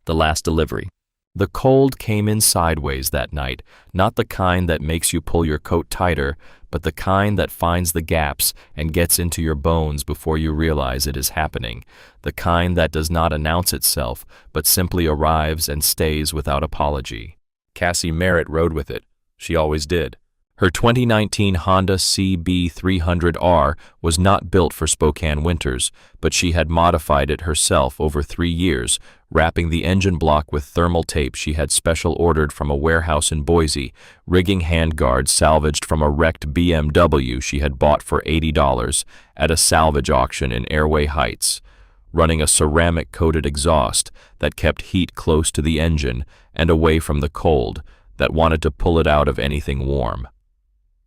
The last delivery. The cold came in sideways that night, not the kind that makes you pull your coat tighter, but the kind that finds the gaps and gets into your bones before you realize it is happening, the kind that does not announce itself, but simply arrives and stays without apology. Cassie Merritt rode with it. She always did. Her 2019 Honda CB300R was not built for Spokane winters, but she had modified it herself over 3 years, wrapping the engine block with thermal tape she had special ordered from a warehouse in Boise, rigging handguards salvaged from a wrecked BMW she had bought for $80 at a salvage auction in Airway Heights, running a ceramic-coated exhaust that kept heat close to the engine and away from the cold that wanted to pull it out of anything warm.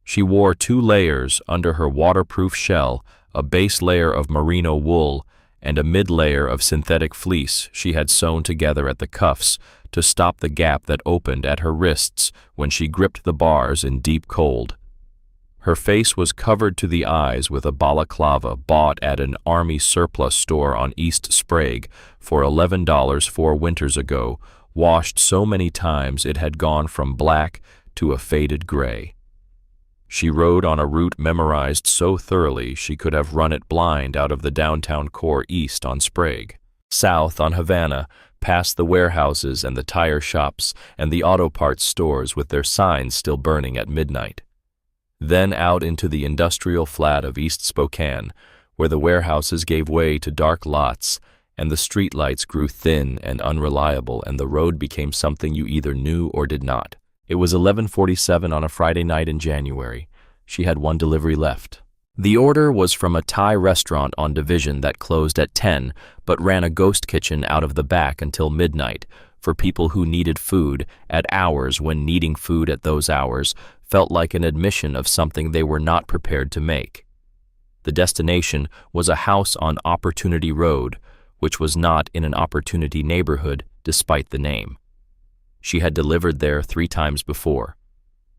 She wore 2 layers under her waterproof shell, a base layer of merino wool and a mid-layer of synthetic fleece she had sewn together at the cuffs to stop the gap that opened at her wrists when she gripped the bars in deep cold. Her face was covered to the eyes with a balaclava bought at an Army surplus store on East Sprague for $11 4 winters ago, washed so many times it had gone from black to a faded gray. She rode on a route memorized so thoroughly she could have run it blind out of the downtown core east on Sprague, south on Havana, past the warehouses and the tire shops and the auto parts stores with their signs still burning at midnight. Then out into the industrial flat of East Spokane, where the warehouses gave way to dark lots and the streetlights grew thin and unreliable and the road became something you either knew or did not. It was 11:47 on a Friday night in January. She had 1 delivery left. The order was from a Thai restaurant on Division that closed at 10 but ran a ghost kitchen out of the back until midnight for people who needed food at hours when needing food at those hours felt like an admission of something they were not prepared to make. The destination was a house on Opportunity Road, which was not in an Opportunity neighborhood despite the name. She had delivered there 3 times before.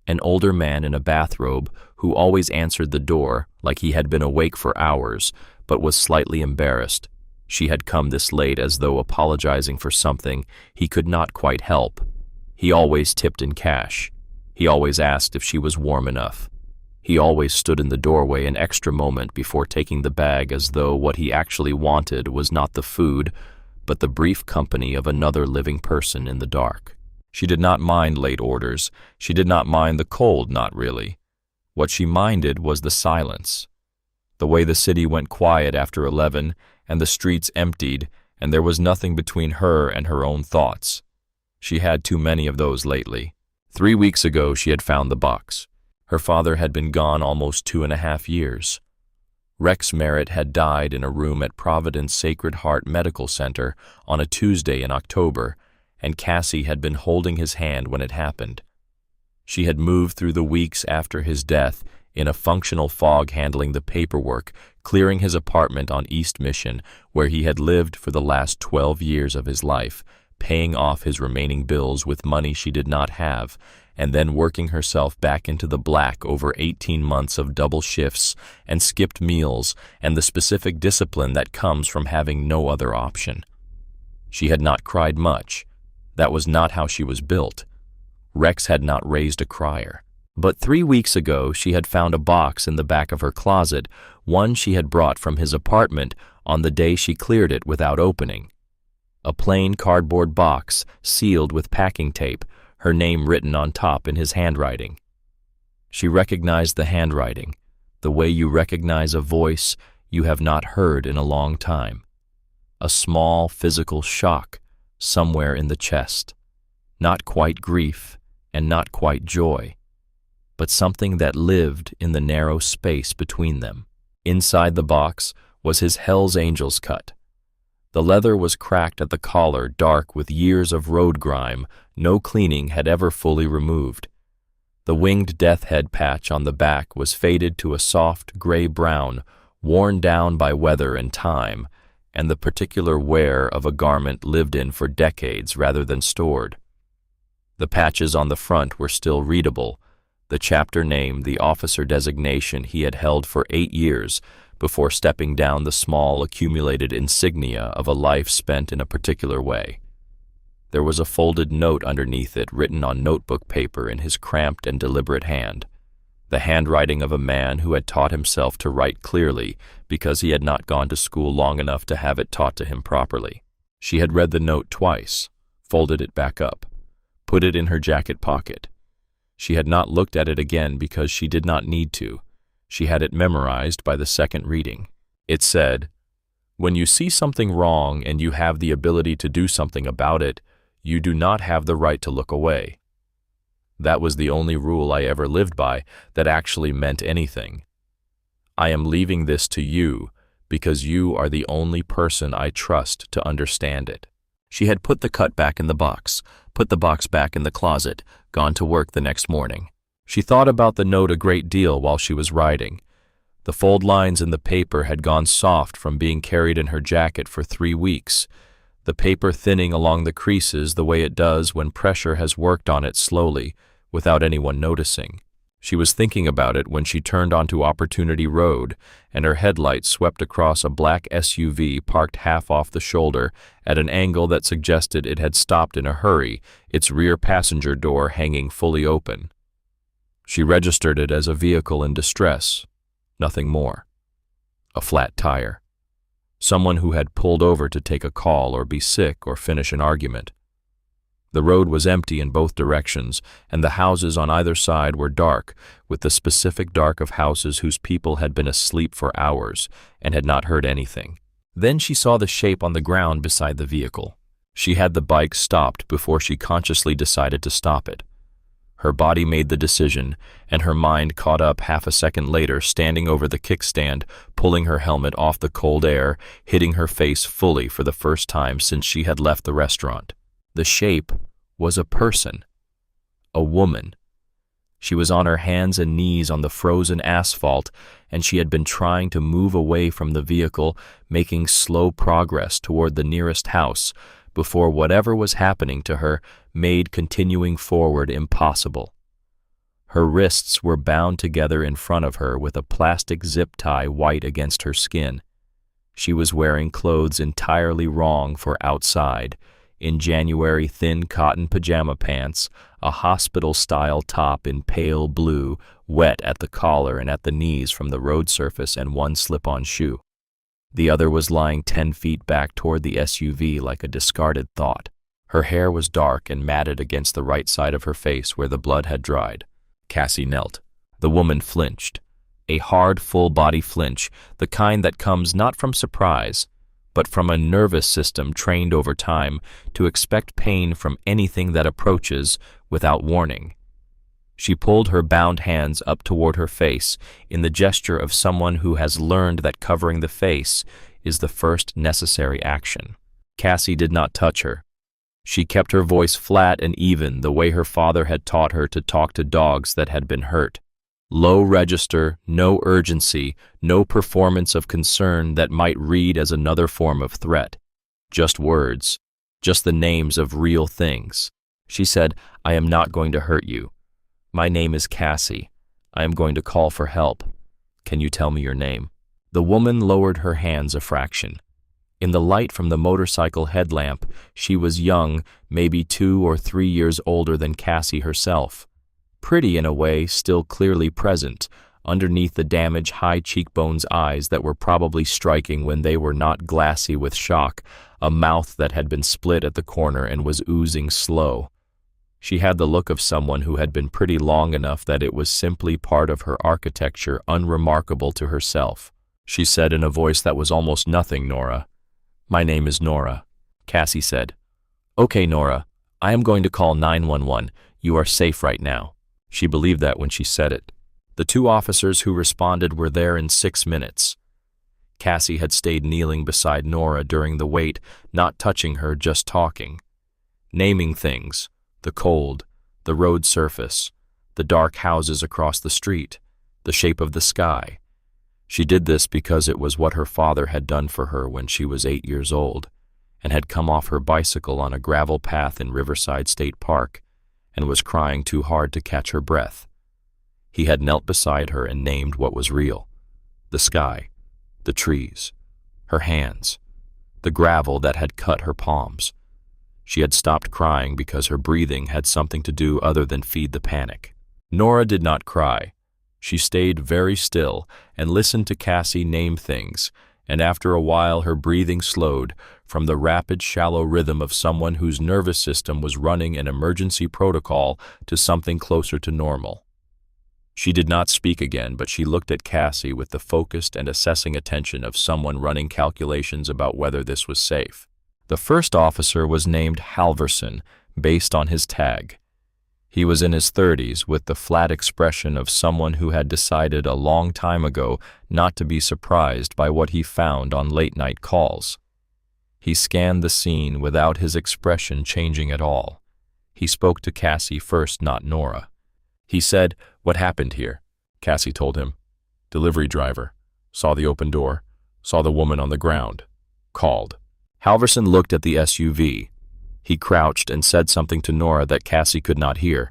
An older man in a bathrobe who always answered the door like he had been awake for hours but was slightly embarrassed. She had come this late as though apologizing for something he could not quite help. He always tipped in cash. He always asked if she was warm enough. He always stood in the doorway an extra moment before taking the bag as though what he actually wanted was not the food but the brief company of another living person in the dark. She did not mind late orders. She did not mind the cold, not really. What she minded was the silence. The way the city went quiet after 11 and the streets emptied and there was nothing between her and her own thoughts. She had too many of those lately. 3 weeks ago she had found the box. Her father had been gone almost 2.5 years. Rex Merritt had died in a room at Providence Sacred Heart Medical Center on a Tuesday in October, and Cassie had been holding his hand when it happened. She had moved through the weeks after his death in a functional fog handling the paperwork, clearing his apartment on East Mission, where he had lived for the last 12 years of his life, paying off his remaining bills with money she did not have, and then working herself back into the black over 18 months of double shifts and skipped meals and the specific discipline that comes from having no other option. She had not cried much. That was not how she was built. Rex had not raised a crier. But 3 weeks ago she had found a box in the back of her closet, one she had brought from his apartment on the day she cleared it without opening. A plain cardboard box, sealed with packing tape, her name written on top in his handwriting. She recognized the handwriting, the way you recognize a voice you have not heard in a long time. A small physical shock somewhere in the chest. Not quite grief and not quite joy, but something that lived in the narrow space between them. Inside the box was his Hell's Angels cut. The leather was cracked at the collar, dark with years of road grime no cleaning had ever fully removed. The winged death head patch on the back was faded to a soft gray-brown, worn down by weather and time, and the particular wear of a garment lived in for decades rather than stored. The patches on the front were still readable, the chapter name, the officer designation he had held for 8 years before stepping down the small accumulated insignia of a life spent in a particular way. There was a folded note underneath it written on notebook paper in his cramped and deliberate hand, the handwriting of a man who had taught himself to write clearly because he had not gone to school long enough to have it taught to him properly. She had read the note twice, folded it back up, put it in her jacket pocket. She had not looked at it again because she did not need to. She had it memorized by the second reading. It said, "When you see something wrong and you have the ability to do something about it, you do not have the right to look away." That was the only rule I ever lived by that actually meant anything. I am leaving this to you because you are the only person I trust to understand it. She had put the cut back in the box, put the box back in the closet, gone to work the next morning. She thought about the note a great deal while she was writing. The fold lines in the paper had gone soft from being carried in her jacket for 3 weeks, the paper thinning along the creases the way it does when pressure has worked on it slowly, without anyone noticing. She was thinking about it when she turned onto Opportunity Road, and her headlights swept across a black SUV parked half off the shoulder at an angle that suggested it had stopped in a hurry, its rear passenger door hanging fully open. She registered it as a vehicle in distress, nothing more. A flat tire. Someone who had pulled over to take a call or be sick or finish an argument. The road was empty in both directions, and the houses on either side were dark, with the specific dark of houses whose people had been asleep for hours and had not heard anything. Then she saw the shape on the ground beside the vehicle. She had the bike stopped before she consciously decided to stop it. Her body made the decision, and her mind caught up half a second later, standing over the kickstand, pulling her helmet off the cold air, hitting her face fully for the first time since she had left the restaurant. The shape was a person, a woman. She was on her hands and knees on the frozen asphalt, and she had been trying to move away from the vehicle, making slow progress toward the nearest house, before whatever was happening to her made continuing forward impossible. Her wrists were bound together in front of her with a plastic zip tie white against her skin. She was wearing clothes entirely wrong for outside. In January thin cotton pajama pants, a hospital-style top in pale blue, wet at the collar and at the knees from the road surface, and one slip-on shoe. The other was lying 10 feet back toward the SUV like a discarded thought. Her hair was dark and matted against the right side of her face where the blood had dried. Cassie knelt. The woman flinched. A hard, full-body flinch, the kind that comes not from surprise, but from a nervous system trained over time to expect pain from anything that approaches without warning. She pulled her bound hands up toward her face in the gesture of someone who has learned that covering the face is the first necessary action. Cassie did not touch her. She kept her voice flat and even, the way her father had taught her to talk to dogs that had been hurt. Low register, no urgency, no performance of concern that might read as another form of threat. Just words, just the names of real things. She said, "I am not going to hurt you. My name is Cassie. I am going to call for help. Can you tell me your name?" The woman lowered her hands a fraction. In the light from the motorcycle headlamp, she was young, maybe 2 or 3 years older than Cassie herself. Pretty in a way, still clearly present, underneath the damaged high cheekbones eyes that were probably striking when they were not glassy with shock, a mouth that had been split at the corner and was oozing slow. She had the look of someone who had been pretty long enough that it was simply part of her architecture, unremarkable to herself. She said in a voice that was almost nothing, "Nora." "My name is Nora," Cassie said. "Okay, Nora, I am going to call 911. You are safe right now." She believed that when she said it. The 2 officers who responded were there in 6 minutes. Cassie had stayed kneeling beside Nora during the wait, not touching her, just talking. Naming things, the cold, the road surface, the dark houses across the street, the shape of the sky. She did this because it was what her father had done for her when she was 8 years old, and had come off her bicycle on a gravel path in Riverside State Park, and was crying too hard to catch her breath. He had knelt beside her and named what was real: the sky, the trees, her hands, the gravel that had cut her palms. She had stopped crying because her breathing had something to do other than feed the panic. Nora did not cry. She stayed very still and listened to Cassie name things, and after a while her breathing slowed from the rapid, shallow rhythm of someone whose nervous system was running an emergency protocol to something closer to normal. She did not speak again, but she looked at Cassie with the focused and assessing attention of someone running calculations about whether this was safe. The first officer was named Halverson, based on his tag. He was in his 30s with the flat expression of someone who had decided a long time ago not to be surprised by what he found on late-night calls. He scanned the scene without his expression changing at all. He spoke to Cassie first, not Nora. He said, "What happened here?" Cassie told him. "Delivery driver. Saw the open door. Saw the woman on the ground. Called." Halverson looked at the SUV. He crouched and said something to Nora that Cassie could not hear.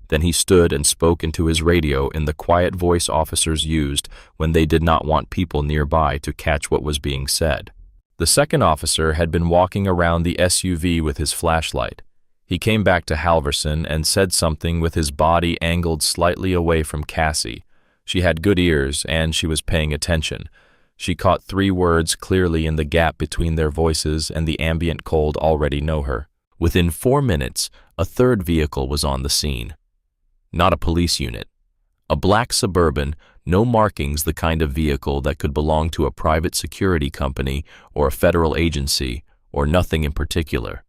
Then he stood and spoke into his radio in the quiet voice officers used when they did not want people nearby to catch what was being said. The second officer had been walking around the SUV with his flashlight. He came back to Halverson and said something with his body angled slightly away from Cassie. She had good ears and she was paying attention. She caught 3 words clearly in the gap between their voices, and the ambient cold already know her. Within 4 minutes, a third vehicle was on the scene. Not a police unit. A black Suburban, no markings, the kind of vehicle that could belong to a private security company or a federal agency, or nothing in particular.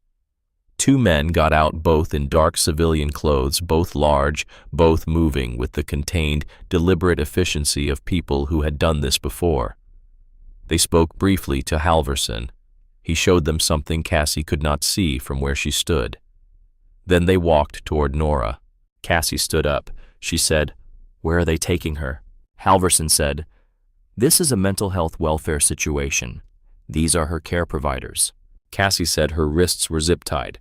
2 men got out, both in dark civilian clothes, both large, both moving with the contained, deliberate efficiency of people who had done this before. They spoke briefly to Halverson. He showed them something Cassie could not see from where she stood. Then they walked toward Nora. Cassie stood up. She said, "Where are they taking her?" Halverson said, "This is a mental health welfare situation. These are her care providers." Cassie said her wrists were zip-tied.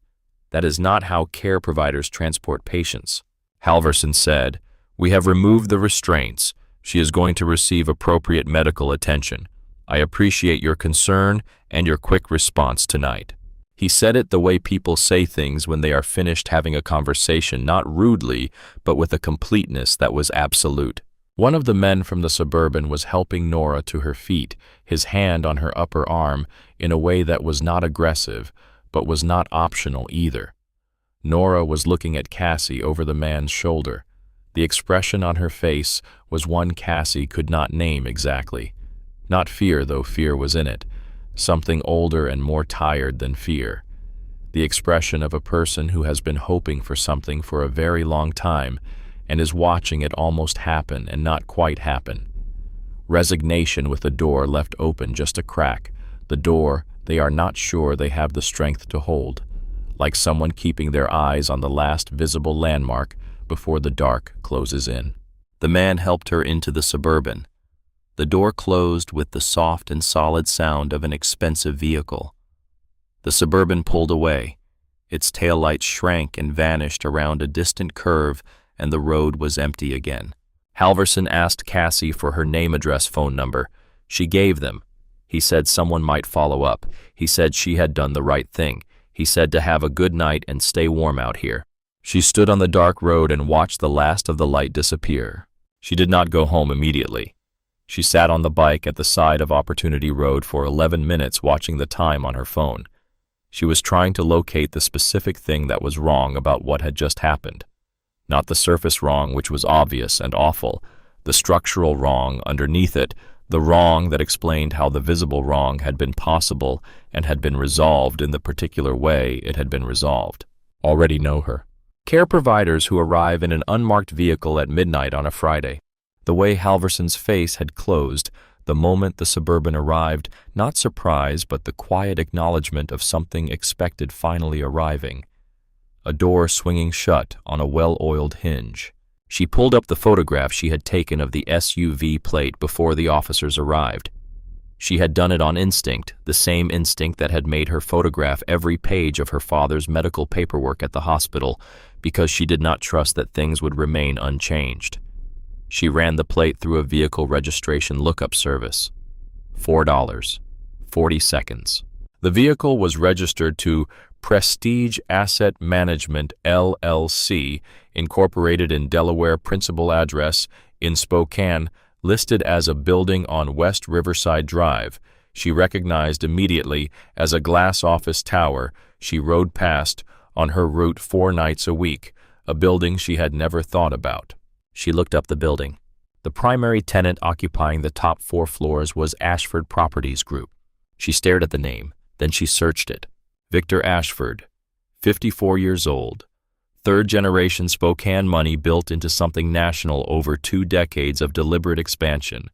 "That is not how care providers transport patients." Halverson said, "We have removed the restraints. She is going to receive appropriate medical attention. I appreciate your concern and your quick response tonight." He said it the way people say things when they are finished having a conversation, not rudely, but with a completeness that was absolute. One of the men from the Suburban was helping Nora to her feet, his hand on her upper arm, in a way that was not aggressive, but was not optional either. Nora was looking at Cassie over the man's shoulder. The expression on her face was one Cassie could not name exactly. Not fear, though fear was in it. Something older and more tired than fear. The expression of a person who has been hoping for something for a very long time and is watching it almost happen and not quite happen. Resignation with the door left open just a crack. The door they are not sure they have the strength to hold. Like someone keeping their eyes on the last visible landmark before the dark closes in. The man helped her into the Suburban. The door closed with the soft and solid sound of an expensive vehicle. The Suburban pulled away. Its taillights shrank and vanished around a distant curve, and the road was empty again. Halverson asked Cassie for her name, address, phone number. She gave them. He said someone might follow up. He said she had done the right thing. He said to have a good night and stay warm out here. She stood on the dark road and watched the last of the light disappear. She did not go home immediately. She sat on the bike at the side of Opportunity Road for 11 minutes, watching the time on her phone. She was trying to locate the specific thing that was wrong about what had just happened. Not the surface wrong, which was obvious and awful, the structural wrong underneath it, the wrong that explained how the visible wrong had been possible and had been resolved in the particular way it had been resolved. Already know her. Care providers who arrive in an unmarked vehicle at midnight on a Friday. The way Halverson's face had closed the moment the Suburban arrived, not surprise, but the quiet acknowledgement of something expected finally arriving. A door swinging shut on a well-oiled hinge. She pulled up the photograph she had taken of the SUV plate before the officers arrived. She had done it on instinct, the same instinct that had made her photograph every page of her father's medical paperwork at the hospital, because she did not trust that things would remain unchanged. She ran the plate through a vehicle registration lookup service. $4. 40 seconds. The vehicle was registered to Prestige Asset Management, LLC, incorporated in Delaware, principal address in Spokane, listed as a building on West Riverside Drive. She recognized immediately as a glass office tower she rode past on her route 4 nights a week, a building she had never thought about. She looked up the building. The primary tenant occupying the top 4 floors was Ashford Properties Group. She stared at the name, then she searched it. Victor Ashford, 54 years old, third-generation Spokane money built into something national over 2 decades of deliberate expansion,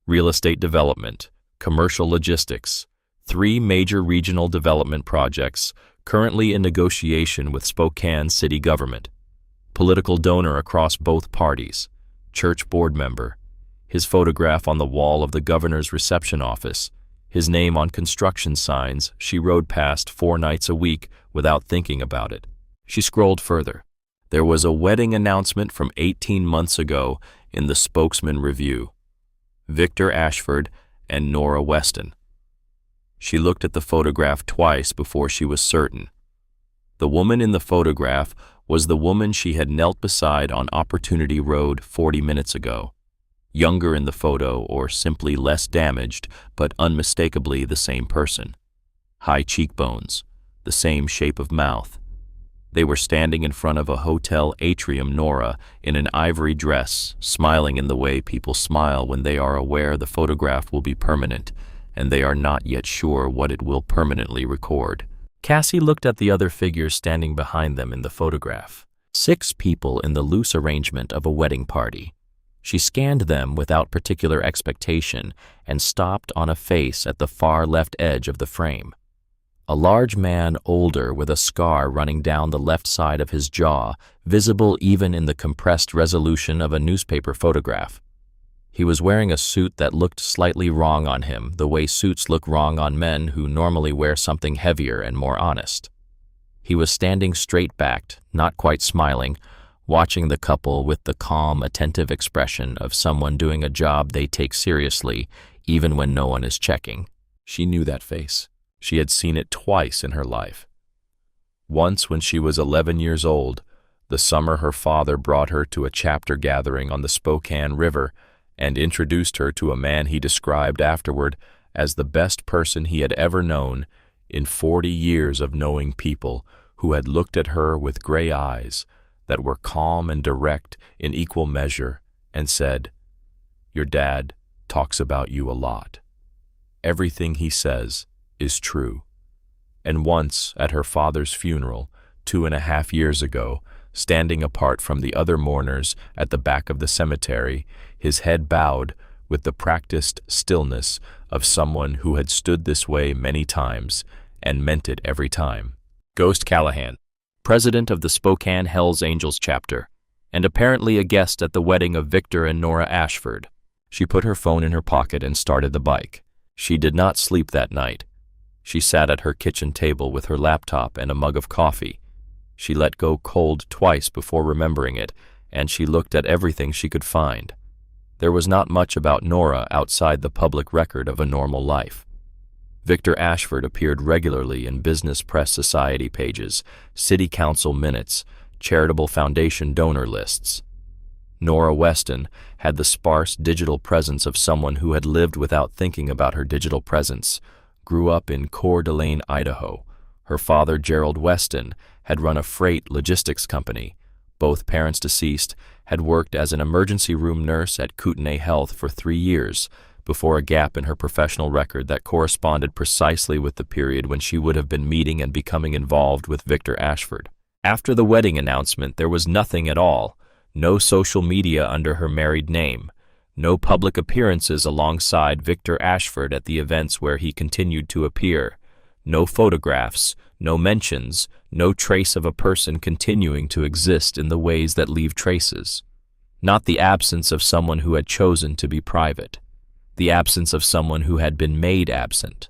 real estate development, commercial logistics, 3 major regional development projects currently in negotiation with Spokane city government, political donor across both parties, church board member, his photograph on the wall of the governor's reception office, his name on construction signs she rode past 4 nights a week without thinking about it. She scrolled further. There was a wedding announcement from 18 months ago in the Spokesman Review. Victor Ashford and Nora Weston. She looked at the photograph twice before she was certain. The woman in the photograph was the woman she had knelt beside on Opportunity Road 40 minutes ago. Younger in the photo, or simply less damaged, but unmistakably the same person. High cheekbones, the same shape of mouth. They were standing in front of a hotel atrium. Nora, in an ivory dress, smiling in the way people smile when they are aware the photograph will be permanent, and they are not yet sure what it will permanently record. Cassie looked at the other figures standing behind them in the photograph. 6 people in the loose arrangement of a wedding party. She scanned them without particular expectation and stopped on a face at the far left edge of the frame. A large man, older, with a scar running down the left side of his jaw, visible even in the compressed resolution of a newspaper photograph. He was wearing a suit that looked slightly wrong on him, the way suits look wrong on men who normally wear something heavier and more honest. He was standing straight-backed, not quite smiling, watching the couple with the calm, attentive expression of someone doing a job they take seriously, even when no one is checking. She knew that face. She had seen it twice in her life. Once when she was 11 years old, the summer her father brought her to a chapter gathering on the Spokane River and introduced her to a man he described afterward as the best person he had ever known in 40 years of knowing people, who had looked at her with gray eyes that were calm and direct in equal measure and said, "Your dad talks about you a lot. Everything he says is true." And once at her father's funeral, 2.5 years ago, standing apart from the other mourners at the back of the cemetery, his head bowed with the practiced stillness of someone who had stood this way many times and meant it every time. Ghost Callahan, president of the Spokane Hells Angels chapter, and apparently a guest at the wedding of Victor and Nora Ashford. She put her phone in her pocket and started the bike. She did not sleep that night. She sat at her kitchen table with her laptop and a mug of coffee. She let go cold twice before remembering it, and she looked at everything she could find. There was not much about Nora outside the public record of a normal life. Victor Ashford appeared regularly in Business Press Society pages, city council minutes, charitable foundation donor lists. Nora Weston had the sparse digital presence of someone who had lived without thinking about her digital presence, grew up in Coeur d'Alene, Idaho. Her father, Gerald Weston, had run a freight logistics company. Both parents deceased, had worked as an emergency room nurse at Kootenai Health for 3 years, before a gap in her professional record that corresponded precisely with the period when she would have been meeting and becoming involved with Victor Ashford. After the wedding announcement, there was nothing at all. No social media under her married name. No public appearances alongside Victor Ashford at the events where he continued to appear. No photographs, no mentions, no trace of a person continuing to exist in the ways that leave traces. Not the absence of someone who had chosen to be private. The absence of someone who had been made absent.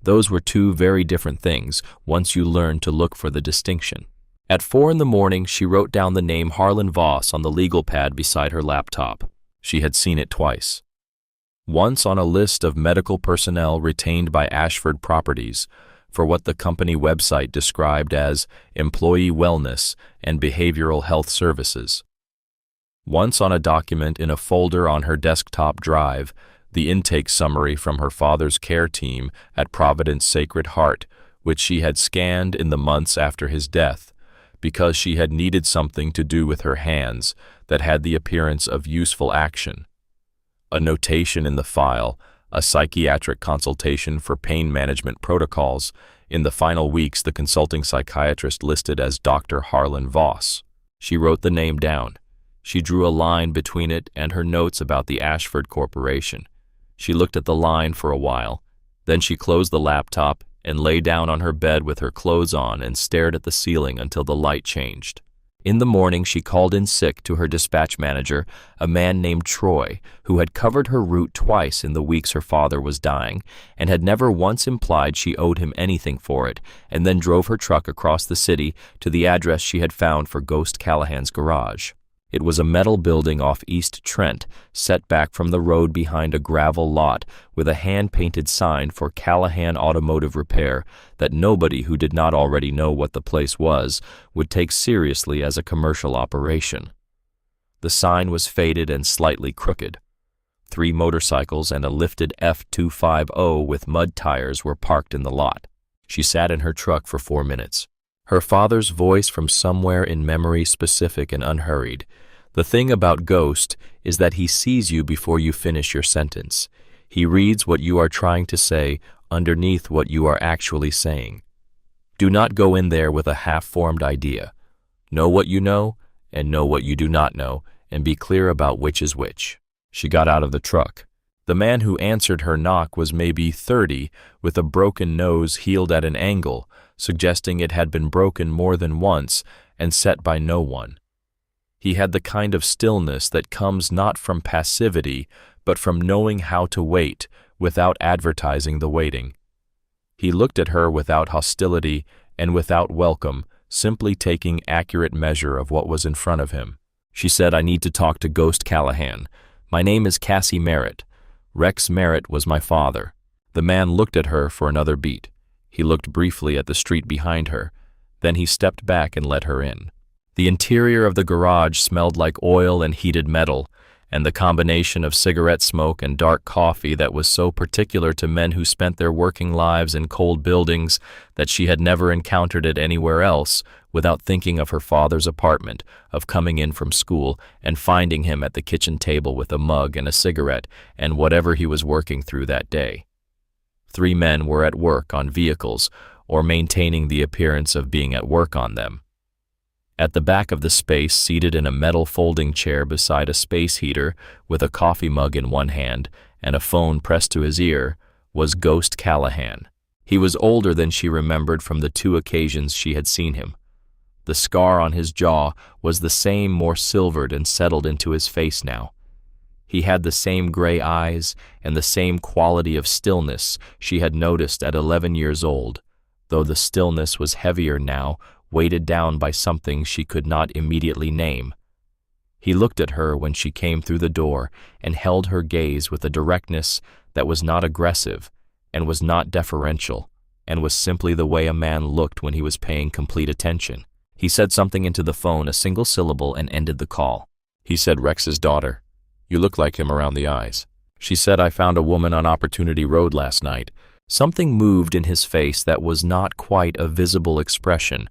Those were 2 very different things once you learned to look for the distinction. At 4 in the morning, she wrote down the name Harlan Voss on the legal pad beside her laptop. She had seen it twice. Once on a list of medical personnel retained by Ashford Properties, for what the company website described as employee wellness and behavioral health services. Once on a document in a folder on her desktop drive, the intake summary from her father's care team at Providence Sacred Heart, which she had scanned in the months after his death, because she had needed something to do with her hands that had the appearance of useful action. A notation in the file, a psychiatric consultation for pain management protocols. In the final weeks, the consulting psychiatrist listed as Dr. Harlan Voss. She wrote the name down. She drew a line between it and her notes about the Ashford Corporation. She looked at the line for a while. Then she closed the laptop and lay down on her bed with her clothes on and stared at the ceiling until the light changed. In the morning, she called in sick to her dispatch manager, a man named Troy, who had covered her route twice in the weeks her father was dying, and had never once implied she owed him anything for it, and then drove her truck across the city to the address she had found for Ghost Callahan's garage. It was a metal building off East Trent, set back from the road behind a gravel lot with a hand-painted sign for Callahan Automotive Repair that nobody who did not already know what the place was would take seriously as a commercial operation. The sign was faded and slightly crooked. 3 motorcycles and a lifted F250 with mud tires were parked in the lot. She sat in her truck for 4 minutes. Her father's voice from somewhere in memory, specific and unhurried. The thing about Ghost is that he sees you before you finish your sentence. He reads what you are trying to say underneath what you are actually saying. Do not go in there with a half-formed idea. Know what you know and know what you do not know, and be clear about which is which. She got out of the truck. The man who answered her knock was maybe 30, with a broken nose healed at an angle, suggesting it had been broken more than once and set by no one. He had the kind of stillness that comes not from passivity, but from knowing how to wait without advertising the waiting. He looked at her without hostility and without welcome, simply taking accurate measure of what was in front of him. She said, "I need to talk to Ghost Callahan. My name is Cassie Merritt. Rex Merritt was my father." The man looked at her for another beat. He looked briefly at the street behind her. Then he stepped back and let her in. The interior of the garage smelled like oil and heated metal, and the combination of cigarette smoke and dark coffee that was so particular to men who spent their working lives in cold buildings that she had never encountered it anywhere else without thinking of her father's apartment, of coming in from school and finding him at the kitchen table with a mug and a cigarette and whatever he was working through that day. 3 men were at work on vehicles, or maintaining the appearance of being at work on them. At the back of the space, seated in a metal folding chair beside a space heater with a coffee mug in one hand and a phone pressed to his ear, was Ghost Callahan. He was older than she remembered from the 2 occasions she had seen him. The scar on his jaw was the same, more silvered and settled into his face now. He had the same gray eyes and the same quality of stillness she had noticed at 11 years old, though the stillness was heavier now, weighted down by something she could not immediately name. He looked at her when she came through the door and held her gaze with a directness that was not aggressive and was not deferential, and was simply the way a man looked when he was paying complete attention. He said something into the phone, a single syllable, and ended the call. He said, "Rex's daughter. You look like him around the eyes." She said, "I found a woman on Opportunity Road last night." Something moved in his face that was not quite a visible expression,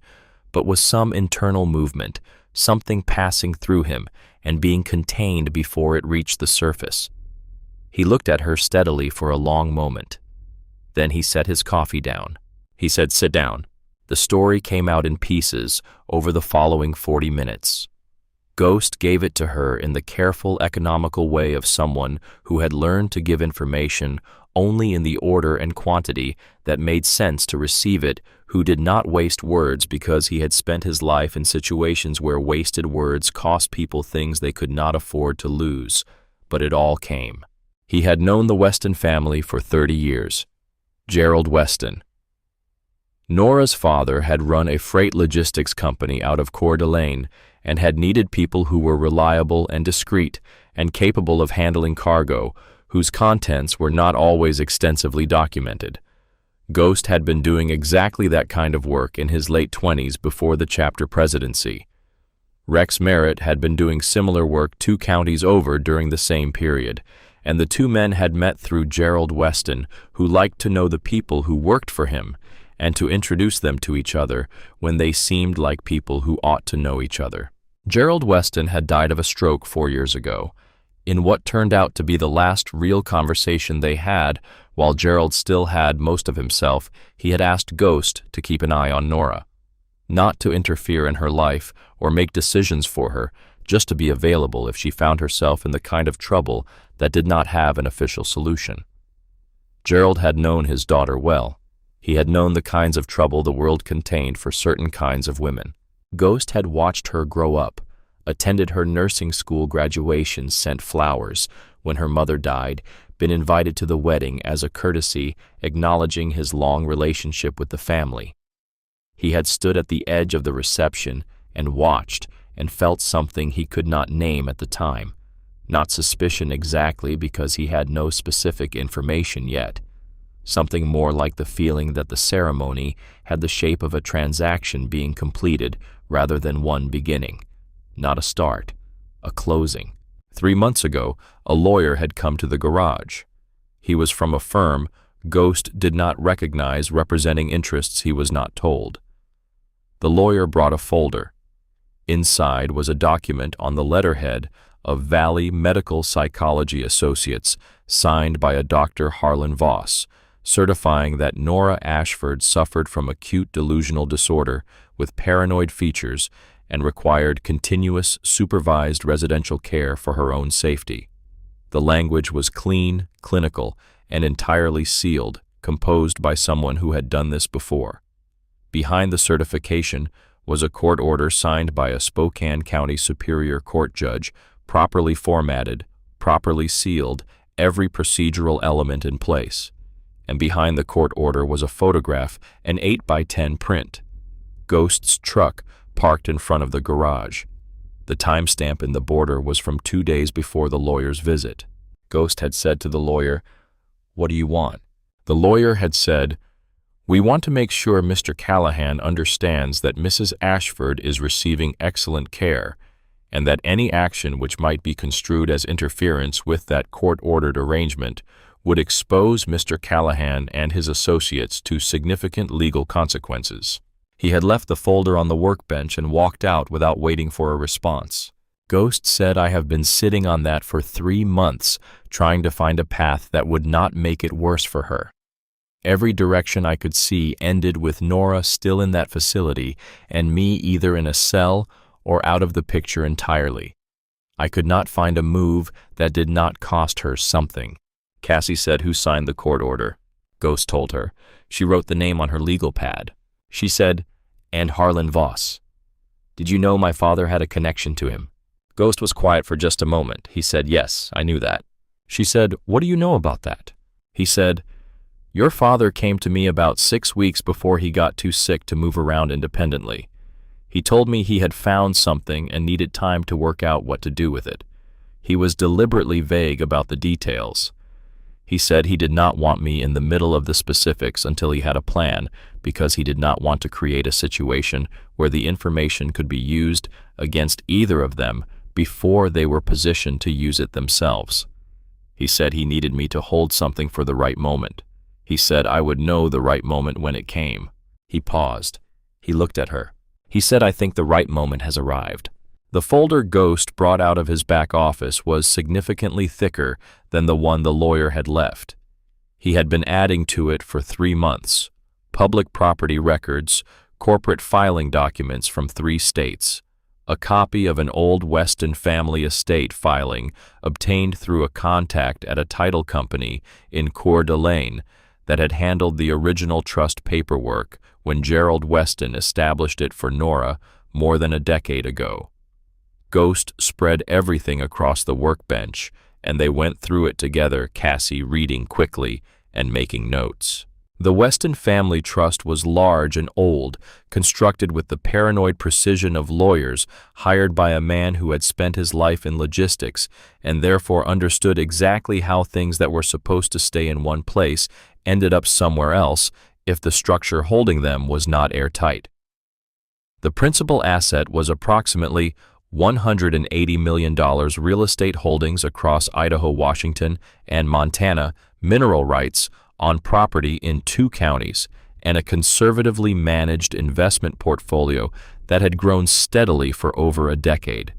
but was some internal movement, something passing through him and being contained before it reached the surface. He looked at her steadily for a long moment. Then he set his coffee down. He said, "Sit down." The story came out in pieces over the following 40 minutes. Ghost gave it to her in the careful, economical way of someone who had learned to give information only in the order and quantity that made sense to receive it, who did not waste words because he had spent his life in situations where wasted words cost people things they could not afford to lose. But it all came. He had known the Weston family for 30 years. Gerald Weston. Nora's father had run a freight logistics company out of Coeur d'Alene and had needed people who were reliable and discreet and capable of handling cargo, whose contents were not always extensively documented. Ghost had been doing exactly that kind of work in his late 20s before the chapter presidency. Rex Merritt had been doing similar work 2 counties over during the same period, and the 2 men had met through Gerald Weston, who liked to know the people who worked for him and to introduce them to each other when they seemed like people who ought to know each other. Gerald Weston had died of a stroke 4 years ago. In what turned out to be the last real conversation they had, while Gerald still had most of himself, he had asked Ghost to keep an eye on Nora. Not to interfere in her life or make decisions for her, just to be available if she found herself in the kind of trouble that did not have an official solution. Gerald had known his daughter well. He had known the kinds of trouble the world contained for certain kinds of women. Ghost had watched her grow up, attended her nursing school graduation, sent flowers when her mother died, been invited to the wedding as a courtesy, acknowledging his long relationship with the family. He had stood at the edge of the reception and watched and felt something he could not name at the time. Not suspicion exactly, because he had no specific information yet. Something more like the feeling that the ceremony had the shape of a transaction being completed rather than one beginning. Not a start, a closing. 3 months ago, a lawyer had come to the garage. He was from a firm Ghost did not recognize, representing interests he was not told. The lawyer brought a folder. Inside was a document on the letterhead of Valley Medical Psychology Associates, signed by a Dr. Harlan Voss, certifying that Nora Ashford suffered from acute delusional disorder with paranoid features and required continuous, supervised residential care for her own safety. The language was clean, clinical, and entirely sealed, composed by someone who had done this before. Behind the certification was a court order signed by a Spokane County Superior Court judge, properly formatted, properly sealed, every procedural element in place. And behind the court order was a photograph, an 8x10 print. Ghost's truck parked in front of the garage. The timestamp in the border was from 2 days before the lawyer's visit. Ghost had said to the lawyer, "What do you want?" The lawyer had said, "We want to make sure Mr. Callahan understands that Mrs. Ashford is receiving excellent care, and that any action which might be construed as interference with that court-ordered arrangement would expose Mr. Callahan and his associates to significant legal consequences." He had left the folder on the workbench and walked out without waiting for a response. Ghost said, "I have been sitting on that for 3 months, trying to find a path that would not make it worse for her. Every direction I could see ended with Nora still in that facility and me either in a cell or out of the picture entirely. I could not find a move that did not cost her something." Cassie said, "Who signed the court order?" Ghost told her. She wrote the name on her legal pad. She said, "And Harlan Voss. Did you know my father had a connection to him?" Ghost was quiet for just a moment. He said, "Yes, I knew that." She said, "What do you know about that?" He said, "Your father came to me about 6 weeks before he got too sick to move around independently. He told me he had found something and needed time to work out what to do with it. He was deliberately vague about the details. He said he did not want me in the middle of the specifics until he had a plan, because he did not want to create a situation where the information could be used against either of them before they were positioned to use it themselves. He said he needed me to hold something for the right moment. He said I would know the right moment when it came." He paused. He looked at her. He said, "I think the right moment has arrived." The folder Ghost brought out of his back office was significantly thicker than the one the lawyer had left. He had been adding to it for 3 months. Public property records, corporate filing documents from 3 states, a copy of an old Weston family estate filing obtained through a contact at a title company in Coeur d'Alene that had handled the original trust paperwork when Gerald Weston established it for Nora more than a decade ago. Ghost spread everything across the workbench, and they went through it together, Cassie reading quickly and making notes. The Weston family trust was large and old, constructed with the paranoid precision of lawyers hired by a man who had spent his life in logistics and therefore understood exactly how things that were supposed to stay in one place ended up somewhere else if the structure holding them was not airtight. The principal asset was approximately $180 million real estate holdings across Idaho, Washington, and Montana, mineral rights on property in 2 counties, and a conservatively managed investment portfolio that had grown steadily for over a decade.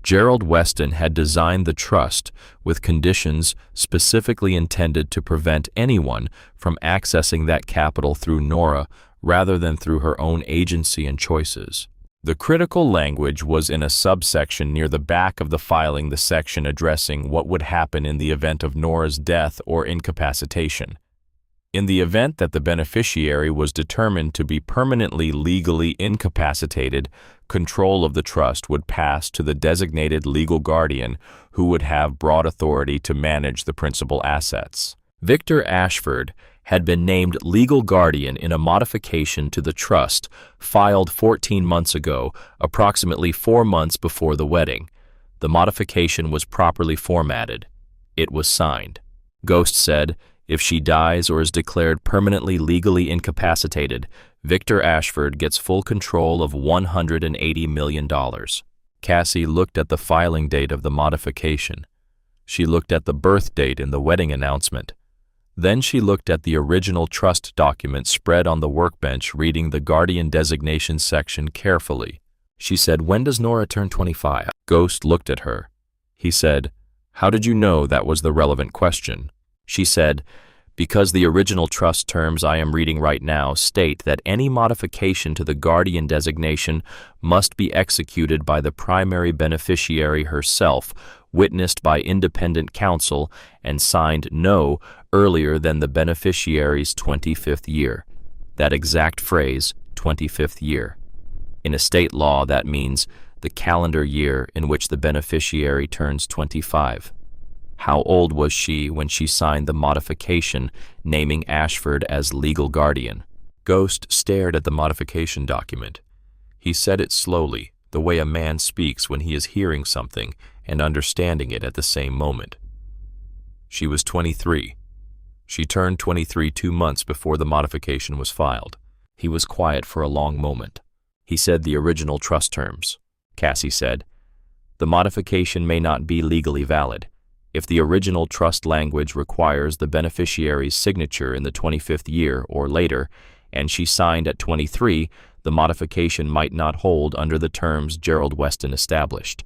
Gerald Weston had designed the trust with conditions specifically intended to prevent anyone from accessing that capital through Nora rather than through her own agency and choices. The critical language was in a subsection near the back of the filing, the section addressing what would happen in the event of Nora's death or incapacitation. In the event that the beneficiary was determined to be permanently legally incapacitated, control of the trust would pass to the designated legal guardian who would have broad authority to manage the principal assets. Victor Ashford had been named legal guardian in a modification to the trust filed 14 months ago, approximately 4 months before the wedding. The modification was properly formatted. It was signed. Ghost said, if she dies or is declared permanently legally incapacitated, Victor Ashford gets full control of $180 million. Cassie looked at the filing date of the modification. She looked at the birth date in the wedding announcement. Then she looked at the original trust document spread on the workbench, reading the guardian designation section carefully. She said, when does Nora turn 25? Ghost looked at her. He said, how did you know that was the relevant question? She said, because the original trust terms I am reading right now state that any modification to the guardian designation must be executed by the primary beneficiary herself, witnessed by independent counsel, and signed no earlier than the beneficiary's 25th year. That exact phrase, 25th year. In estate law, that means the calendar year in which the beneficiary turns 25. How old was she when she signed the modification naming Ashford as legal guardian? Ghost stared at the modification document. He said it slowly, the way a man speaks when he is hearing something and understanding it at the same moment. She was 23. She turned 23 2 months before the modification was filed. He was quiet for a long moment. He said the original trust terms. Cassie said, the modification may not be legally valid. If the original trust language requires the beneficiary's signature in the 25th year or later, and she signed at 23, the modification might not hold under the terms Gerald Weston established.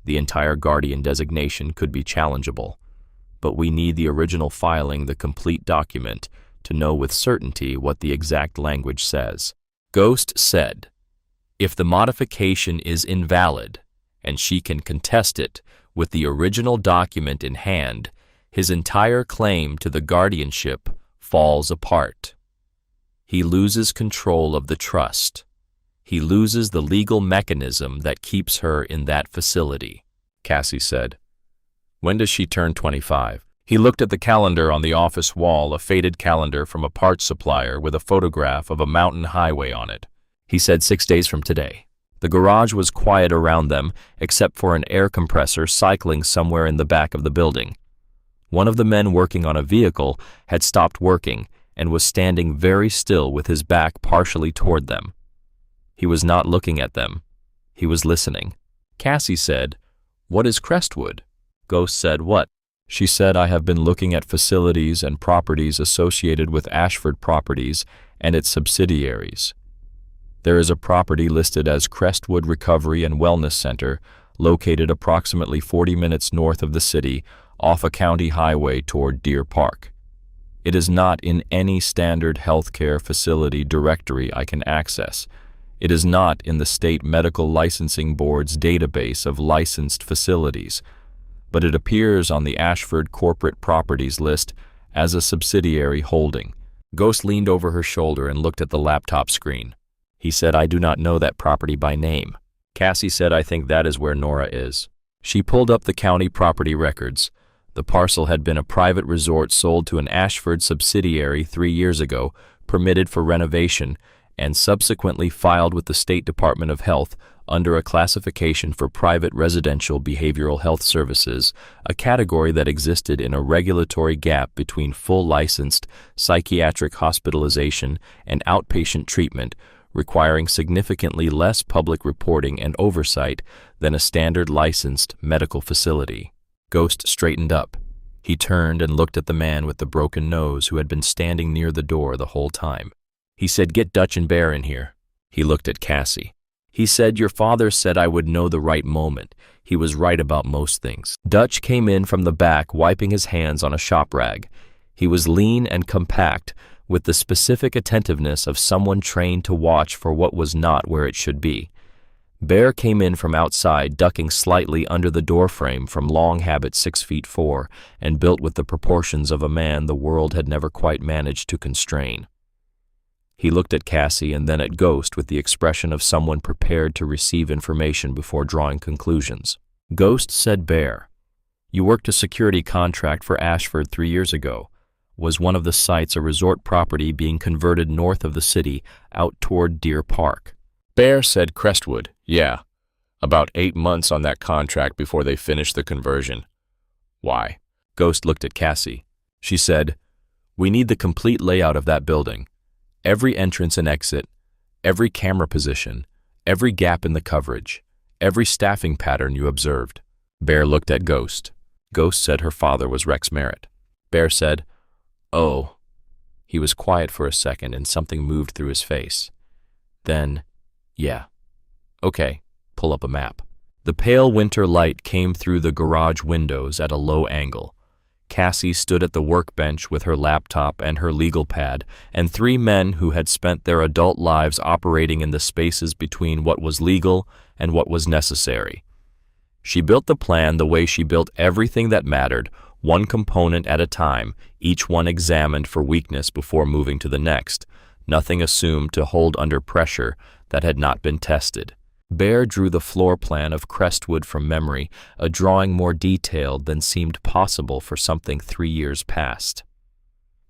The entire guardian designation could be challengeable. But we need the original filing, the complete document, to know with certainty what the exact language says. Ghost said, if the modification is invalid, and she can contest it with the original document in hand, his entire claim to the guardianship falls apart. He loses control of the trust. He loses the legal mechanism that keeps her in that facility. Cassie said, when does she turn 25? He looked at the calendar on the office wall, a faded calendar from a parts supplier with a photograph of a mountain highway on it. He said 6 days from today. The garage was quiet around them, except for an air compressor cycling somewhere in the back of the building. One of the men working on a vehicle had stopped working and was standing very still with his back partially toward them. He was not looking at them. He was listening. Cassie said, what is Crestwood? Ghost said, what? She said, I have been looking at facilities and properties associated with Ashford Properties and its subsidiaries. There is a property listed as Crestwood Recovery and Wellness Center, located approximately 40 minutes north of the city, off a county highway toward Deer Park. It is not in any standard healthcare facility directory I can access. It is not in the State Medical Licensing Board's database of licensed facilities, but it appears on the Ashford Corporate Properties list as a subsidiary holding. Ghost leaned over her shoulder and looked at the laptop screen. He said, I do not know that property by name. Cassie said, I think that is where Nora is. She pulled up the county property records. The parcel had been a private resort sold to an Ashford subsidiary 3 years ago, permitted for renovation, and subsequently filed with the State Department of Health under a classification for private residential behavioral health services, a category that existed in a regulatory gap between full licensed psychiatric hospitalization and outpatient treatment, requiring significantly less public reporting and oversight than a standard licensed medical facility. Ghost straightened up. He turned and looked at the man with the broken nose who had been standing near the door the whole time. He said, "Get Dutch and Bear in here." He looked at Cassie. He said, "Your father said I would know the right moment. He was right about most things." Dutch came in from the back, wiping his hands on a shop rag. He was lean and compact, with the specific attentiveness of someone trained to watch for what was not where it should be. Bear came in from outside, ducking slightly under the doorframe from long habit 6'4" and built with the proportions of a man the world had never quite managed to constrain. He looked at Cassie and then at Ghost with the expression of someone prepared to receive information before drawing conclusions. Ghost said, "Bear, you worked a security contract for Ashford 3 years ago. Was one of the sites a resort property being converted north of the city out toward Deer Park?" Bear said, "Crestwood, yeah. About 8 months on that contract before they finished the conversion." "Why?" Ghost looked at Cassie. She said, "We need the complete layout of that building. Every entrance and exit, every camera position, every gap in the coverage, every staffing pattern you observed." Bear looked at Ghost. Ghost said her father was Rex Merritt. Bear said, "Oh." He was quiet for a second and something moved through his face. Then, "Yeah. Okay, pull up a map." The pale winter light came through the garage windows at a low angle. Cassie stood at the workbench with her laptop and her legal pad, and 3 men who had spent their adult lives operating in the spaces between what was legal and what was necessary. She built the plan the way she built everything that mattered, one component at a time, each one examined for weakness before moving to the next, nothing assumed to hold under pressure that had not been tested. Bear drew the floor plan of Crestwood from memory, a drawing more detailed than seemed possible for something 3 years past.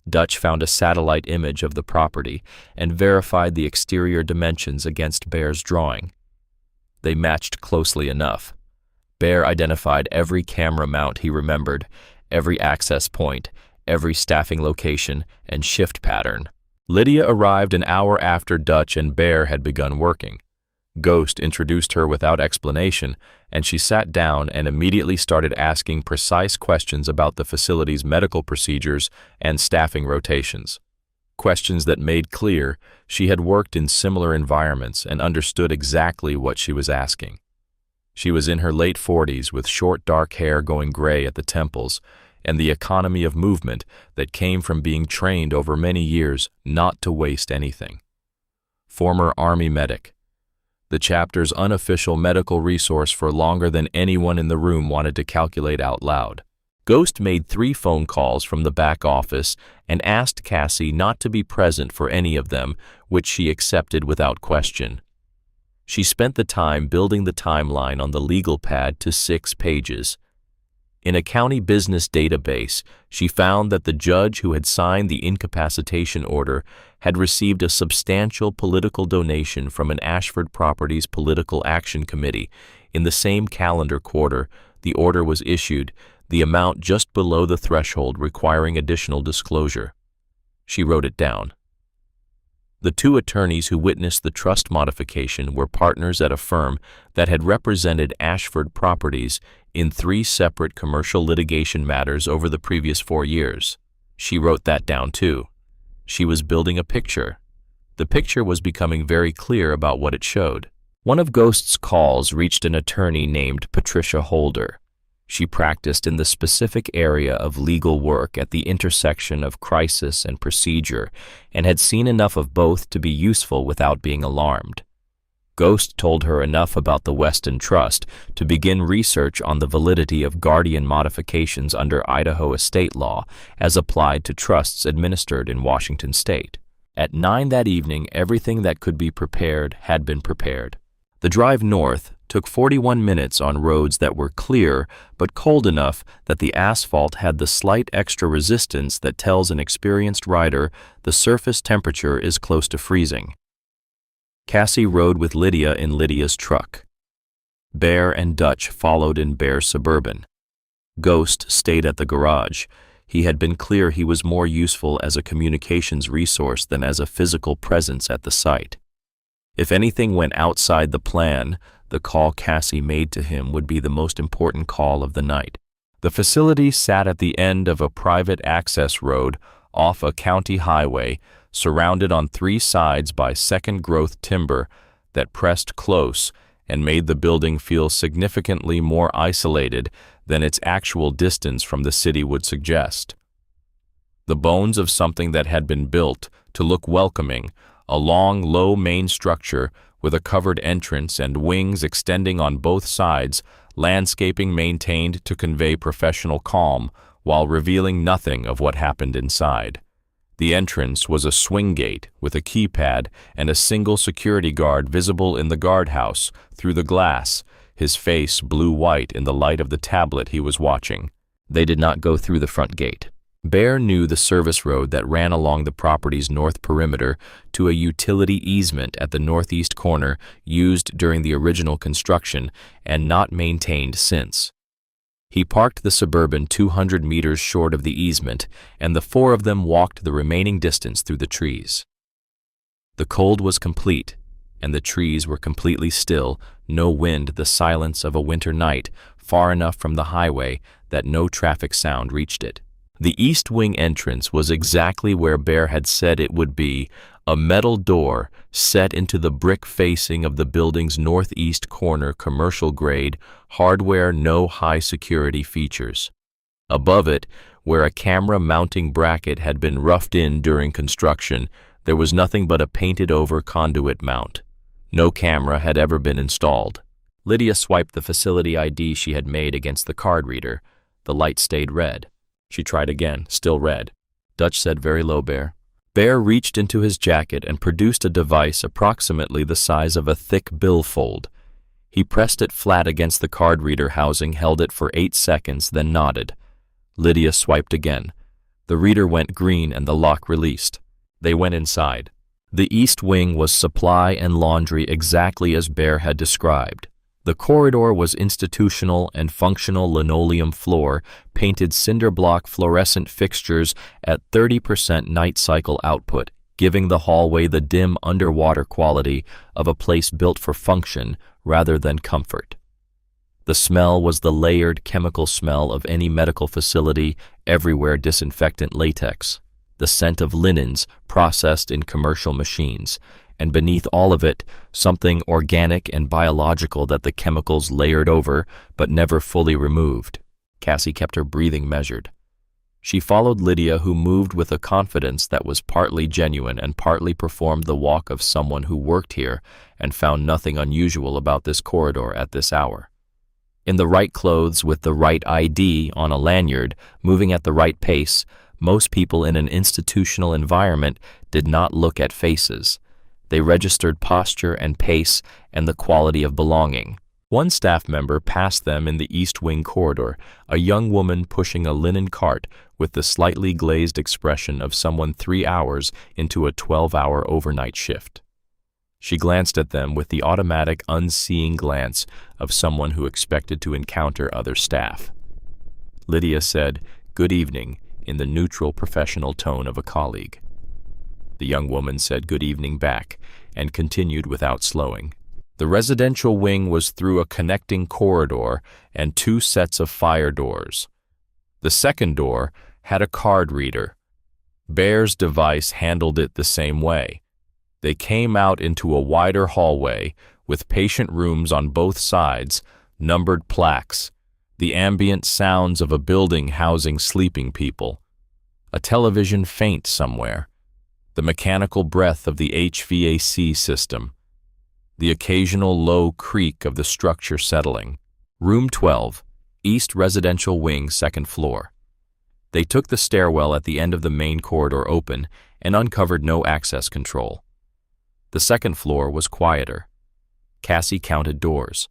Dutch found a satellite image of the property and verified the exterior dimensions against Bear's drawing. They matched closely enough. Bear identified every camera mount he remembered, every access point, every staffing location, and shift pattern. Lydia arrived an hour after Dutch and Bear had begun working. Ghost introduced her without explanation, and she sat down and immediately started asking precise questions about the facility's medical procedures and staffing rotations. Questions that made clear she had worked in similar environments and understood exactly what she was asking. She was in her late 40s with short dark hair going gray at the temples, and the economy of movement that came from being trained over many years not to waste anything. Former Army medic. The chapter's unofficial medical resource for longer than anyone in the room wanted to calculate out loud. Ghost made 3 phone calls from the back office and asked Cassie not to be present for any of them, which she accepted without question. She spent the time building the timeline on the legal pad to 6 pages. In a county business database, she found that the judge who had signed the incapacitation order had received a substantial political donation from an Ashford Properties Political Action Committee. In the same calendar quarter, the order was issued, the amount just below the threshold requiring additional disclosure. She wrote it down. The 2 attorneys who witnessed the trust modification were partners at a firm that had represented Ashford Properties in 3 separate commercial litigation matters over the previous 4 years. She wrote that down too. She was building a picture. The picture was becoming very clear about what it showed. One of Ghost's calls reached an attorney named Patricia Holder. She practiced in the specific area of legal work at the intersection of crisis and procedure and had seen enough of both to be useful without being alarmed. Ghost told her enough about the Weston Trust to begin research on the validity of guardian modifications under Idaho estate law as applied to trusts administered in Washington state. At 9 that evening, everything that could be prepared had been prepared. The drive north took 41 minutes on roads that were clear but cold enough that the asphalt had the slight extra resistance that tells an experienced rider the surface temperature is close to freezing. Cassie rode with Lydia in Lydia's truck. Bear and Dutch followed in Bear's Suburban. Ghost stayed at the garage. He had been clear he was more useful as a communications resource than as a physical presence at the site. If anything went outside the plan, the call Cassie made to him would be the most important call of the night. The facility sat at the end of a private access road off a county highway, surrounded on three sides by second-growth timber that pressed close and made the building feel significantly more isolated than its actual distance from the city would suggest. The bones of something that had been built to look welcoming, a long, low main structure with a covered entrance and wings extending on both sides, landscaping maintained to convey professional calm while revealing nothing of what happened inside. The entrance was a swing gate with a keypad and a single security guard visible in the guardhouse through the glass, his face blue-white in the light of the tablet he was watching. They did not go through the front gate. Bear knew the service road that ran along the property's north perimeter to a utility easement at the northeast corner used during the original construction and not maintained since. He parked the Suburban 200 meters short of the easement, and the four of them walked the remaining distance through the trees. The cold was complete, and the trees were completely still, no wind, the silence of a winter night, far enough from the highway that no traffic sound reached it. The east wing entrance was exactly where Bear had said it would be, a metal door set into the brick facing of the building's northeast corner, commercial grade, hardware, no high security features. Above it, where a camera mounting bracket had been roughed in during construction, there was nothing but a painted-over conduit mount. No camera had ever been installed. Lydia swiped the facility ID she had made against the card reader. The light stayed red. She tried again, still red. Dutch said very low, Bear. Bear reached into his jacket and produced a device approximately the size of a thick billfold. He pressed it flat against the card reader housing, held it for 8 seconds, then nodded. Lydia swiped again. The reader went green and the lock released. They went inside. The east wing was supply and laundry exactly as Bear had described. The corridor was institutional and functional linoleum floor, painted cinder block fluorescent fixtures at 30% night cycle output, giving the hallway the dim underwater quality of a place built for function rather than comfort. The smell was the layered chemical smell of any medical facility, everywhere disinfectant latex, the scent of linens processed in commercial machines, and beneath all of it, something organic and biological that the chemicals layered over but never fully removed. Cassie kept her breathing measured. She followed Lydia, who moved with a confidence that was partly genuine and partly performed the walk of someone who worked here and found nothing unusual about this corridor at this hour. In the right clothes with the right ID on a lanyard, moving at the right pace, most people in an institutional environment did not look at faces. They registered posture and pace and the quality of belonging. One staff member passed them in the East Wing corridor, a young woman pushing a linen cart with the slightly glazed expression of someone 3 hours into a 12-hour overnight shift. She glanced at them with the automatic, unseeing glance of someone who expected to encounter other staff. Lydia said, "Good evening," in the neutral professional tone of a colleague. The young woman said good evening back and continued without slowing. The residential wing was through a connecting corridor and 2 sets of fire doors. The second door had a card reader. Bear's device handled it the same way. They came out into a wider hallway with patient rooms on both sides, numbered plaques, the ambient sounds of a building housing sleeping people, a television faint somewhere, the mechanical breath of the HVAC system, the occasional low creak of the structure settling. Room 12, East Residential Wing, 2nd floor. They took the stairwell at the end of the main corridor open and uncovered no access control. The 2nd floor was quieter. Cassie counted doors.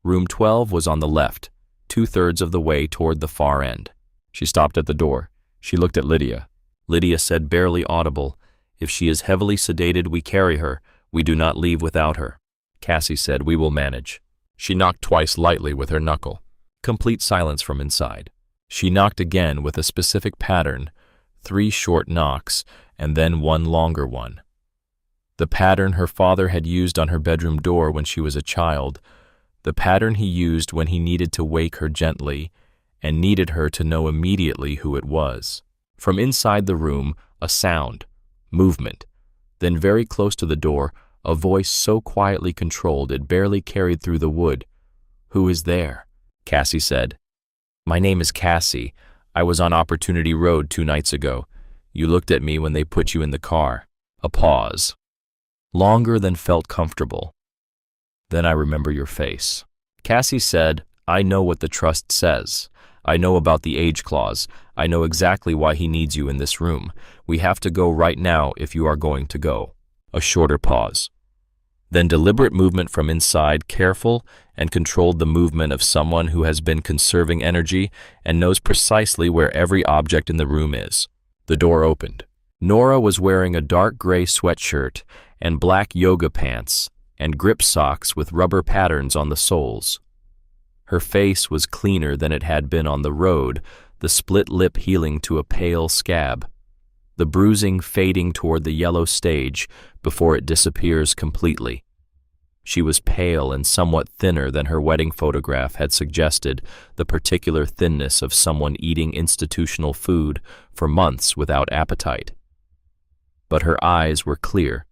Room 12 was on the left, 2/3 of the way toward the far end. She stopped at the door. She looked at Lydia. Lydia said, barely audible, "If she is heavily sedated, we carry her. We do not leave without her." Cassie said, "We will manage." She knocked twice lightly with her knuckle. Complete silence from inside. She knocked again with a specific pattern, 3 short knocks, and then 1 longer one. The pattern her father had used on her bedroom door when she was a child, the pattern he used when he needed to wake her gently and needed her to know immediately who it was. From inside the room, a sound, movement. Then very close to the door, a voice so quietly controlled it barely carried through the wood. "Who is there?" Cassie said. "My name is Cassie. I was on Opportunity Road 2 nights ago. You looked at me when they put you in the car." A pause. Longer than felt comfortable. "Then I remember your face." Cassie said, "I know what the trust says. I know about the age clause. I know exactly why he needs you in this room. We have to go right now if you are going to go." A shorter pause. Then deliberate movement from inside, careful and controlled the movement of someone who has been conserving energy and knows precisely where every object in the room is. The door opened. Nora was wearing a dark gray sweatshirt and black yoga pants and grip socks with rubber patterns on the soles. Her face was cleaner than it had been on the road, the split lip healing to a pale scab, the bruising fading toward the yellow stage before it disappears completely. She was pale and somewhat thinner than her wedding photograph had suggested, the particular thinness of someone eating institutional food for months without appetite. But her eyes were clear,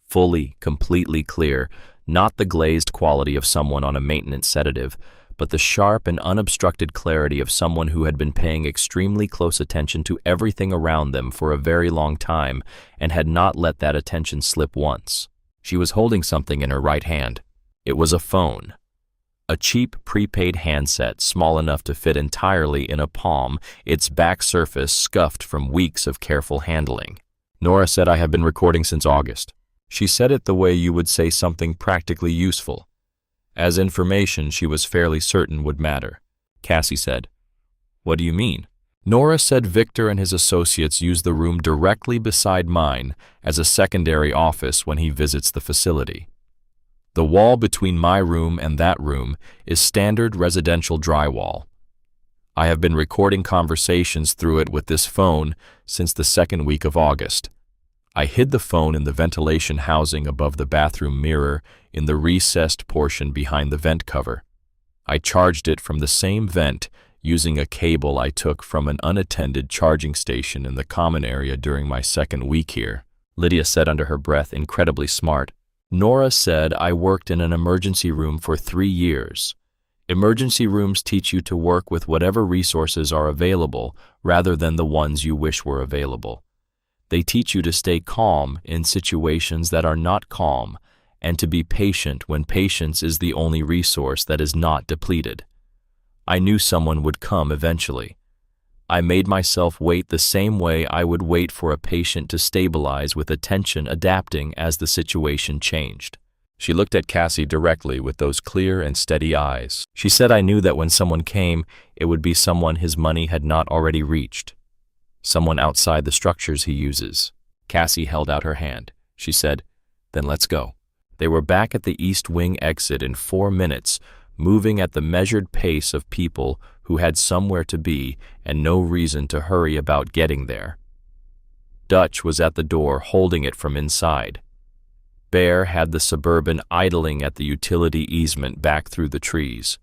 fully, completely clear, not the glazed quality of someone on a maintenance sedative, but the sharp and unobstructed clarity of someone who had been paying extremely close attention to everything around them for a very long time and had not let that attention slip once. She was holding something in her right hand. It was a phone. A cheap prepaid handset small enough to fit entirely in a palm, its back surface scuffed from weeks of careful handling. Nora said, "I have been recording since August." She said it the way you would say something practically useful, as information she was fairly certain would matter. Cassie said, "What do you mean?" Nora said Victor and his associates use the room directly beside mine as a secondary office when he visits the facility. The wall between my room and that room is standard residential drywall. I have been recording conversations through it with this phone since the 2nd week of August. I hid the phone in the ventilation housing above the bathroom mirror in the recessed portion behind the vent cover. I charged it from the same vent using a cable I took from an unattended charging station in the common area during my 2nd week here. Lydia said under her breath, "Incredibly smart." Nora said, "I worked in an emergency room for 3 years. Emergency rooms teach you to work with whatever resources are available rather than the ones you wish were available. They teach you to stay calm in situations that are not calm and to be patient when patience is the only resource that is not depleted. I knew someone would come eventually. I made myself wait the same way I would wait for a patient to stabilize with attention adapting as the situation changed." She looked at Cassie directly with those clear and steady eyes. She said, "I knew that when someone came, it would be someone his money had not already reached. Someone outside the structures he uses." Cassie held out her hand. She said, "Then let's go." They were back at the East Wing exit in 4 minutes, moving at the measured pace of people who had somewhere to be and no reason to hurry about getting there. Dutch was at the door holding it from inside. Bear had the Suburban idling at the utility easement back through the trees.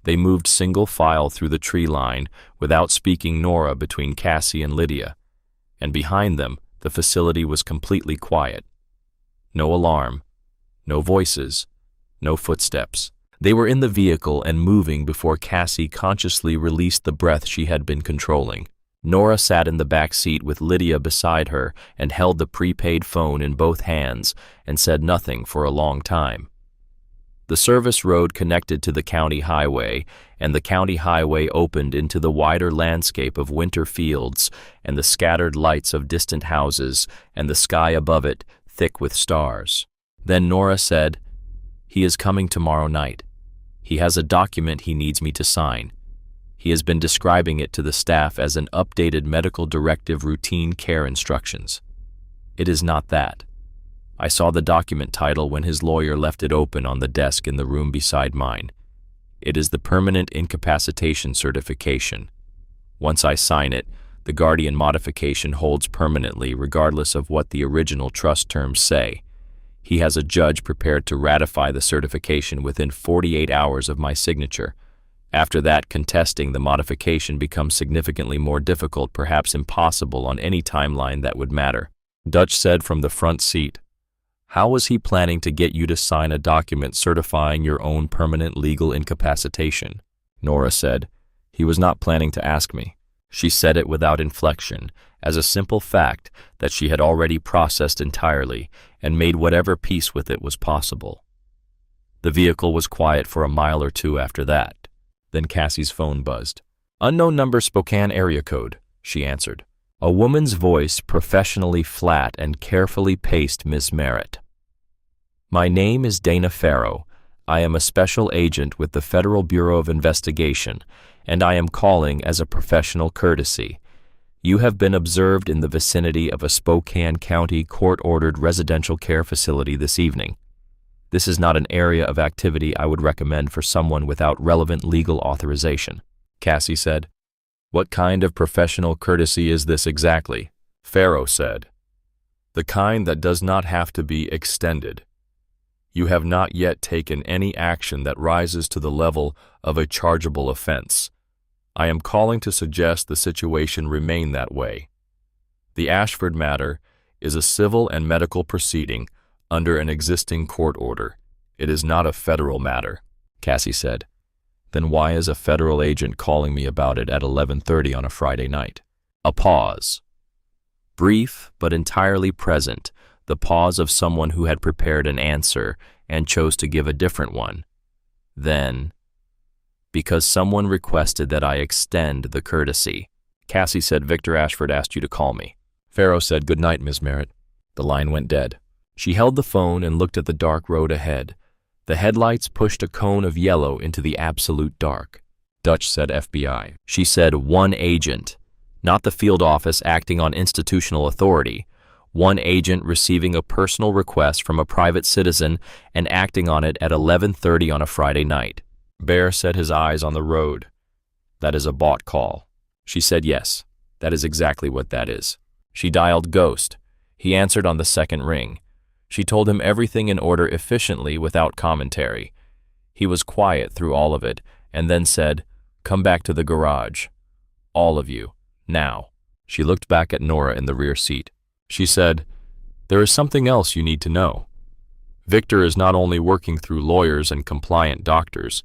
They moved single file through the tree line without speaking Nora between Cassie and Lydia, and behind them the facility was completely quiet. No alarm, no voices, no footsteps. They were in the vehicle and moving before Cassie consciously released the breath she had been controlling. Nora sat in the back seat with Lydia beside her and held the prepaid phone in both hands and said nothing for a long time. The service road connected to the county highway, and the county highway opened into the wider landscape of winter fields and the scattered lights of distant houses and the sky above it thick with stars. Then Nora said, "He is coming tomorrow night. He has a document he needs me to sign. He has been describing it to the staff as an updated medical directive routine care instructions. It is not that. I saw the document title when his lawyer left it open on the desk in the room beside mine. It is the permanent incapacitation certification. Once I sign it, the guardian modification holds permanently regardless of what the original trust terms say. He has a judge prepared to ratify the certification within 48 hours of my signature. After that, contesting the modification becomes significantly more difficult, perhaps impossible on any timeline that would matter. Dutch said from the front seat. How was he planning to get you to sign a document certifying your own permanent legal incapacitation? Nora said. He was not planning to ask me. She said it without inflection, as a simple fact that she had already processed entirely and made whatever peace with it was possible. The vehicle was quiet for a mile or two after that. Then Cassie's phone buzzed. Unknown number, Spokane area code, she answered. A woman's voice, professionally flat and carefully paced Miss Merritt. My name is Dana Farrow. I am a special agent with the Federal Bureau of Investigation, and I am calling as a professional courtesy. You have been observed in the vicinity of a Spokane County court-ordered residential care facility this evening. This is not an area of activity I would recommend for someone without relevant legal authorization, Cassie said. What kind of professional courtesy is this exactly? Farrow said. The kind that does not have to be extended. You have not yet taken any action that rises to the level of a chargeable offense. I am calling to suggest the situation remain that way. The Ashford matter is a civil and medical proceeding under an existing court order. It is not a federal matter, Cassie said. Then why is a federal agent calling me about it at 11:30 on a Friday night? A pause. Brief, but entirely present, the pause of someone who had prepared an answer and chose to give a different one. Then, because someone requested that I extend the courtesy, Cassie said, Victor Ashford asked you to call me. Farrow said, Good night, Ms. Merritt. The line went dead. She held the phone and looked at the dark road ahead. The headlights pushed a cone of yellow into the absolute dark. Dutch said FBI. She said one agent, not the field office acting on institutional authority. One agent receiving a personal request from a private citizen and acting on it at 11:30 on a Friday night. Bear set his eyes on the road. That is a bought call. She said yes. That is exactly what that is. She dialed Ghost. He answered on the second ring. She told him everything in order efficiently without commentary. He was quiet through all of it and then said, Come back to the garage. All of you. Now. She looked back at Nora in the rear seat. She said, There is something else you need to know. Victor is not only working through lawyers and compliant doctors,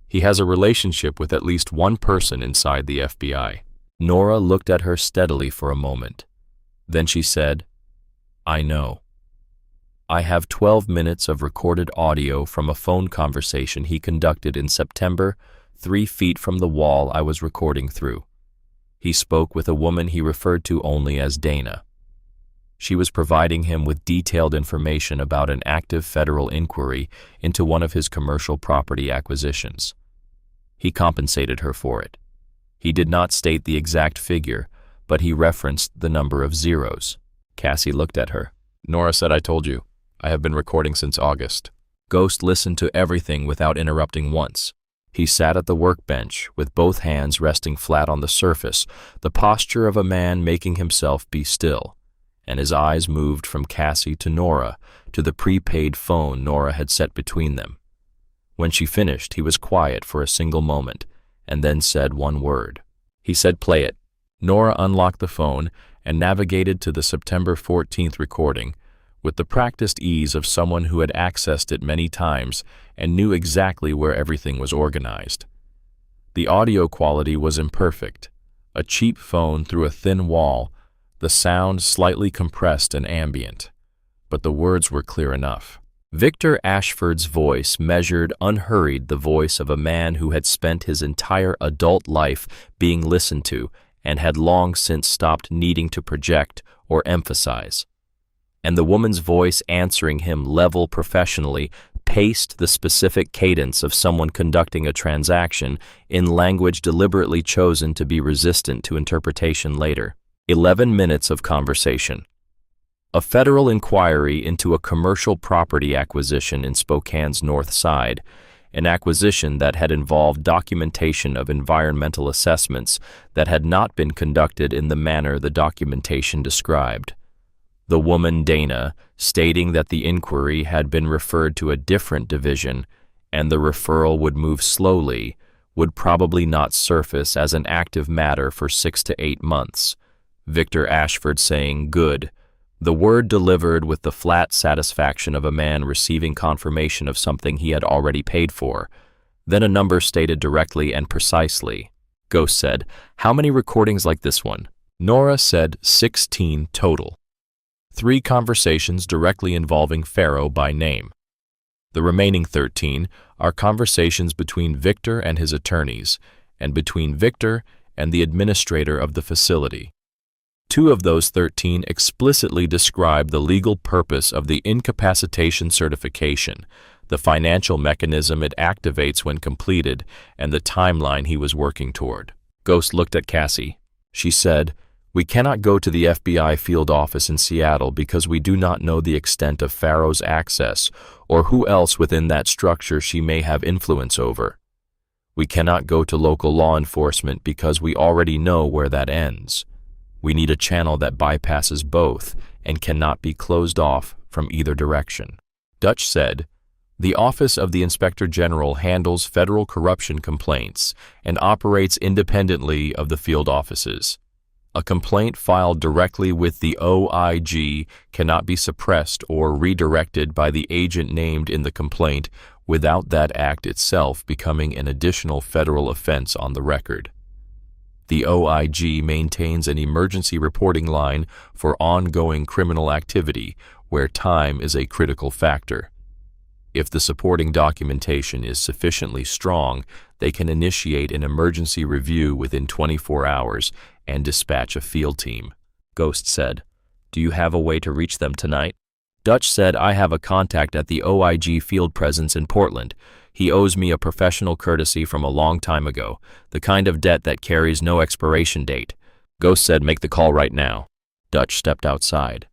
he has a relationship with at least one person inside the FBI. Nora looked at her steadily for a moment. Then she said, I know. I have 12 minutes of recorded audio from a phone conversation he conducted in September, 3 feet from the wall I was recording through. He spoke with a woman he referred to only as Dana. She was providing him with detailed information about an active federal inquiry into one of his commercial property acquisitions. He compensated her for it. He did not state the exact figure, but he referenced the number of zeros. Cassie looked at her. Nora said, I told you. I have been recording since August. Ghost listened to everything without interrupting once. He sat at the workbench with both hands resting flat on the surface, the posture of a man making himself be still, and his eyes moved from Cassie to Nora to the prepaid phone Nora had set between them. When she finished, he was quiet for a single moment and then said one word. He said, Play it. Nora unlocked the phone and navigated to the September 14th recording with the practiced ease of someone who had accessed it many times and knew exactly where everything was organized. The audio quality was imperfect, a cheap phone through a thin wall, the sound slightly compressed and ambient, but the words were clear enough. Victor Ashford's voice measured unhurried the voice of a man who had spent his entire adult life being listened to and had long since stopped needing to project or emphasize. And the woman's voice answering him level professionally paced the specific cadence of someone conducting a transaction in language deliberately chosen to be resistant to interpretation later. 11 minutes of conversation. A federal inquiry into a commercial property acquisition in Spokane's north side, an acquisition that had involved documentation of environmental assessments that had not been conducted in the manner the documentation described. The woman Dana, stating that the inquiry had been referred to a different division and the referral would move slowly, would probably not surface as an active matter for 6 to 8 months. Victor Ashford saying, "Good." The word delivered with the flat satisfaction of a man receiving confirmation of something he had already paid for. Then a number stated directly and precisely. Ghost said, "How many recordings like this one?" Nora said 16 total. 3 conversations directly involving Pharaoh by name. The remaining 13 are conversations between Victor and his attorneys, and between Victor and the administrator of the facility. 2 of those 13 explicitly describe the legal purpose of the incapacitation certification, the financial mechanism it activates when completed, and the timeline he was working toward. Ghost looked at Cassie. She said, "We cannot go to the FBI field office in Seattle because we do not know the extent of Pharaoh's access or who else within that structure she may have influence over. We cannot go to local law enforcement because we already know where that ends. We need a channel that bypasses both and cannot be closed off from either direction." Dutch said, "The Office of the Inspector General handles federal corruption complaints and operates independently of the field offices. A complaint filed directly with the OIG cannot be suppressed or redirected by the agent named in the complaint without that act itself becoming an additional federal offense on the record. The OIG maintains an emergency reporting line for ongoing criminal activity where time is a critical factor. If the supporting documentation is sufficiently strong, they can initiate an emergency review within 24 hours and dispatch a field team." Ghost said, "Do you have a way to reach them tonight?" Dutch said, "I have a contact at the OIG field presence in Portland. He owes me a professional courtesy from a long time ago, the kind of debt that carries no expiration date." Ghost said, "Make the call right now." Dutch stepped outside.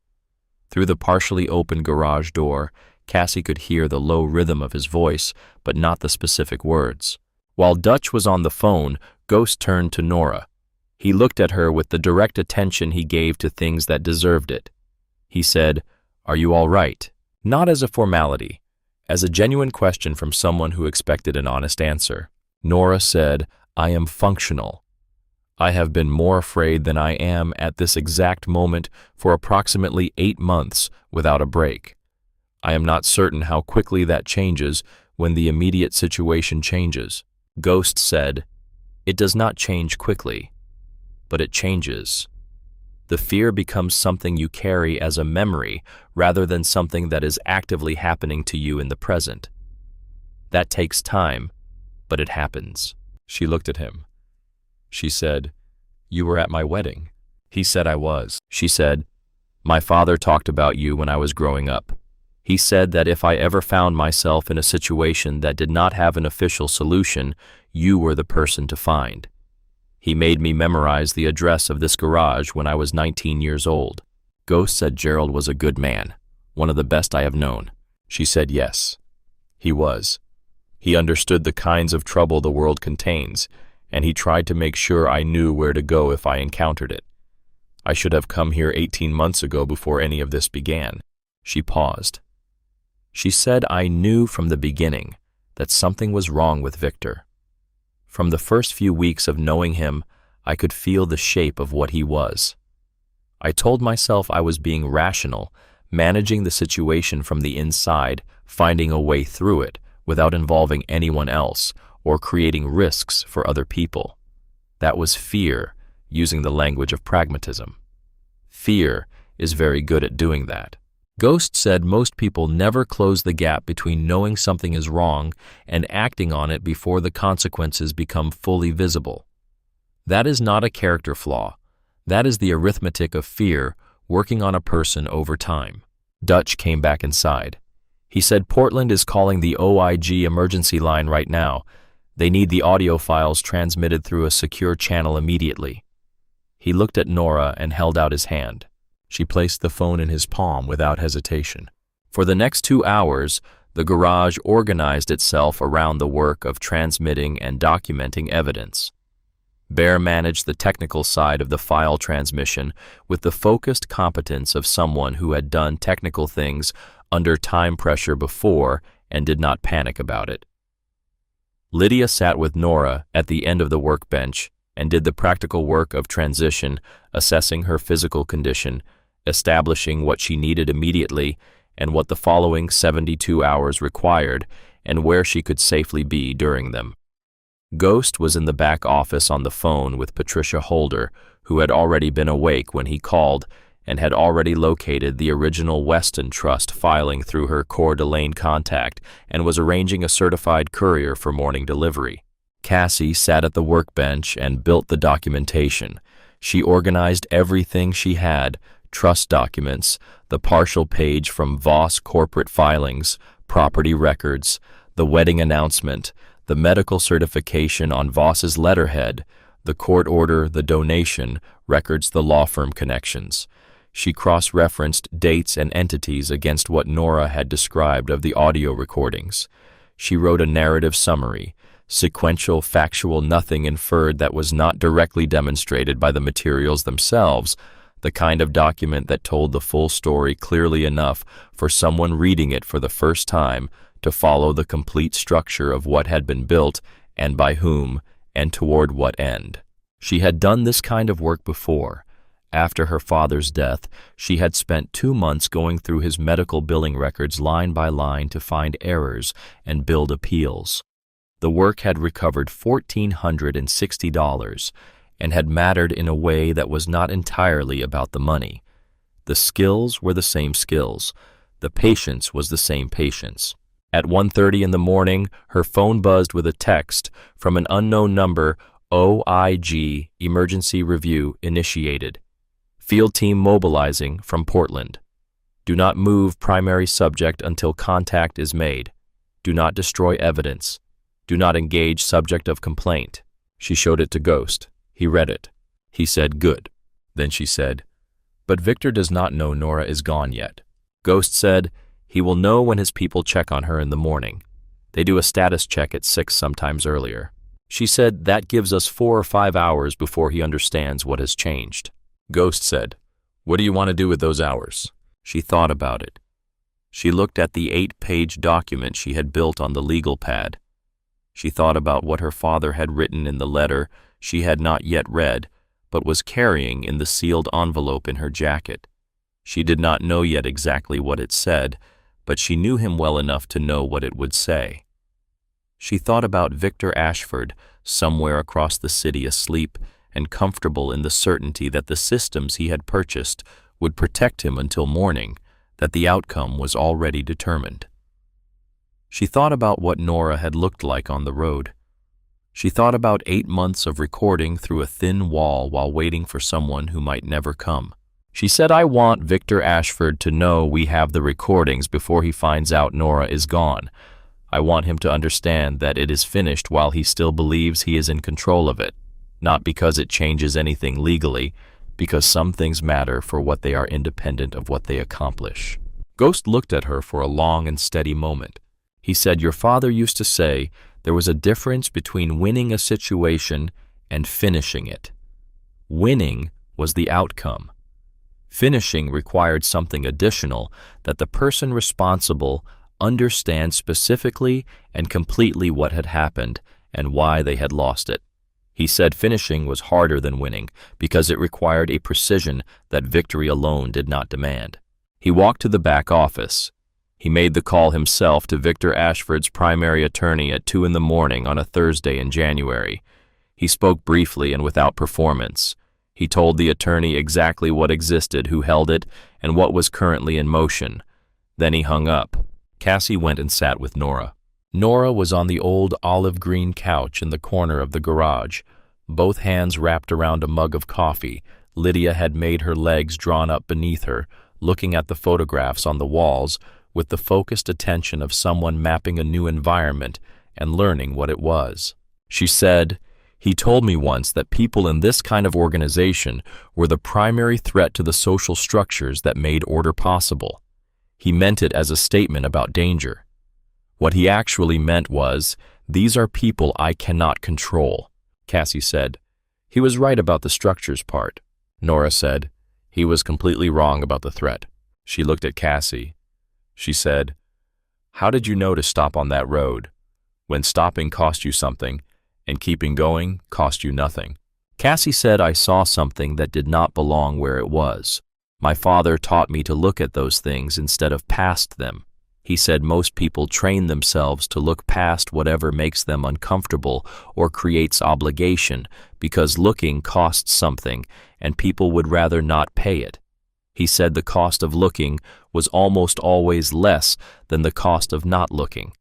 Through the partially open garage door, Cassie could hear the low rhythm of his voice, but not the specific words. While Dutch was on the phone, Ghost turned to Nora. He looked at her with the direct attention he gave to things that deserved it. He said, "Are you all right?" Not as a formality, as a genuine question from someone who expected an honest answer. Nora said, "I am functional. I have been more afraid than I am at this exact moment for approximately 8 months without a break. I am not certain how quickly that changes when the immediate situation changes." Ghost said, "It does not change quickly, but it changes. The fear becomes something you carry as a memory rather than something that is actively happening to you in the present. That takes time, but it happens." She looked at him. She said, "You were at my wedding." He said, "I was." She said, "My father talked about you when I was growing up. He said that if I ever found myself in a situation that did not have an official solution, you were the person to find. He made me memorize the address of this garage when I was 19 years old." Ghost said Gerald was a good man, one of the best I have known. She said yes. He was. He understood the kinds of trouble the world contains, and he tried to make sure I knew where to go if I encountered it. I should have come here 18 months ago before any of this began. She paused. She said, "I knew from the beginning that something was wrong with Victor. From the first few weeks of knowing him, I could feel the shape of what he was. I told myself I was being rational, managing the situation from the inside, finding a way through it without involving anyone else or creating risks for other people. That was fear, using the language of pragmatism. Fear is very good at doing that." Ghost said most people never close the gap between knowing something is wrong and acting on it before the consequences become fully visible. That is not a character flaw. That is the arithmetic of fear working on a person over time. Dutch came back inside. He said Portland is calling the OIG emergency line right now. They need the audio files transmitted through a secure channel immediately. He looked at Nora and held out his hand. She placed the phone in his palm without hesitation. For the next 2 hours, the garage organized itself around the work of transmitting and documenting evidence. Bear managed the technical side of the file transmission with the focused competence of someone who had done technical things under time pressure before and did not panic about it. Lydia sat with Nora at the end of the workbench and did the practical work of transition, assessing her physical condition, establishing what she needed immediately and what the following 72 hours required, and where she could safely be during them. Ghost was in the back office on the phone with Patricia Holder, who had already been awake when he called and had already located the original Weston Trust filing through her Coeur d'Alene contact and was arranging a certified courier for morning delivery. Cassie sat at the workbench and built the documentation. She organized everything she had: trust documents, the partial page from Voss corporate filings, property records, the wedding announcement, the medical certification on Voss's letterhead, the court order, the donation, records, the law firm connections. She cross-referenced dates and entities against what Nora had described of the audio recordings. She wrote a narrative summary, sequential, factual, nothing inferred that was not directly demonstrated by the materials themselves, the kind of document that told the full story clearly enough for someone reading it for the first time to follow the complete structure of what had been built and by whom and toward what end. She had done this kind of work before. After her father's death, she had spent 2 months going through his medical billing records line by line to find errors and build appeals. The work had recovered $1,460 and had mattered in a way that was not entirely about the money. The skills were the same skills. The patience was the same patience. At 1:30 in the morning, her phone buzzed with a text from an unknown number. OIG, emergency review initiated. Field team mobilizing from Portland. Do not move primary subject until contact is made. Do not destroy evidence. Do not engage subject of complaint. She showed it to Ghost. He read it. He said, "Good." Then she said, "But Victor does not know Nora is gone yet." Ghost said, "He will know when his people check on her in the morning. They do a status check at 6, sometimes earlier." She said, "That gives us 4 or 5 hours before he understands what has changed." Ghost said, "What do you want to do with those hours?" She thought about it. She looked at the 8-page document she had built on the legal pad. She thought about what her father had written in the letter she had not yet read, but was carrying in the sealed envelope in her jacket. She did not know yet exactly what it said, but she knew him well enough to know what it would say. She thought about Victor Ashford, somewhere across the city, asleep and comfortable in the certainty that the systems he had purchased would protect him until morning, that the outcome was already determined. She thought about what Nora had looked like on the road. She thought about 8 months of recording through a thin wall while waiting for someone who might never come. She said, "I want Victor Ashford to know we have the recordings before he finds out Nora is gone. I want him to understand that it is finished while he still believes he is in control of it, not because it changes anything legally, because some things matter for what they are independent of what they accomplish." Ghost looked at her for a long and steady moment. He said, "Your father used to say there was a difference between winning a situation and finishing it. Winning was the outcome. Finishing required something additional, that the person responsible understand specifically and completely what had happened and why they had lost it." He said finishing was harder than winning because it required a precision that victory alone did not demand. He walked to the back office. He made the call himself to Victor Ashford's primary attorney at 2 in the morning on a Thursday in January. He spoke briefly and without performance. He told the attorney exactly what existed, who held it, and what was currently in motion. Then he hung up. Cassie went and sat with Nora. Nora was on the old olive-green couch in the corner of the garage, both hands wrapped around a mug of coffee. Lydia had made her legs drawn up beneath her, looking at the photographs on the walls with the focused attention of someone mapping a new environment and learning what it was. She said, He told me once that people in this kind of organization were the primary threat to the social structures that made order possible. He meant it as a statement about danger. What he actually meant was, these are people I cannot control. Cassie said, he was right about the structures part. Nora said, he was completely wrong about the threat. She looked at Cassie. She said, how did you know to stop on that road, when stopping cost you something, and keeping going cost you nothing? Cassie said, I saw something that did not belong where it was. My father taught me to look at those things instead of past them. He said most people train themselves to look past whatever makes them uncomfortable or creates obligation because looking costs something and people would rather not pay it. He said the cost of looking was almost always less than the cost of not looking.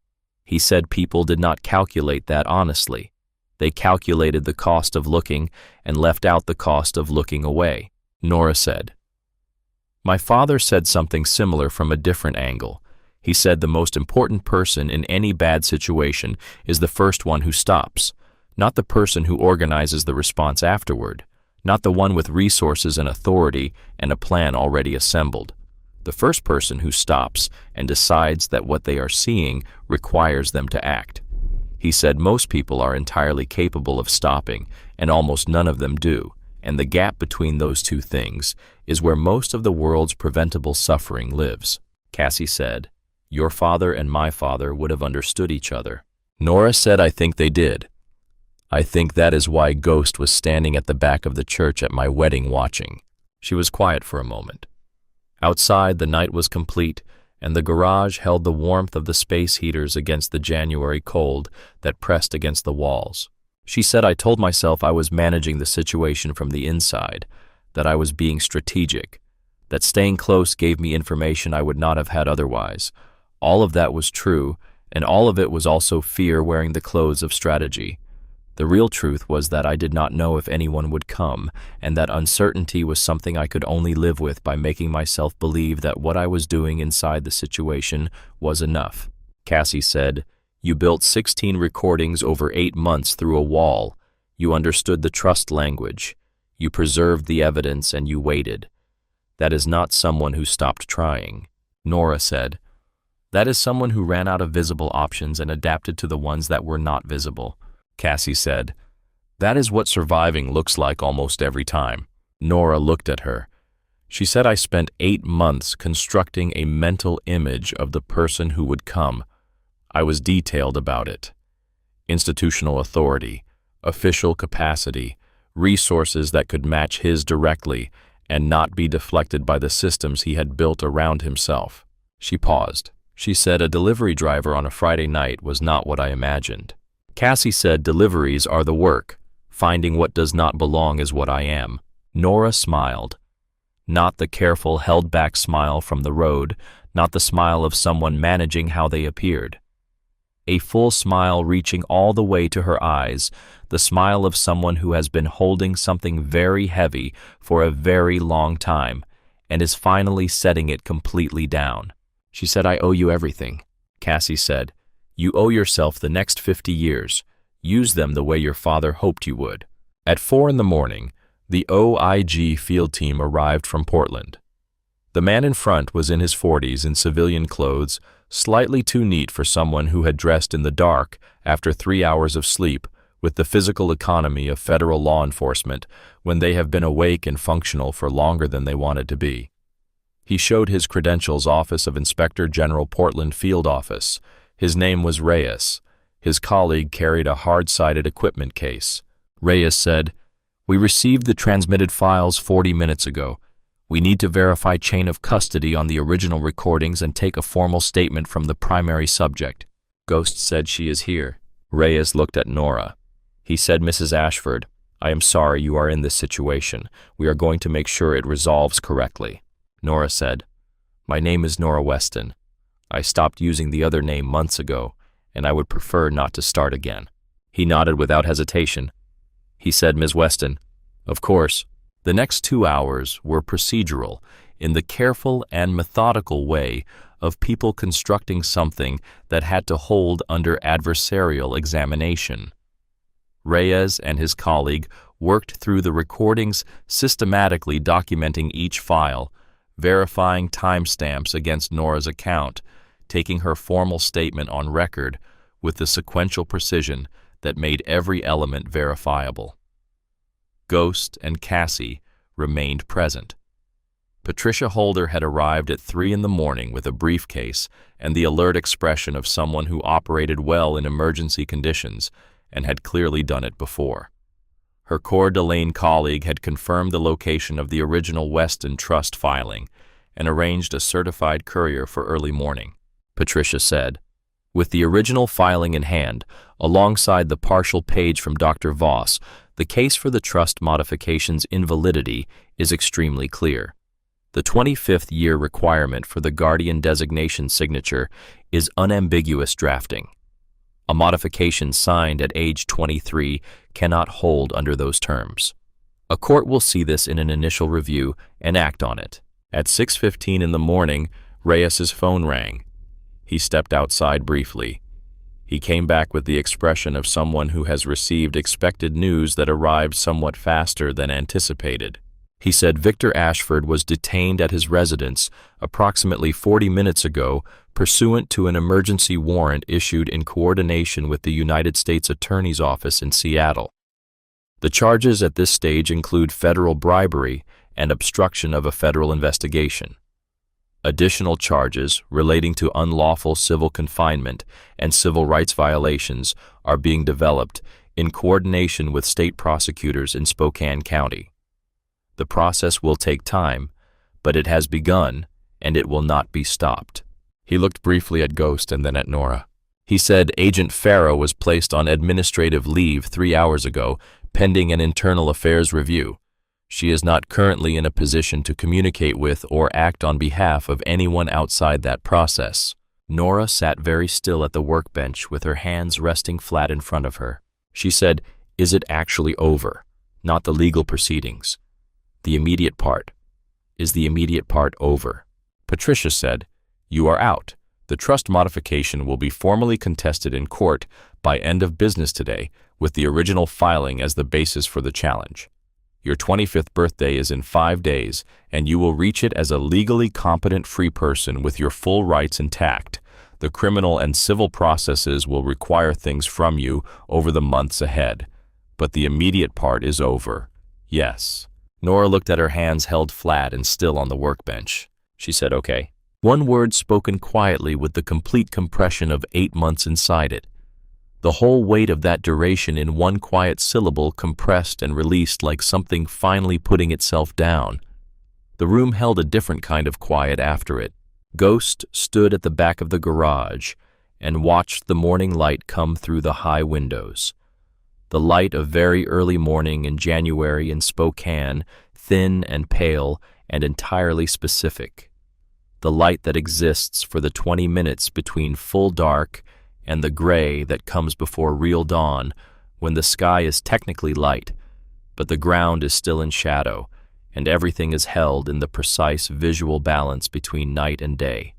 He said people did not calculate that honestly. They calculated the cost of looking and left out the cost of looking away. Nora said, my father said something similar from a different angle. He said the most important person in any bad situation is the first one who stops, not the person who organizes the response afterward, not the one with resources and authority and a plan already assembled. The first person who stops and decides that what they are seeing requires them to act. He said most people are entirely capable of stopping, and almost none of them do, and the gap between those two things is where most of the world's preventable suffering lives. Cassie said, your father and my father would have understood each other. Nora said, I think they did. I think that is why Ghost was standing at the back of the church at my wedding watching. She was quiet for a moment. Outside, the night was complete, and the garage held the warmth of the space heaters against the January cold that pressed against the walls. She said, I told myself I was managing the situation from the inside, that I was being strategic, that staying close gave me information I would not have had otherwise. All of that was true, and all of it was also fear wearing the clothes of strategy. The real truth was that I did not know if anyone would come, and that uncertainty was something I could only live with by making myself believe that what I was doing inside the situation was enough. Cassie said, you built 16 recordings over 8 months through a wall. You understood the trust language. You preserved the evidence and you waited. That is not someone who stopped trying. Nora said, that is someone who ran out of visible options and adapted to the ones that were not visible. Cassie said, that is what surviving looks like almost every time. Nora looked at her. She said, I spent 8 months constructing a mental image of the person who would come. I was detailed about it. Institutional authority, official capacity, resources that could match his directly and not be deflected by the systems he had built around himself. She paused. She said, a delivery driver on a Friday night was not what I imagined. Cassie said, deliveries are the work. Finding what does not belong is what I am. Nora smiled. Not the careful, held-back smile from the road, not the smile of someone managing how they appeared. A full smile reaching all the way to her eyes, the smile of someone who has been holding something very heavy for a very long time and is finally setting it completely down. She said, I owe you everything. Cassie said, you owe yourself the next 50 years. Use them the way your father hoped you would. At 4 in the morning, the OIG field team arrived from Portland. The man in front was in his 40s in civilian clothes, slightly too neat for someone who had dressed in the dark after 3 hours of sleep with the physical economy of federal law enforcement when they have been awake and functional for longer than they wanted to be. He showed his credentials, Office of Inspector General, Portland Field Office. His name was Reyes. His colleague carried a hard-sided equipment case. Reyes said, we received the transmitted files 40 minutes ago. We need to verify chain of custody on the original recordings and take a formal statement from the primary subject. Ghost said, she is here. Reyes looked at Nora. He said, Mrs. Ashford, I am sorry you are in this situation. We are going to make sure it resolves correctly. Nora said, my name is Nora Weston. I stopped using the other name months ago, and I would prefer not to start again. He nodded without hesitation. He said, Ms. Weston, of course. The next 2 hours were procedural, in the careful and methodical way of people constructing something that had to hold under adversarial examination. Reyes and his colleague worked through the recordings, systematically documenting each file, verifying timestamps against Nora's account, taking her formal statement on record with the sequential precision that made every element verifiable. Ghost and Cassie remained present. Patricia Holder had arrived at 3 a.m. with a briefcase and the alert expression of someone who operated well in emergency conditions and had clearly done it before. Her Coeur d'Alene colleague had confirmed the location of the original Weston Trust filing and arranged a certified courier for early morning. Patricia said, with the original filing in hand, alongside the partial page from Dr. Voss, the case for the trust modification's invalidity is extremely clear. The 25th year requirement for the guardian designation signature is unambiguous drafting. A modification signed at age 23 cannot hold under those terms. A court will see this in an initial review and act on it. At 6:15 in the morning, Reyes's phone rang. He stepped outside briefly. He came back with the expression of someone who has received expected news that arrived somewhat faster than anticipated. He said Victor Ashford was detained at his residence approximately 40 minutes ago pursuant to an emergency warrant issued in coordination with the United States Attorney's Office in Seattle. The charges at this stage include federal bribery and obstruction of a federal investigation. Additional charges relating to unlawful civil confinement and civil rights violations are being developed in coordination with state prosecutors in Spokane County. The process will take time, but it has begun, and it will not be stopped. He looked briefly at Ghost and then at Nora. He said Agent Farrow was placed on administrative leave 3 hours ago, pending an internal affairs review. She is not currently in a position to communicate with or act on behalf of anyone outside that process. Nora sat very still at the workbench with her hands resting flat in front of her. She said, "Is it actually over? Not the legal proceedings. The immediate part. Is the immediate part over?" Patricia said, "You are out. The trust modification will be formally contested in court by end of business today, with the original filing as the basis for the challenge. Your 25th birthday is in 5 days, and you will reach it as a legally competent free person with your full rights intact. The criminal and civil processes will require things from you over the months ahead. But the immediate part is over. Yes." Nora looked at her hands held flat and still on the workbench. She said, "Okay." One word spoken quietly with the complete compression of 8 months inside it. The whole weight of that duration in one quiet syllable compressed and released like something finally putting itself down. The room held a different kind of quiet after it. Ghost stood at the back of the garage and watched the morning light come through the high windows. The light of very early morning in January in Spokane, thin and pale and entirely specific. The light that exists for the 20 minutes between full dark and the gray that comes before real dawn, when the sky is technically light, but the ground is still in shadow, and everything is held in the precise visual balance between night and day.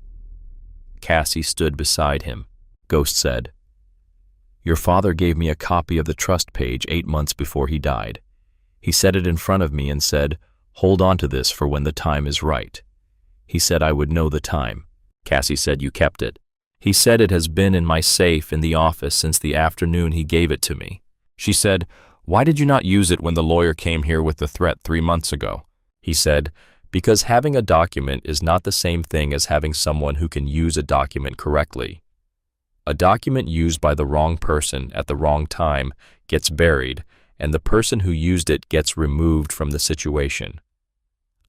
Cassie stood beside him. Ghost said, "Your father gave me a copy of the trust page 8 months before he died. He set it in front of me and said, 'Hold on to this for when the time is right.' He said I would know the time." Cassie said, "You kept it." "He said it has been in my safe in the office since the afternoon he gave it to me." She said, "Why did you not use it when the lawyer came here with the threat 3 months ago?" He said, "Because having a document is not the same thing as having someone who can use a document correctly. A document used by the wrong person at the wrong time gets buried, and the person who used it gets removed from the situation.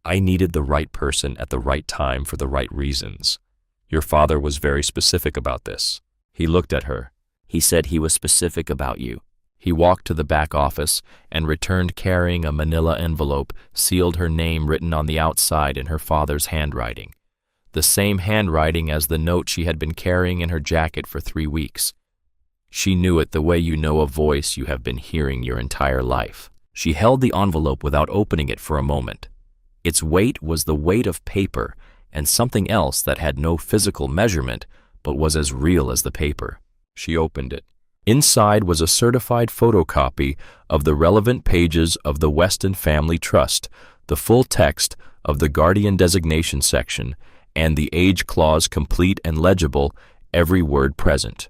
I needed the right person at the right time for the right reasons. Your father was very specific about this." He looked at her. "He said he was specific about you." He walked to the back office and returned carrying a manila envelope, sealed, her name written on the outside in her father's handwriting. The same handwriting as the note she had been carrying in her jacket for 3 weeks. She knew it the way you know a voice you have been hearing your entire life. She held the envelope without opening it for a moment. Its weight was the weight of paper and something else that had no physical measurement but was as real as the paper. She opened it. Inside was a certified photocopy of the relevant pages of the Weston Family Trust, the full text of the Guardian Designation section, and the age clause complete and legible, every word present.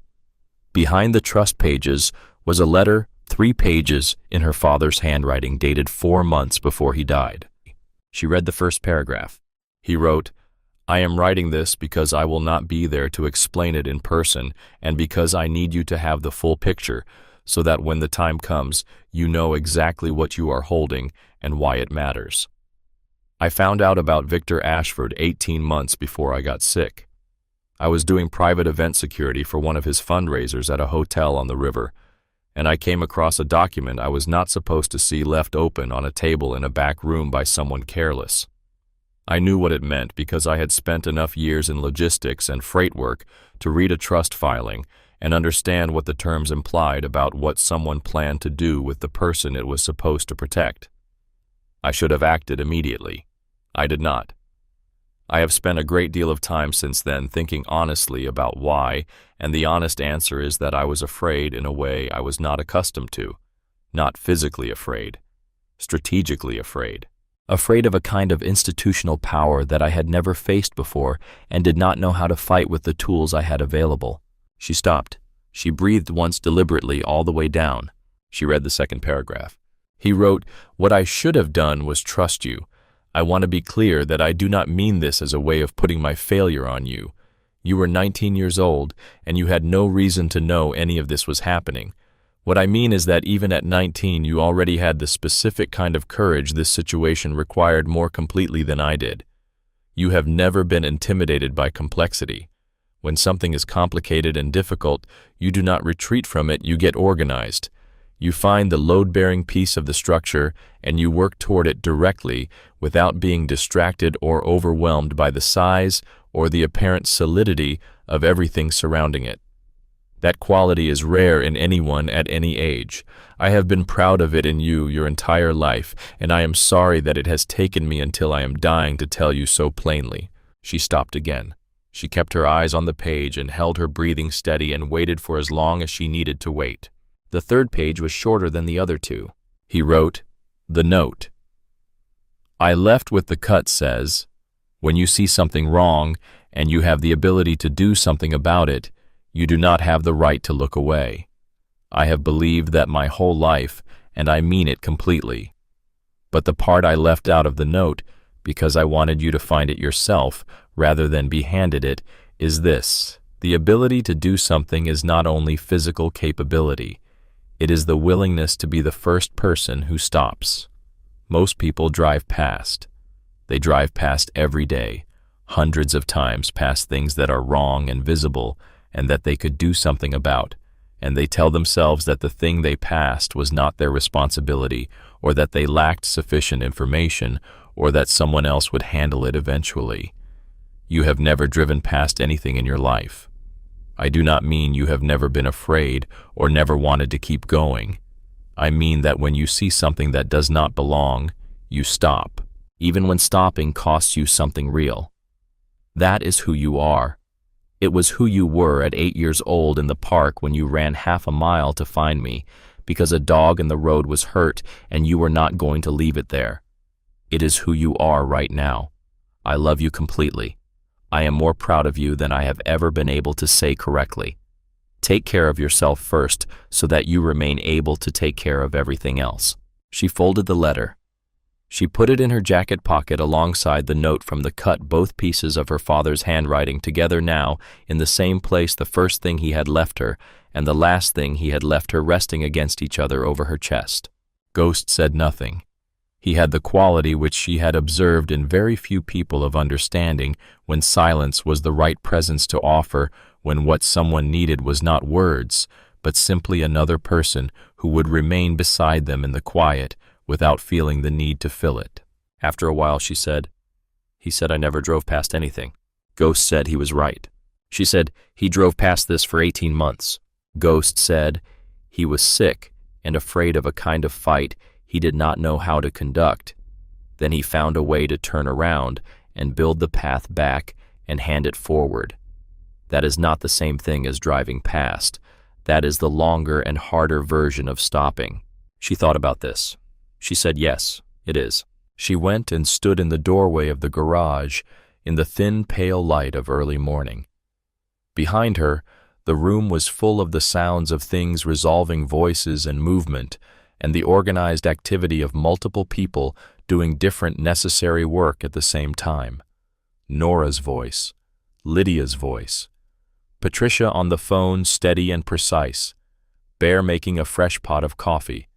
Behind the trust pages was a letter, 3 pages, in her father's handwriting, dated 4 months before he died. She read the first paragraph. He wrote, "I am writing this because I will not be there to explain it in person, and because I need you to have the full picture, so that when the time comes, you know exactly what you are holding and why it matters. I found out about Victor Ashford 18 months before I got sick. I was doing private event security for one of his fundraisers at a hotel on the river, and I came across a document I was not supposed to see left open on a table in a back room by someone careless. I knew what it meant because I had spent enough years in logistics and freight work to read a trust filing and understand what the terms implied about what someone planned to do with the person it was supposed to protect. I should have acted immediately. I did not. I have spent a great deal of time since then thinking honestly about why, and the honest answer is that I was afraid in a way I was not accustomed to. Not physically afraid, strategically afraid. Afraid of a kind of institutional power that I had never faced before and did not know how to fight with the tools I had available." She stopped. She breathed once deliberately all the way down. She read the second paragraph. He wrote, "What I should have done was trust you. I want to be clear that I do not mean this as a way of putting my failure on you. You were 19 years old, and you had no reason to know any of this was happening. What I mean is that even at 19, you already had the specific kind of courage this situation required more completely than I did. You have never been intimidated by complexity. When something is complicated and difficult, you do not retreat from it, you get organized. You find the load-bearing piece of the structure, and you work toward it directly without being distracted or overwhelmed by the size or the apparent solidity of everything surrounding it. That quality is rare in anyone at any age. I have been proud of it in you your entire life, and I am sorry that it has taken me until I am dying to tell you so plainly." She stopped again. She kept her eyes on the page and held her breathing steady and waited for as long as she needed to wait. The third page was shorter than the other two. He wrote, "The note. I left with the cut says, when you see something wrong and you have the ability to do something about it, you do not have the right to look away. I have believed that my whole life, and I mean it completely. But the part I left out of the note, because I wanted you to find it yourself rather than be handed it, is this. The ability to do something is not only physical capability. It is the willingness to be the first person who stops. Most people drive past. They drive past every day, hundreds of times past things that are wrong and visible, and that they could do something about, and they tell themselves that the thing they passed was not their responsibility, or that they lacked sufficient information, or that someone else would handle it eventually. You have never driven past anything in your life. I do not mean you have never been afraid or never wanted to keep going. I mean that when you see something that does not belong, you stop, even when stopping costs you something real. That is who you are. It was who you were at 8 years old in the park when you ran half a mile to find me because a dog in the road was hurt and you were not going to leave it there. It is who you are right now. I love you completely. I am more proud of you than I have ever been able to say correctly. Take care of yourself first so that you remain able to take care of everything else." She folded the letter. She put it in her jacket pocket alongside the note from the cut, both pieces of her father's handwriting together now in the same place, the first thing he had left her and the last thing he had left her, resting against each other over her chest. Ghost said nothing. He had the quality which she had observed in very few people of understanding, when silence was the right presence to offer, when what someone needed was not words, but simply another person who would remain beside them in the quiet, without feeling the need to fill it. After a while she said, "He said I never drove past anything." Ghost said he was right. She said, "He drove past this for 18 months. Ghost said, "He was sick and afraid of a kind of fight he did not know how to conduct. Then he found a way to turn around and build the path back and hand it forward. That is not the same thing as driving past. That is the longer and harder version of stopping. She thought about this. She said, yes, it is. She went and stood in the doorway of the garage in the thin, pale light of early morning. Behind her, the room was full of the sounds of things resolving voices and movement, and the organized activity of multiple people doing different necessary work at the same time. Nora's voice, Lydia's voice, Patricia on the phone, steady and precise, Bear making a fresh pot of coffee,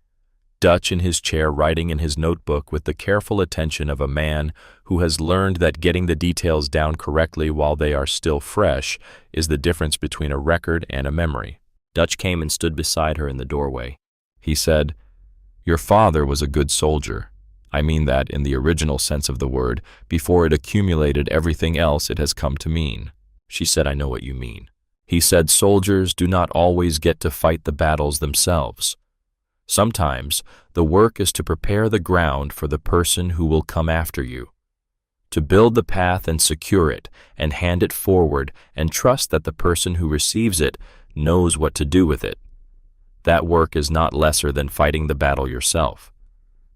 Dutch in his chair writing in his notebook with the careful attention of a man who has learned that getting the details down correctly while they are still fresh is the difference between a record and a memory. Dutch came and stood beside her in the doorway. He said, "Your father was a good soldier. I mean that in the original sense of the word, before it accumulated everything else it has come to mean." She said, "I know what you mean." He said, "Soldiers do not always get to fight the battles themselves. Sometimes the work is to prepare the ground for the person who will come after you, to build the path and secure it and hand it forward and trust that the person who receives it knows what to do with it. That work is not lesser than fighting the battle yourself.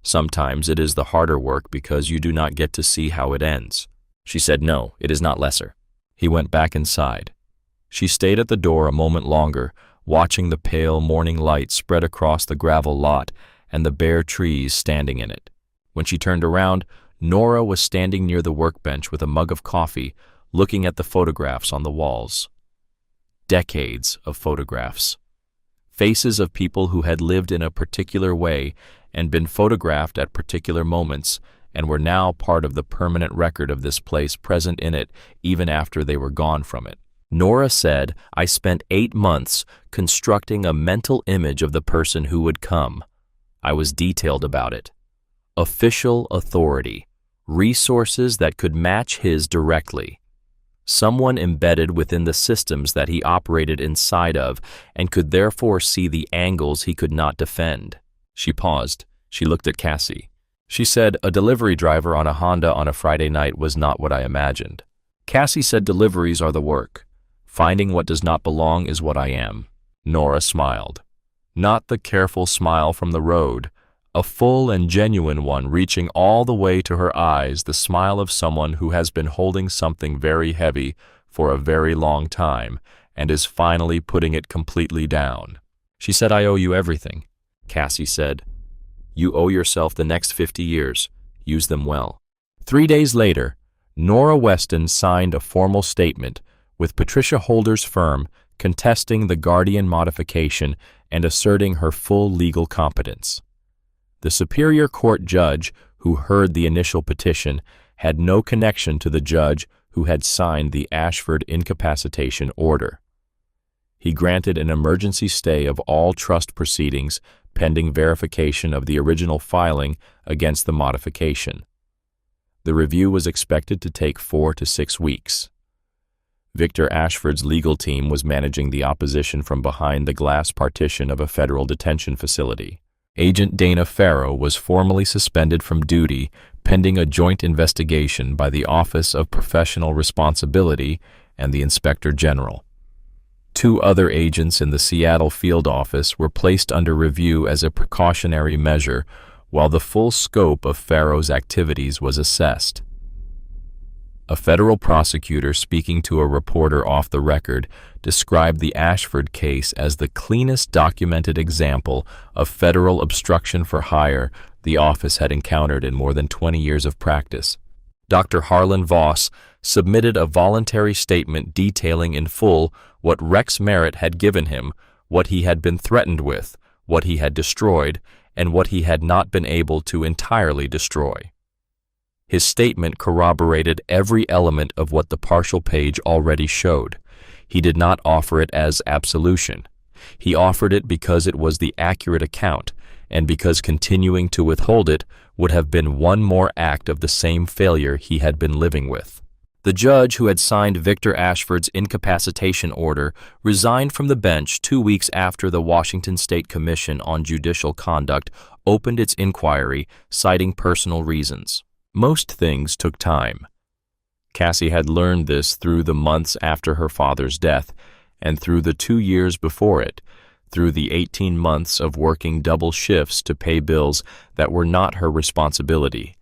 Sometimes it is the harder work because you do not get to see how it ends." She said, "No, it is not lesser." He went back inside. She stayed at the door a moment longer, watching the pale morning light spread across the gravel lot and the bare trees standing in it. When she turned around, Nora was standing near the workbench with a mug of coffee, looking at the photographs on the walls. Decades of photographs. Faces of people who had lived in a particular way and been photographed at particular moments and were now part of the permanent record of this place present in it even after they were gone from it. Nora said, "I spent 8 months constructing a mental image of the person who would come. I was detailed about it. Official authority, resources that could match his directly. Someone embedded within the systems that he operated inside of and could therefore see the angles he could not defend." She paused. She looked at Cassie. She said, "A delivery driver on a Honda on a Friday night was not what I imagined." Cassie said, "Deliveries are the work. Finding what does not belong is what I am." Nora smiled. Not the careful smile from the road, a full and genuine one reaching all the way to her eyes, the smile of someone who has been holding something very heavy for a very long time and is finally putting it completely down. She said, "I owe you everything." Cassie said, "You owe yourself the next 50 years. Use them well." 3 days later, Nora Weston signed a formal statement with Patricia Holder's firm contesting the Guardian modification and asserting her full legal competence. The Superior Court judge who heard the initial petition had no connection to the judge who had signed the Ashford incapacitation order. He granted an emergency stay of all trust proceedings pending verification of the original filing against the modification. The review was expected to take 4 to 6 weeks. Victor Ashford's legal team was managing the opposition from behind the glass partition of a federal detention facility. Agent Dana Farrow was formally suspended from duty pending a joint investigation by the Office of Professional Responsibility and the Inspector General. 2 other agents in the Seattle field office were placed under review as a precautionary measure while the full scope of Farrow's activities was assessed. A federal prosecutor speaking to a reporter off the record described the Ashford case as the cleanest documented example of federal obstruction for hire the office had encountered in more than 20 years of practice. Dr. Harlan Voss submitted a voluntary statement detailing in full what Rex Merritt had given him, what he had been threatened with, what he had destroyed, and what he had not been able to entirely destroy. His statement corroborated every element of what the partial page already showed. He did not offer it as absolution. He offered it because it was the accurate account, and because continuing to withhold it would have been one more act of the same failure he had been living with. The judge who had signed Victor Ashford's incapacitation order resigned from the bench 2 weeks after the Washington State Commission on Judicial Conduct opened its inquiry, citing personal reasons. Most things took time. Cassie had learned this through the months after her father's death and through the 2 years before it, through the 18 months of working double shifts to pay bills that were not her responsibility,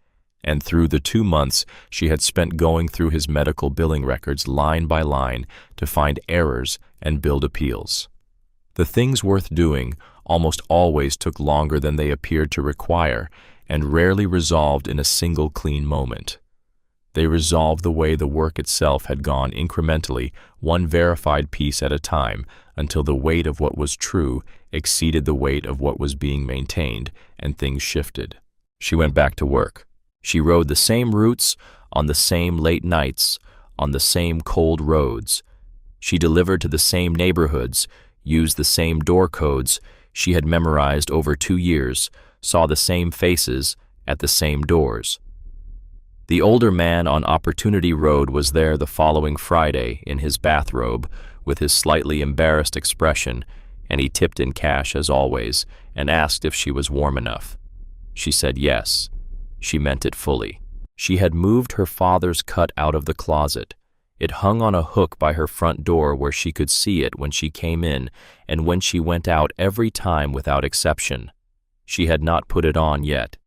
and through the 2 months she had spent going through his medical billing records line by line to find errors and build appeals. The things worth doing almost always took longer than they appeared to require and rarely resolved in a single clean moment. They resolved the way the work itself had gone incrementally, one verified piece at a time, until the weight of what was true exceeded the weight of what was being maintained, and things shifted. She went back to work. She rode the same routes, on the same late nights, on the same cold roads. She delivered to the same neighborhoods, used the same door codes she had memorized over 2 years, saw the same faces at the same doors. The older man on Opportunity Road was there the following Friday in his bathrobe, with his slightly embarrassed expression, and he tipped in cash as always and asked if she was warm enough. She said yes. She meant it fully. She had moved her father's cut out of the closet. It hung on a hook by her front door where she could see it when she came in and when she went out every time without exception. She had not put it on yet.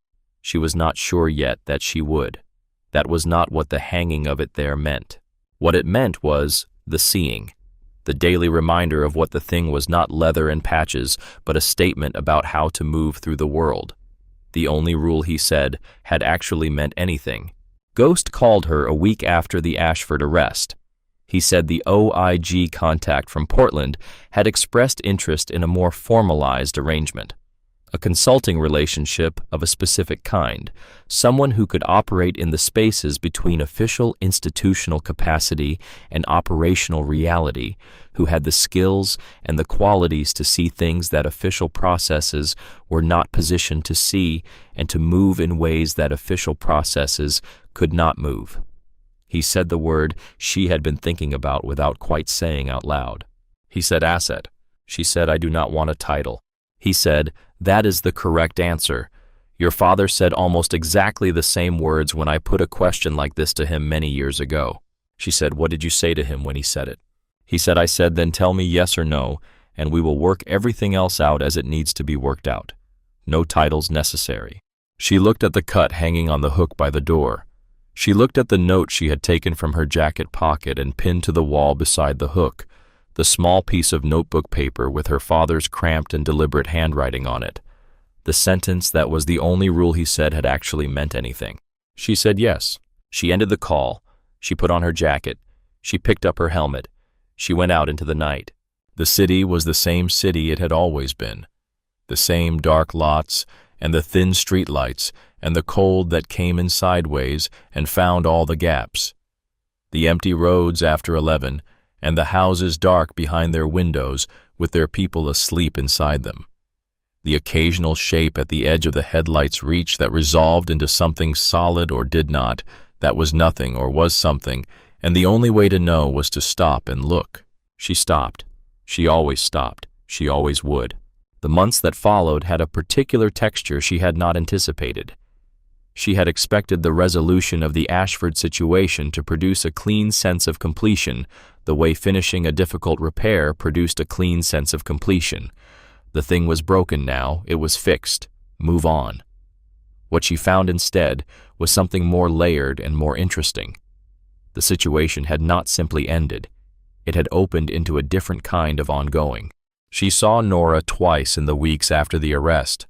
She was not sure yet that she would. That was not what the hanging of it there meant. What it meant was the seeing, the daily reminder of what the thing was, not leather and patches, but a statement about how to move through the world. The only rule, he said, had actually meant anything. Ghost called her a week after the Ashford arrest. He said the OIG contact from Portland had expressed interest in a more formalized arrangement, a consulting relationship of a specific kind, someone who could operate in the spaces between official institutional capacity and operational reality, who had the skills and the qualities to see things that official processes were not positioned to see and to move in ways that official processes could not move. He said the word she had been thinking about without quite saying out loud. He said asset. She said, I do not want a title. He said, that is the correct answer. Your father said almost exactly the same words when I put a question like this to him many years ago. She said, what did you say to him when he said it? He said, I said, then tell me yes or no, and we will work everything else out as it needs to be worked out. No titles necessary. She looked at the cut hanging on the hook by the door. She looked at the note she had taken from her jacket pocket and pinned to the wall beside the hook, the small piece of notebook paper with her father's cramped and deliberate handwriting on it. The sentence that was the only rule he said had actually meant anything. She said yes. She ended the call. She put on her jacket. She picked up her helmet. She went out into the night. The city was the same city it had always been. The same dark lots and the thin streetlights and the cold that came in sideways and found all the gaps. The empty roads after 11 and the houses dark behind their windows with their people asleep inside them. The occasional shape at the edge of the headlight's reach that resolved into something solid or did not, that was nothing or was something, and the only way to know was to stop and look. She stopped. She always stopped. She always would. The months that followed had a particular texture she had not anticipated. She had expected the resolution of the Ashford situation to produce a clean sense of completion, the way finishing a difficult repair produced a clean sense of completion. The thing was broken now, it was fixed. Move on. What she found instead was something more layered and more interesting. The situation had not simply ended. It had opened into a different kind of ongoing. She saw Nora twice in the weeks after the arrest.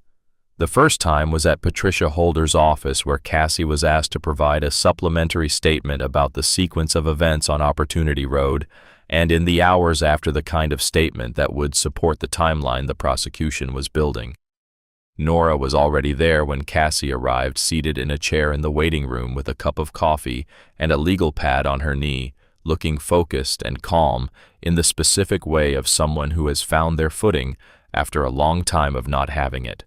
The first time was at Patricia Holder's office, where Cassie was asked to provide a supplementary statement about the sequence of events on Opportunity Road, and in the hours after, the kind of statement that would support the timeline the prosecution was building. Nora was already there when Cassie arrived, seated in a chair in the waiting room with a cup of coffee and a legal pad on her knee, looking focused and calm in the specific way of someone who has found their footing after a long time of not having it.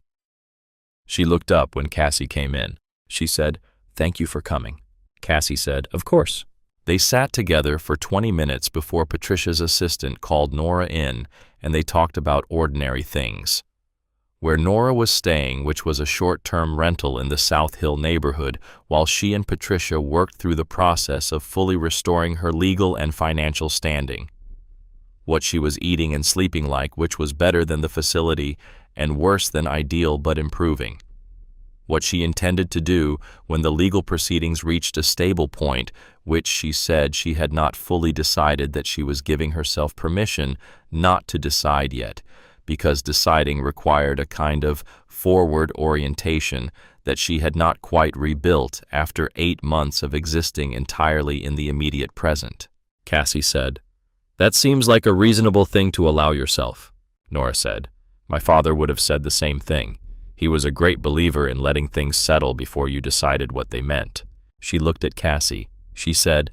She looked up when Cassie came in. She said, "Thank you for coming." Cassie said, "Of course." They sat together for 20 minutes before Patricia's assistant called Nora in, and they talked about ordinary things. Where Nora was staying, which was a short-term rental in the South Hill neighborhood, while she and Patricia worked through the process of fully restoring her legal and financial standing. what she was eating and sleeping like, which was better than the facility and worse than ideal but improving. What she intended to do when the legal proceedings reached a stable point, which she said she had not fully decided, that she was giving herself permission not to decide yet, because deciding required a kind of forward orientation that she had not quite rebuilt after 8 months of existing entirely in the immediate present. Cassie said, "That seems like a reasonable thing to allow yourself." Nora said, "My father would have said the same thing. He was a great believer in letting things settle before you decided what they meant." She looked at Cassie. She said,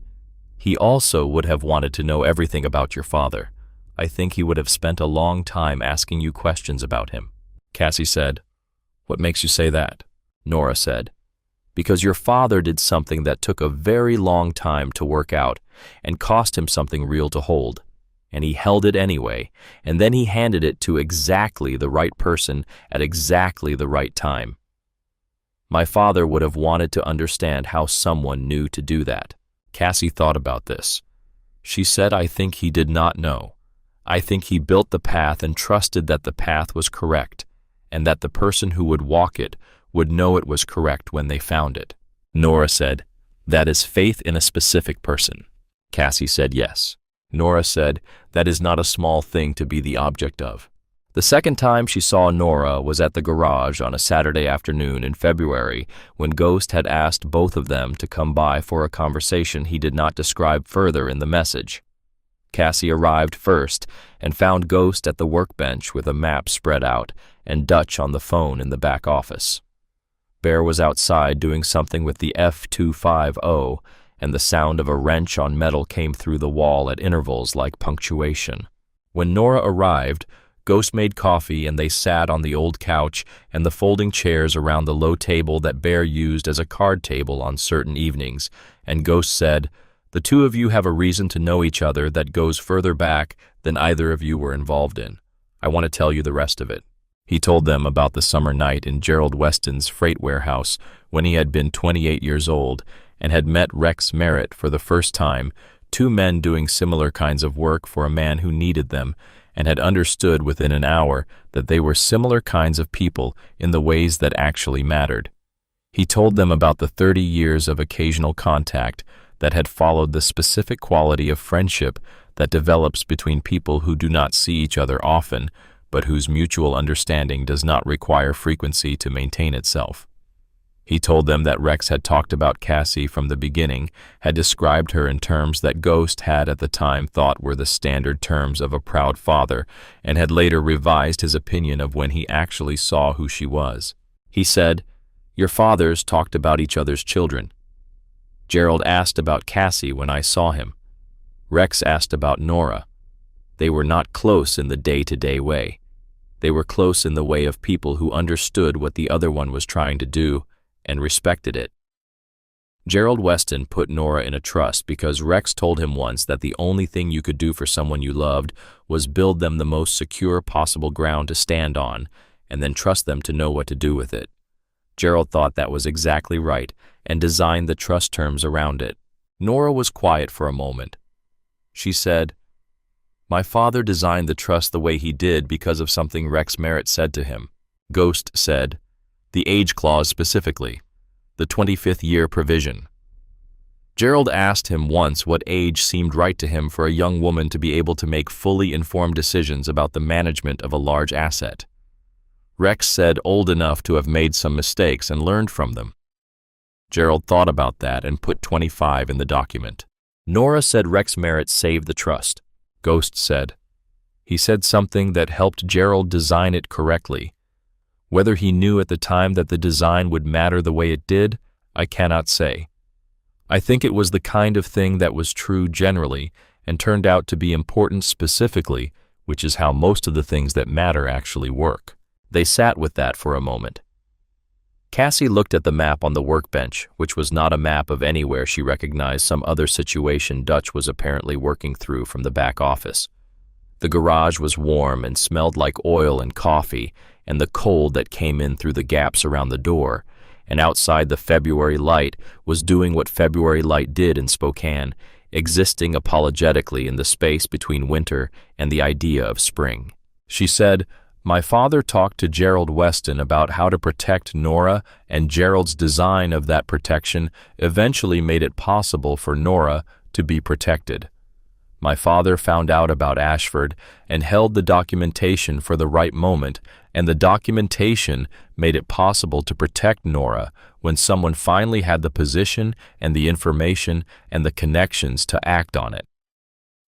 "He also would have wanted to know everything about your father. I think he would have spent a long time asking you questions about him." Cassie said, "What makes you say that?" Nora said, "Because your father did something that took a very long time to work out and cost him something real to hold. And he held it anyway, and then he handed it to exactly the right person at exactly the right time. My father would have wanted to understand how someone knew to do that." Cassie thought about this. She said, "I think he did not know. I think he built the path and trusted that the path was correct, and that the person who would walk it would know it was correct when they found it." Nora said, "That is faith in a specific person." Cassie said, "Yes." Nora said, "That is not a small thing to be the object of." The second time she saw Nora was at the garage on a Saturday afternoon in February, when Ghost had asked both of them to come by for a conversation he did not describe further in the message. Cassie arrived first and found Ghost at the workbench with a map spread out and Dutch on the phone in the back office. Bear was outside doing something with the F250, and the sound of a wrench on metal came through the wall at intervals like punctuation. When Nora arrived, Ghost made coffee and they sat on the old couch and the folding chairs around the low table that Bear used as a card table on certain evenings, and Ghost said, "The two of you have a reason to know each other that goes further back than either of you were involved in. I want to tell you the rest of it." He told them about the summer night in Gerald Weston's freight warehouse when he had been 28 years old and had met Rex Merritt for the first time, two men doing similar kinds of work for a man who needed them, and had understood within an hour that they were similar kinds of people in the ways that actually mattered. He told them about the 30 years of occasional contact that had followed the specific quality of friendship that develops between people who do not see each other often, but whose mutual understanding does not require frequency to maintain itself. He told them that Rex had talked about Cassie from the beginning, had described her in terms that Ghost had at the time thought were the standard terms of a proud father, and had later revised his opinion of when he actually saw who she was. He said, "Your fathers talked about each other's children. Gerald asked about Cassie when I saw him. Rex asked about Nora. They were not close in the day-to-day way. They were close in the way of people who understood what the other one was trying to do and respected it. Gerald Weston put Nora in a trust because Rex told him once that the only thing you could do for someone you loved was build them the most secure possible ground to stand on and then trust them to know what to do with it. Gerald thought that was exactly right and designed the trust terms around it." Nora was quiet for a moment. She said, "My father designed the trust the way he did because of something Rex Merritt said to him." Ghost said, "The age clause specifically, the 25th year provision. Gerald asked him once what age seemed right to him for a young woman to be able to make fully informed decisions about the management of a large asset. Rex said old enough to have made some mistakes and learned from them. Gerald thought about that and put 25 in the document." Nora said Rex Merritt saved the trust. Ghost said, "He said something that helped Gerald design it correctly. Whether he knew at the time that the design would matter the way it did, I cannot say. I think it was the kind of thing that was true generally and turned out to be important specifically, which is how most of the things that matter actually work." They sat with that for a moment. Cassie looked at the map on the workbench, which was not a map of anywhere she recognized some other situation Dutch was apparently working through from the back office. The garage was warm and smelled like oil and coffee, and the cold that came in through the gaps around the door, and outside the February light was doing what February light did in Spokane, existing apologetically in the space between winter and the idea of spring. She said, "My father talked to Gerald Weston about how to protect Nora, and Gerald's design of that protection eventually made it possible for Nora to be protected. My father found out about Ashford and held the documentation for the right moment, and the documentation made it possible to protect Nora when someone finally had the position and the information and the connections to act on it.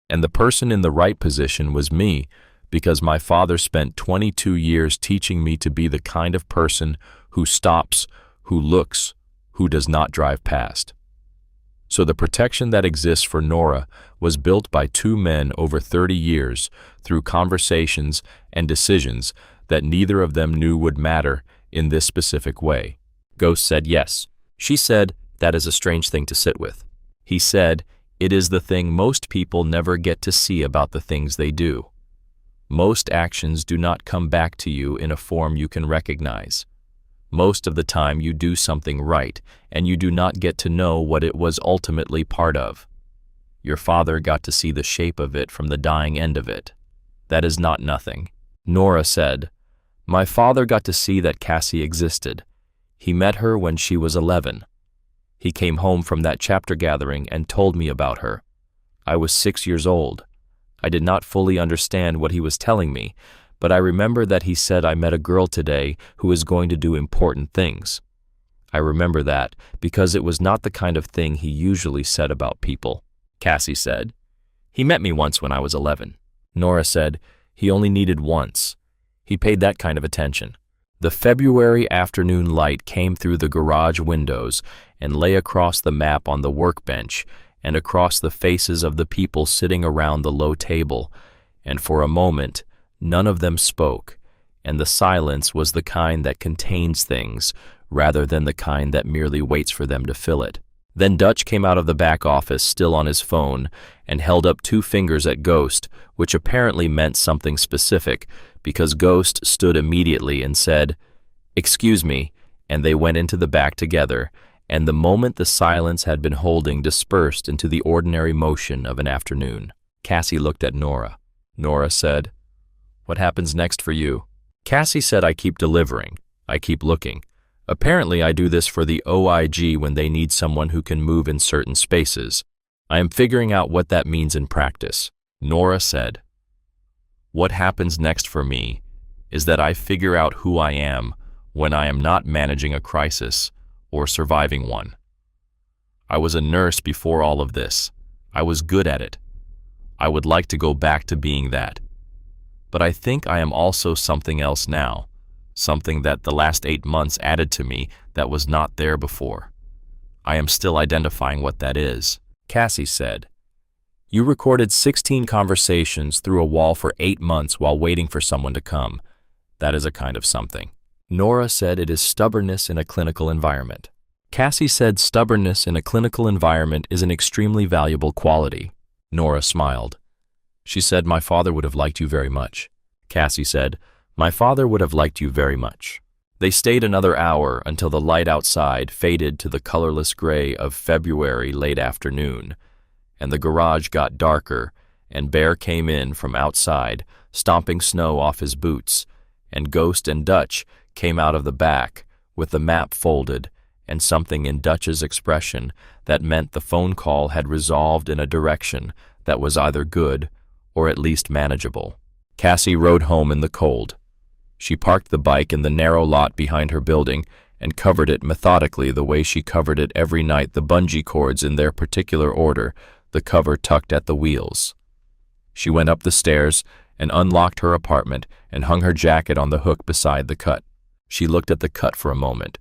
And the person in the right position was me, because my father spent 22 years teaching me to be the kind of person who stops, who looks, who does not drive past. So the protection that exists for Nora was built by two men over 30 years through conversations and decisions that neither of them knew would matter in this specific way." Ghost said yes. She said, "That is a strange thing to sit with." He said, "It is the thing most people never get to see about the things they do. Most actions do not come back to you in a form you can recognize. Most of the time you do something right, and you do not get to know what it was ultimately part of. Your father got to see the shape of it from the dying end of it. That is not nothing." Nora said, "My father got to see that Cassie existed. He met her when she was 11. He came home from that chapter gathering and told me about her. I was 6 years old. I did not fully understand what he was telling me, but I remember that he said, 'I met a girl today who is going to do important things.' I remember that because it was not the kind of thing he usually said about people." Cassie said, "He met me once when I was 11. Nora said, "He only needed once. He paid that kind of attention." The February afternoon light came through the garage windows and lay across the map on the workbench and across the faces of the people sitting around the low table, and for a moment, none of them spoke, and the silence was the kind that contains things rather than the kind that merely waits for them to fill it. Then Dutch came out of the back office, still on his phone, and held up 2 fingers at Ghost, which apparently meant something specific, because Ghost stood immediately and said, "Excuse me," and they went into the back together, and the moment the silence had been holding dispersed into the ordinary motion of an afternoon. Cassie looked at Nora. Nora said, "What happens next for you?" Cassie said, "I keep delivering. I keep looking. Apparently I do this for the OIG when they need someone who can move in certain spaces. I am figuring out what that means in practice." Nora said, "What happens next for me is that I figure out who I am when I am not managing a crisis or surviving one. I was a nurse before all of this. I was good at it. I would like to go back to being that. But I think I am also something else now, something that the last 8 months added to me that was not there before. I am still identifying what that is." Cassie said, "You recorded 16 conversations through a wall for 8 months while waiting for someone to come. That is a kind of something." Nora said, "It is stubbornness in a clinical environment." Cassie said, "Stubbornness in a clinical environment is an extremely valuable quality." Nora smiled. She said, "My father would have liked you very much." Cassie said, "My father would have liked you very much." They stayed another hour until the light outside faded to the colorless gray of February late afternoon, and the garage got darker, and Bear came in from outside, stomping snow off his boots, and Ghost and Dutch came out of the back with the map folded and something in Dutch's expression that meant the phone call had resolved in a direction that was either good or at least manageable. Cassie rode home in the cold. She parked the bike in the narrow lot behind her building and covered it methodically the way she covered it every night, the bungee cords in their particular order, the cover tucked at the wheels. She went up the stairs and unlocked her apartment and hung her jacket on the hook beside the cut. She looked at the cut for a moment.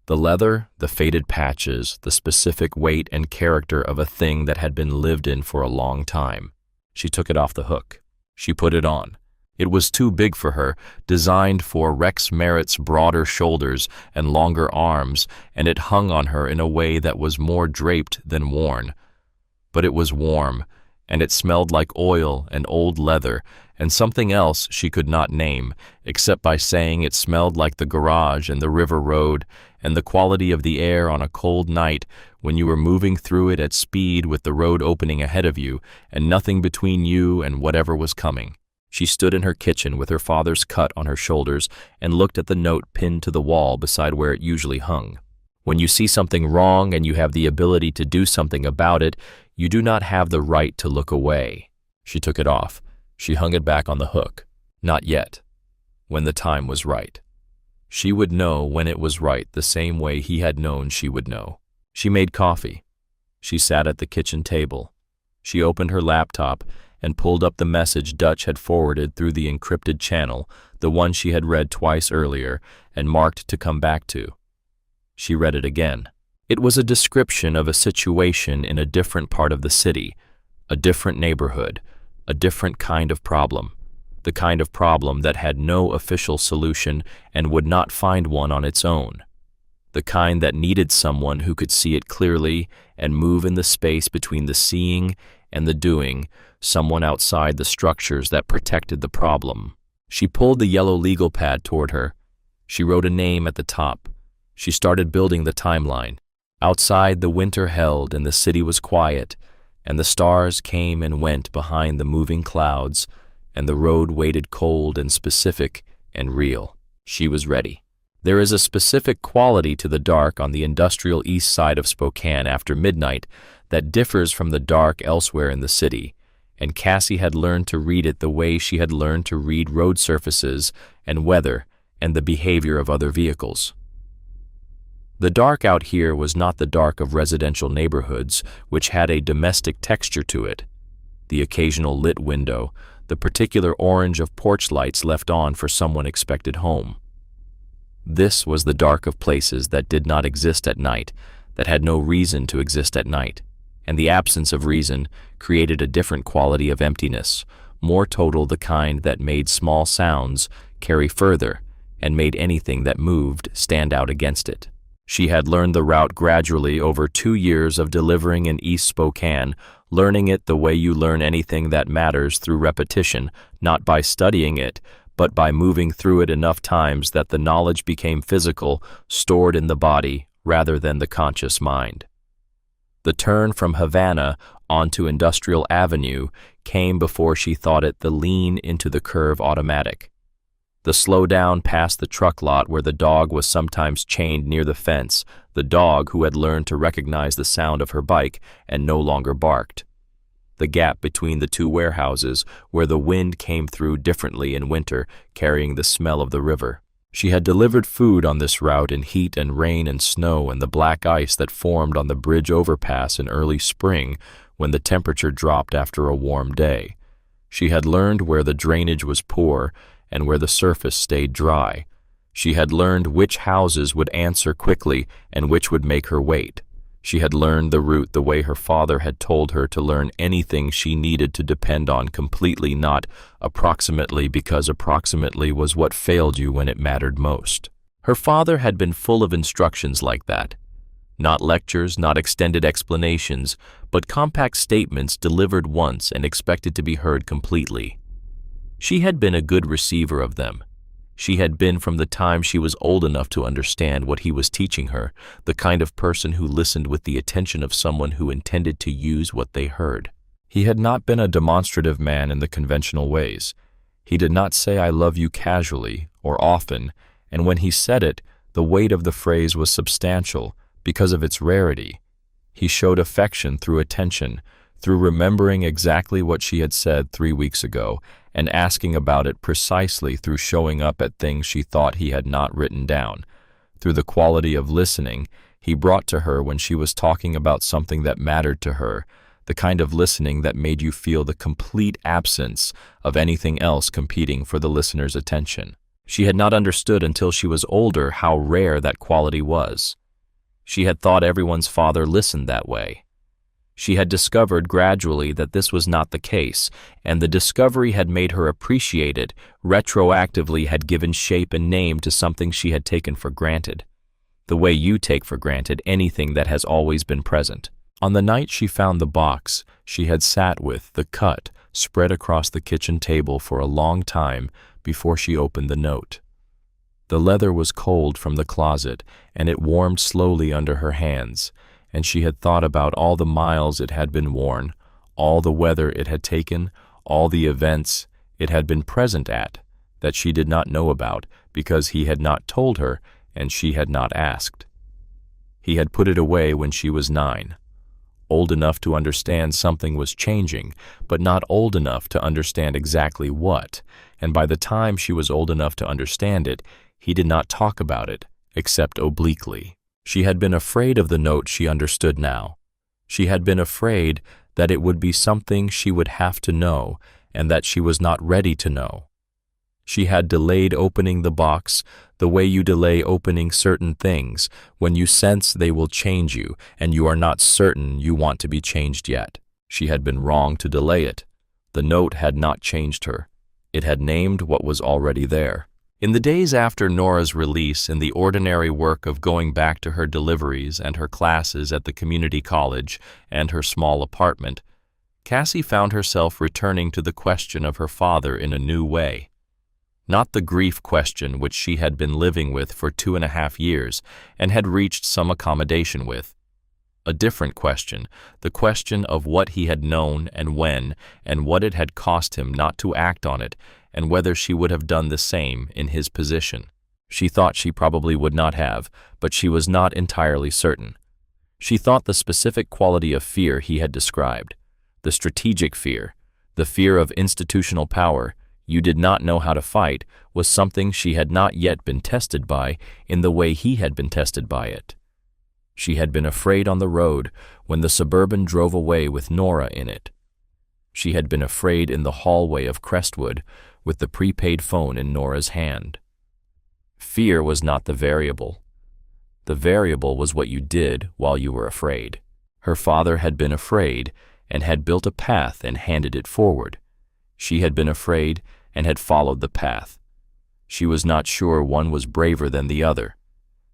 The leather, the faded patches, the specific weight and character of a thing that had been lived in for a long time. She took it off the hook. She put it on. It was too big for her, designed for Rex Merritt's broader shoulders and longer arms, and it hung on her in a way that was more draped than worn. But it was warm, and it smelled like oil and old leather, and something else she could not name, except by saying it smelled like the garage and the river road and the quality of the air on a cold night when you were moving through it at speed with the road opening ahead of you and nothing between you and whatever was coming. She stood in her kitchen with her father's cut on her shoulders and looked at the note pinned to the wall beside where it usually hung. When you see something wrong and you have the ability to do something about it, you do not have the right to look away. She took it off. She hung it back on the hook. Not yet. When the time was right. She would know when it was right the same way he had known she would know. She made coffee. She sat at the kitchen table. She opened her laptop and pulled up the message Dutch had forwarded through the encrypted channel, the one she had read twice earlier and marked to come back to. She read it again. It was a description of a situation in a different part of the city, a different neighborhood, a different kind of problem, the kind of problem that had no official solution and would not find one on its own, the kind that needed someone who could see it clearly and move in the space between the seeing and the doing, someone outside the structures that protected the problem. She pulled the yellow legal pad toward her. She wrote a name at the top. She started building the timeline. Outside, the winter held and the city was quiet, and the stars came and went behind the moving clouds, and the road waited cold and specific and real. She was ready. There is a specific quality to the dark on the industrial east side of Spokane after midnight that differs from the dark elsewhere in the city, and Cassie had learned to read it the way she had learned to read road surfaces and weather and the behavior of other vehicles. The dark out here was not the dark of residential neighborhoods, which had a domestic texture to it. The occasional lit window, the particular orange of porch lights left on for someone expected home. This was the dark of places that did not exist at night, that had no reason to exist at night, and the absence of reason created a different quality of emptiness, more total, the kind that made small sounds carry further and made anything that moved stand out against it. She had learned the route gradually over 2 years of delivering in East Spokane, learning it the way you learn anything that matters, through repetition, not by studying it, but by moving through it enough times that the knowledge became physical, stored in the body rather than the conscious mind. The turn from Havana onto Industrial Avenue came before she thought it, the lean into the curve automatic. The slow down past the truck lot where the dog was sometimes chained near the fence, the dog who had learned to recognize the sound of her bike and no longer barked. The gap between the two warehouses where the wind came through differently in winter, carrying the smell of the river. She had delivered food on this route in heat and rain and snow and the black ice that formed on the bridge overpass in early spring when the temperature dropped after a warm day. She had learned where the drainage was poor and where the surface stayed dry. She had learned which houses would answer quickly and which would make her wait. She had learned the route the way her father had told her to learn anything she needed to depend on completely, not approximately, because approximately was what failed you when it mattered most. Her father had been full of instructions like that. Not lectures, not extended explanations, but compact statements delivered once and expected to be heard completely. She had been a good receiver of them. She had been from the time she was old enough to understand what he was teaching her, the kind of person who listened with the attention of someone who intended to use what they heard. He had not been a demonstrative man in the conventional ways. He did not say "I love you" casually or often, and when he said it, the weight of the phrase was substantial because of its rarity. He showed affection through attention, through remembering exactly what she had said 3 weeks ago and asking about it precisely, through showing up at things she thought he had not written down, through the quality of listening he brought to her when she was talking about something that mattered to her, the kind of listening that made you feel the complete absence of anything else competing for the listener's attention. She had not understood until she was older how rare that quality was. She had thought everyone's father listened that way. She had discovered gradually that this was not the case, and the discovery had made her appreciate it, retroactively had given shape and name to something she had taken for granted, the way you take for granted anything that has always been present. On the night she found the box, she had sat with the cut spread across the kitchen table for a long time before she opened the note. The leather was cold from the closet, and it warmed slowly under her hands, and she had thought about all the miles it had been worn, all the weather it had taken, all the events it had been present at that she did not know about because he had not told her and she had not asked. He had put it away when she was 9, old enough to understand something was changing, but not old enough to understand exactly what, and by the time she was old enough to understand it, he did not talk about it, except obliquely. She had been afraid of the note she understood now. She had been afraid that it would be something she would have to know and that she was not ready to know. She had delayed opening the box the way you delay opening certain things when you sense they will change you and you are not certain you want to be changed yet. She had been wrong to delay it. The note had not changed her. It had named what was already there. In the days after Nora's release in the ordinary work of going back to her deliveries and her classes at the community college and her small apartment, Cassie found herself returning to the question of her father in a new way. Not the grief question which she had been living with for 2.5 years and had reached some accommodation with. A different question, the question of what he had known and when, and what it had cost him not to act on it, and whether she would have done the same in his position. She thought she probably would not have, but she was not entirely certain. She thought the specific quality of fear he had described, the strategic fear, the fear of institutional power you did not know how to fight, was something she had not yet been tested by in the way he had been tested by it. She had been afraid on the road when the Suburban drove away with Nora in it. She had been afraid in the hallway of Crestwood with the prepaid phone in Nora's hand. Fear was not the variable. The variable was what you did while you were afraid. Her father had been afraid and had built a path and handed it forward. She had been afraid and had followed the path. She was not sure one was braver than the other.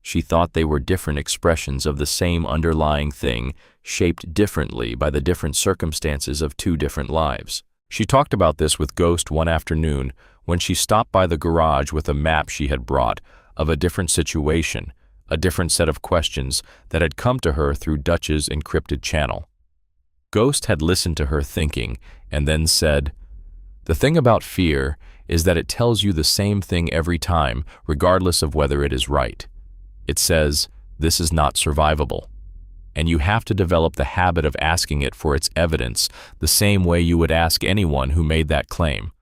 She thought they were different expressions of the same underlying thing, shaped differently by the different circumstances of 2 different lives. She talked about this with Ghost one afternoon when she stopped by the garage with a map she had brought of a different situation, a different set of questions that had come to her through Dutch's encrypted channel. Ghost had listened to her thinking and then said, "The thing about fear is that it tells you the same thing every time, regardless of whether it is right. It says, this is not survivable. And you have to develop the habit of asking it for its evidence the same way you would ask anyone who made that claim.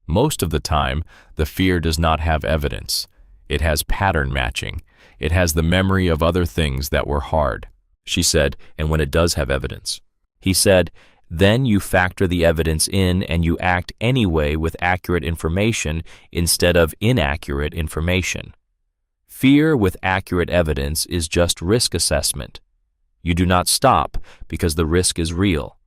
Most of the time, the fear does not have evidence. It has pattern matching. It has the memory of other things that were hard," she said, "and when it does have evidence." He said, "Then you factor the evidence in and you act anyway with accurate information instead of inaccurate information. Fear with accurate evidence is just risk assessment. You do not stop because the risk is real.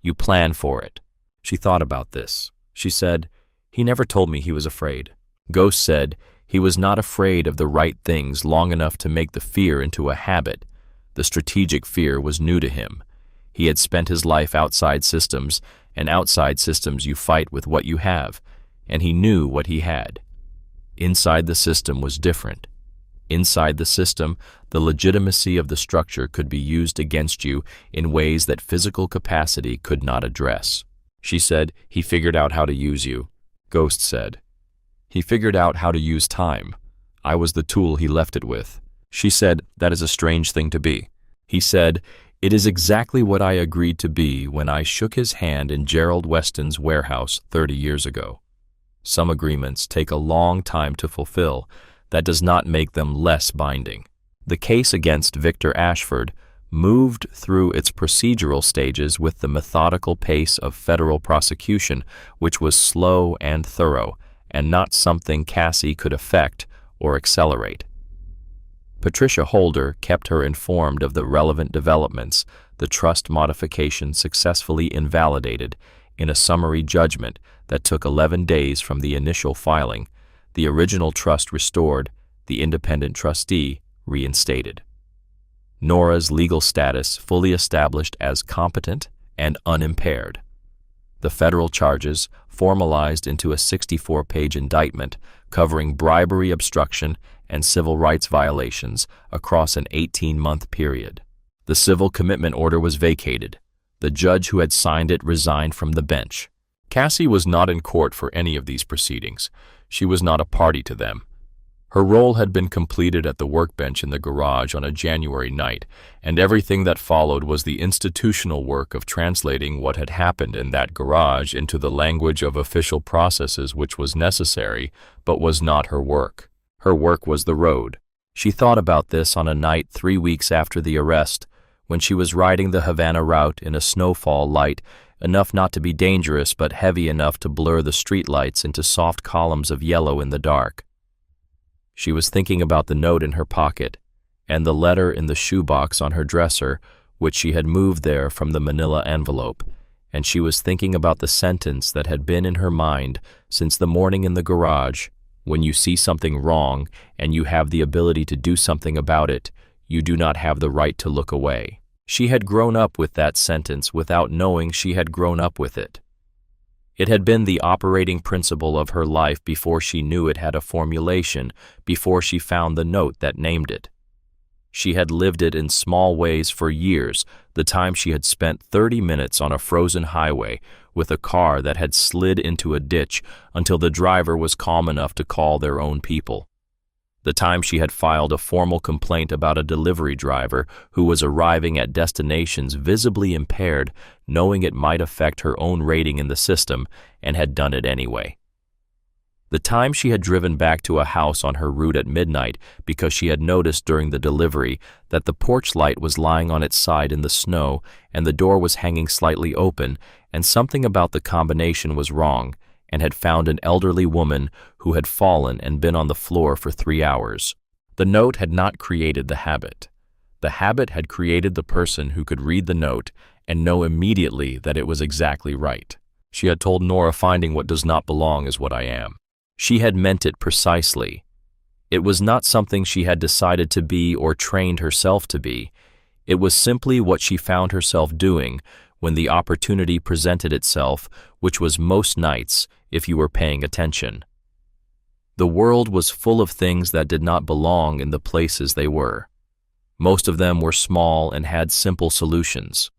You plan for it." She thought about this. She said, "He never told me he was afraid." Ghost said, "He was not afraid of the right things long enough to make the fear into a habit. The strategic fear was new to him. He had spent his life outside systems, and outside systems you fight with what you have, and he knew what he had. Inside the system was different. Inside the system, the legitimacy of the structure could be used against you in ways that physical capacity could not address." She said, "He figured out how to use you." Ghost said, "He figured out how to use time. I was the tool he left it with." She said, "That is a strange thing to be." He said, "It is exactly what I agreed to be when I shook his hand in Gerald Weston's warehouse 30 years ago. Some agreements take a long time to fulfill. That does not make them less binding." The case against Victor Ashford moved through its procedural stages with the methodical pace of federal prosecution, which was slow and thorough, and not something Cassie could affect or accelerate. Patricia Holder kept her informed of the relevant developments, the trust modification successfully invalidated in a summary judgment that took 11 days from the initial filing, the original trust restored, the independent trustee reinstated. Nora's legal status fully established as competent and unimpaired. The federal charges formalized into a 64-page indictment covering bribery, obstruction, and civil rights violations across an 18-month period. The civil commitment order was vacated. The judge who had signed it resigned from the bench. Cassie was not in court for any of these proceedings. She was not a party to them. Her role had been completed at the workbench in the garage on a January night, and everything that followed was the institutional work of translating what had happened in that garage into the language of official processes, which was necessary, but was not her work. Her work was the road. She thought about this on a night 3 weeks after the arrest, when she was riding the Havana route in a snowfall light enough not to be dangerous but heavy enough to blur the streetlights into soft columns of yellow in the dark. She was thinking about the note in her pocket and the letter in the shoebox on her dresser, which she had moved there from the manila envelope, and she was thinking about the sentence that had been in her mind since the morning in the garage: when you see something wrong and you have the ability to do something about it, you do not have the right to look away. She had grown up with that sentence without knowing she had grown up with it. It had been the operating principle of her life before she knew it had a formulation, before she found the note that named it. She had lived it in small ways for years, the time she had spent 30 minutes on a frozen highway with a car that had slid into a ditch until the driver was calm enough to call their own people. The time she had filed a formal complaint about a delivery driver who was arriving at destinations visibly impaired, knowing it might affect her own rating in the system, and had done it anyway. The time she had driven back to a house on her route at midnight because she had noticed during the delivery that the porch light was lying on its side in the snow and the door was hanging slightly open, and something about the combination was wrong, and had found an elderly woman who had fallen and been on the floor for 3 hours. The note had not created the habit. The habit had created the person who could read the note and know immediately that it was exactly right. She had told Nora, "Finding what does not belong is what I am." She had meant it precisely. It was not something she had decided to be or trained herself to be. It was simply what she found herself doing when the opportunity presented itself, which was most nights, if you were paying attention. The world was full of things that did not belong in the places they were. Most of them were small and had simple solutions.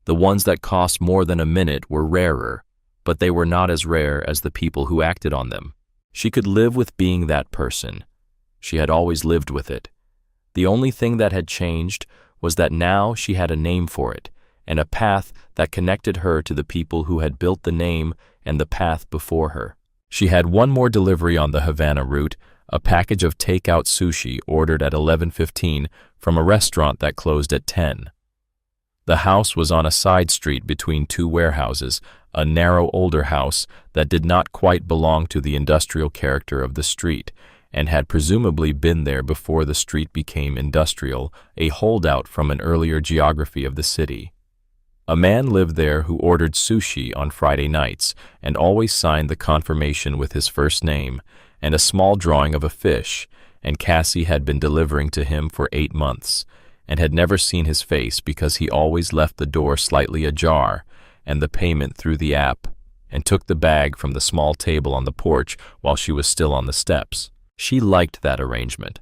The ones that cost more than a minute were rarer, but they were not as rare as the people who acted on them. She could live with being that person. She had always lived with it. The only thing that had changed was that now she had a name for it, and a path that connected her to the people who had built the name and the path before her. She had one more delivery on the Havana route, a package of takeout sushi ordered at 11:15 from a restaurant that closed at 10. The house was on a side street between two warehouses, a narrow older house that did not quite belong to the industrial character of the street, and had presumably been there before the street became industrial, a holdout from an earlier geography of the city. A man lived there who ordered sushi on Friday nights and always signed the confirmation with his first name and a small drawing of a fish, and Cassie had been delivering to him for 8 months and had never seen his face because he always left the door slightly ajar and the payment through the app, and took the bag from the small table on the porch while she was still on the steps. She liked that arrangement.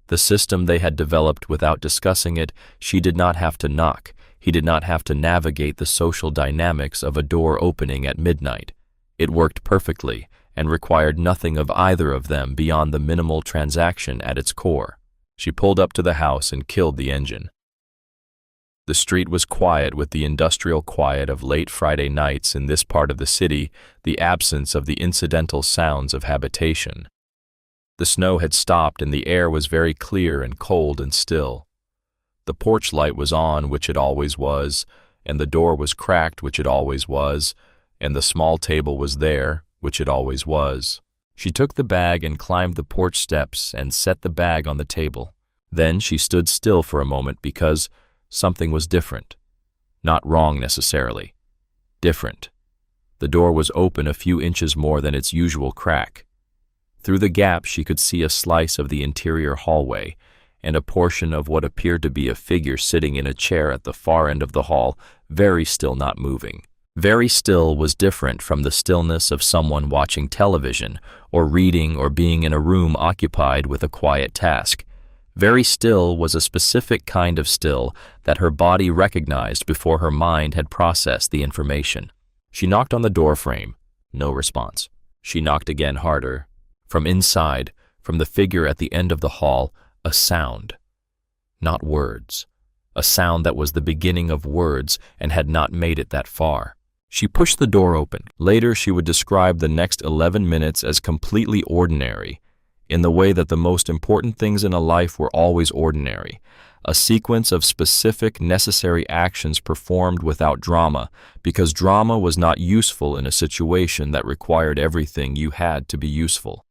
The system they had developed without discussing it. She did not have to knock. He did not have to navigate the social dynamics of a door opening at midnight. It worked perfectly and required nothing of either of them beyond the minimal transaction at its core. She pulled up to the house and killed the engine. The street was quiet with the industrial quiet of late Friday nights in this part of the city, the absence of the incidental sounds of habitation. The snow had stopped and the air was very clear and cold and still. The porch light was on, which it always was, and the door was cracked, which it always was, and the small table was there, which it always was. She took the bag and climbed the porch steps and set the bag on the table. Then she stood still for a moment because something was different. Not wrong necessarily. Different. The door was open a few inches more than its usual crack. Through the gap she could see a slice of the interior hallway and a portion of what appeared to be a figure sitting in a chair at the far end of the hall, very still, not moving. Very still was different from the stillness of someone watching television or reading or being in a room occupied with a quiet task. Very still was a specific kind of still that her body recognized before her mind had processed the information. She knocked on the door frame. No response. She knocked again harder. From inside, from the figure at the end of the hall, a sound. Not words. A sound that was the beginning of words and had not made it that far. She pushed the door open. Later, she would describe the next 11 minutes as completely ordinary, in the way that the most important things in a life were always ordinary, a sequence of specific, necessary actions performed without drama, because drama was not useful in a situation that required everything you had to be useful.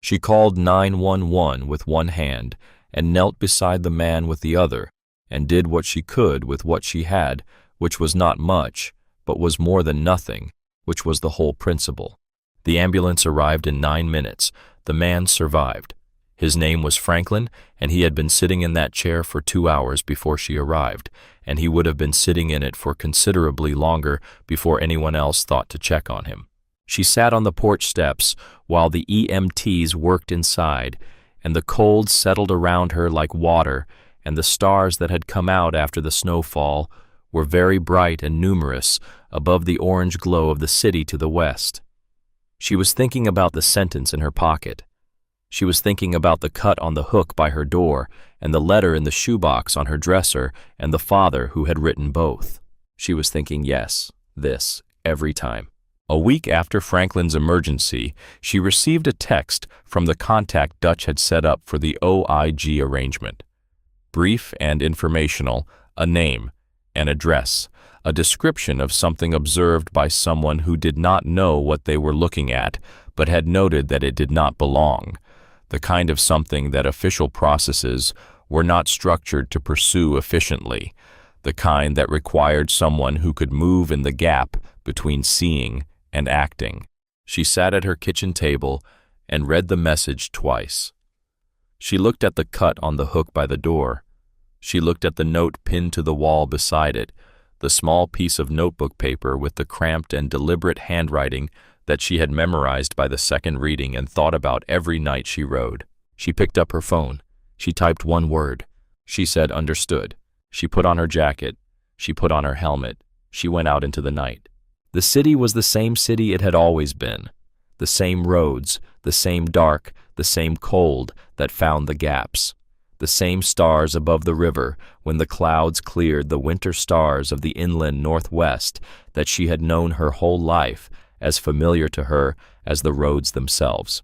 She called 911 with one hand and knelt beside the man with the other, and did what she could with what she had, which was not much, but was more than nothing, which was the whole principle. The ambulance arrived in 9 minutes. The man survived. His name was Franklin, and he had been sitting in that chair for 2 hours before she arrived, and he would have been sitting in it for considerably longer before anyone else thought to check on him. She sat on the porch steps while the EMTs worked inside, and the cold settled around her like water, and the stars that had come out after the snowfall were very bright and numerous above the orange glow of the city to the west. She was thinking about the sentence in her pocket. She was thinking about the cut on the hook by her door and the letter in the shoebox on her dresser and the father who had written both. She was thinking, yes, this, every time. A week after Franklin's emergency, she received a text from the contact Dutch had set up for the OIG arrangement. Brief and informational, a name, an address, a description of something observed by someone who did not know what they were looking at, but had noted that it did not belong, the kind of something that official processes were not structured to pursue efficiently, the kind that required someone who could move in the gap between seeing and acting. She sat at her kitchen table and read the message twice. She looked at the cut on the hook by the door. She looked at the note pinned to the wall beside it, the small piece of notebook paper with the cramped and deliberate handwriting that she had memorized by the second reading and thought about every night she rode. She picked up her phone. She typed one word. She said, understood. She put on her jacket. She put on her helmet. She went out into the night. The city was the same city it had always been. The same roads, the same dark, the same cold that found the gaps. The same stars above the river when the clouds cleared, the winter stars of the inland northwest that she had known her whole life, as familiar to her as the roads themselves.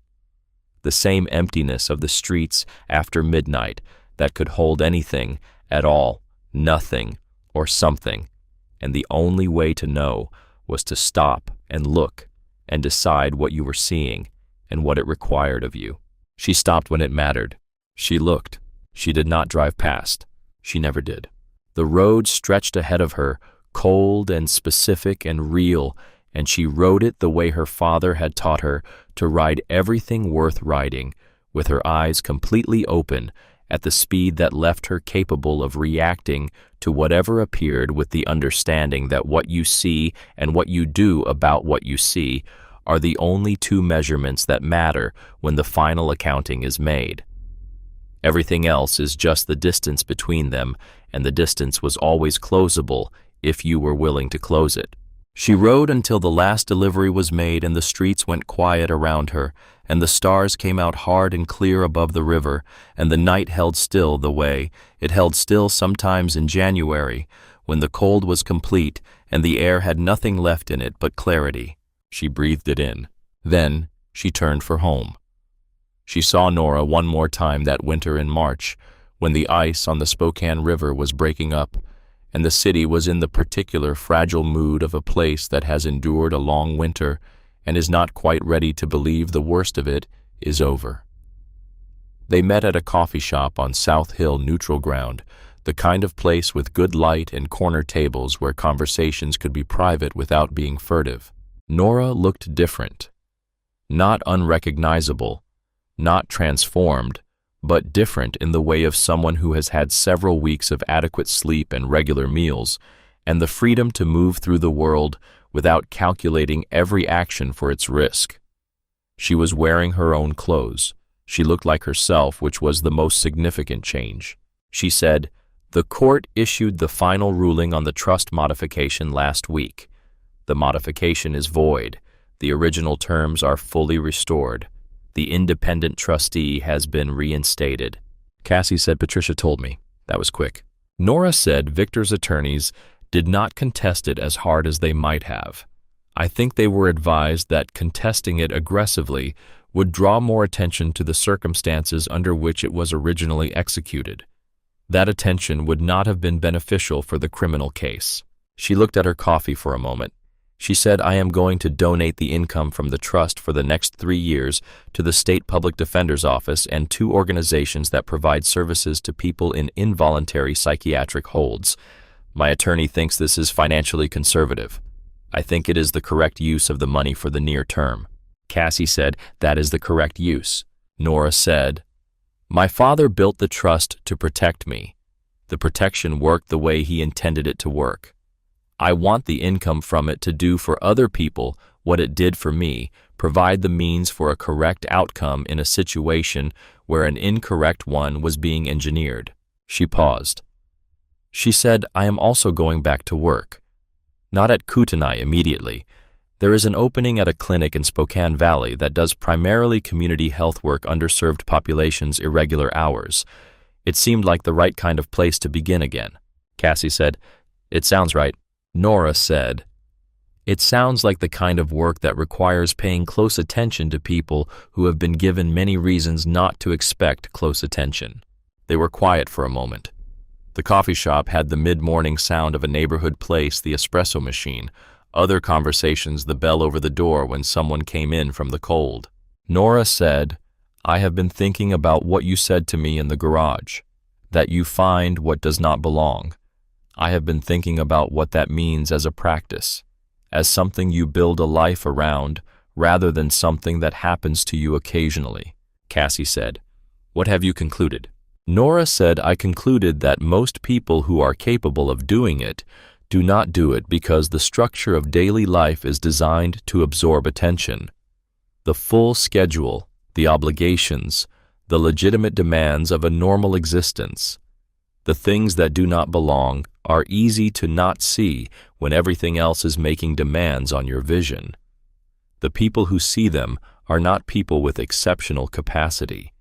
The same emptiness of the streets after midnight that could hold anything at all, nothing, or something, and the only way to know was to stop and look and decide what you were seeing and what it required of you. She stopped when it mattered. She looked. She did not drive past. She never did. The road stretched ahead of her, cold and specific and real, and she rode it the way her father had taught her to ride everything worth riding, with her eyes completely open, at the speed that left her capable of reacting to whatever appeared, with the understanding that what you see and what you do about what you see are the only two measurements that matter when the final accounting is made. Everything else is just the distance between them, and the distance was always closable if you were willing to close it. She rode until the last delivery was made and the streets went quiet around her, and the stars came out hard and clear above the river, and the night held still the way it held still sometimes in January, when the cold was complete and the air had nothing left in it but clarity. She breathed it in. Then she turned for home. She saw Nora one more time that winter in March, when the ice on the Spokane River was breaking up, and the city was in the particular fragile mood of a place that has endured a long winter and is not quite ready to believe the worst of it is over. They met at a coffee shop on South Hill neutral ground, the kind of place with good light and corner tables where conversations could be private without being furtive. Nora looked different. Not unrecognizable, not transformed, but different in the way of someone who has had several weeks of adequate sleep and regular meals, and the freedom to move through the world without calculating every action for its risk. She was wearing her own clothes. She looked like herself, which was the most significant change. She said, "The court issued the final ruling on the trust modification last week. The modification is void. The original terms are fully restored. The independent trustee has been reinstated." Cassie said, "Patricia told me." That was quick. Nora said Victor's attorneys did not contest it as hard as they might have. "I think they were advised that contesting it aggressively would draw more attention to the circumstances under which it was originally executed. That attention would not have been beneficial for the criminal case." She looked at her coffee for a moment. She said, "I am going to donate the income from the trust for the next 3 years to the State Public Defender's Office and 2 organizations that provide services to people in involuntary psychiatric holds. My attorney thinks this is financially conservative. I think it is the correct use of the money for the near term." Cassie said, "That is the correct use." Nora said, "My father built the trust to protect me. The protection worked the way he intended it to work. I want the income from it to do for other people what it did for me, provide the means for a correct outcome in a situation where an incorrect one was being engineered." She paused. She said, "I am also going back to work. Not at Kootenai immediately. There is an opening at a clinic in Spokane Valley that does primarily community health work, underserved populations, irregular hours. It seemed like the right kind of place to begin again." Cassie said, "It sounds right." Nora said, "It sounds like the kind of work that requires paying close attention to people who have been given many reasons not to expect close attention." They were quiet for a moment. The coffee shop had the mid-morning sound of a neighborhood place, the espresso machine, other conversations, the bell over the door when someone came in from the cold. Nora said, "I have been thinking about what you said to me in the garage, that you find what does not belong. I have been thinking about what that means as a practice, as something you build a life around rather than something that happens to you occasionally." Cassie said, "What have you concluded?" Nora said, "I concluded that most people who are capable of doing it do not do it because the structure of daily life is designed to absorb attention. The full schedule, the obligations, the legitimate demands of a normal existence. The things that do not belong are easy to not see when everything else is making demands on your vision. The people who see them are not people with exceptional capacity.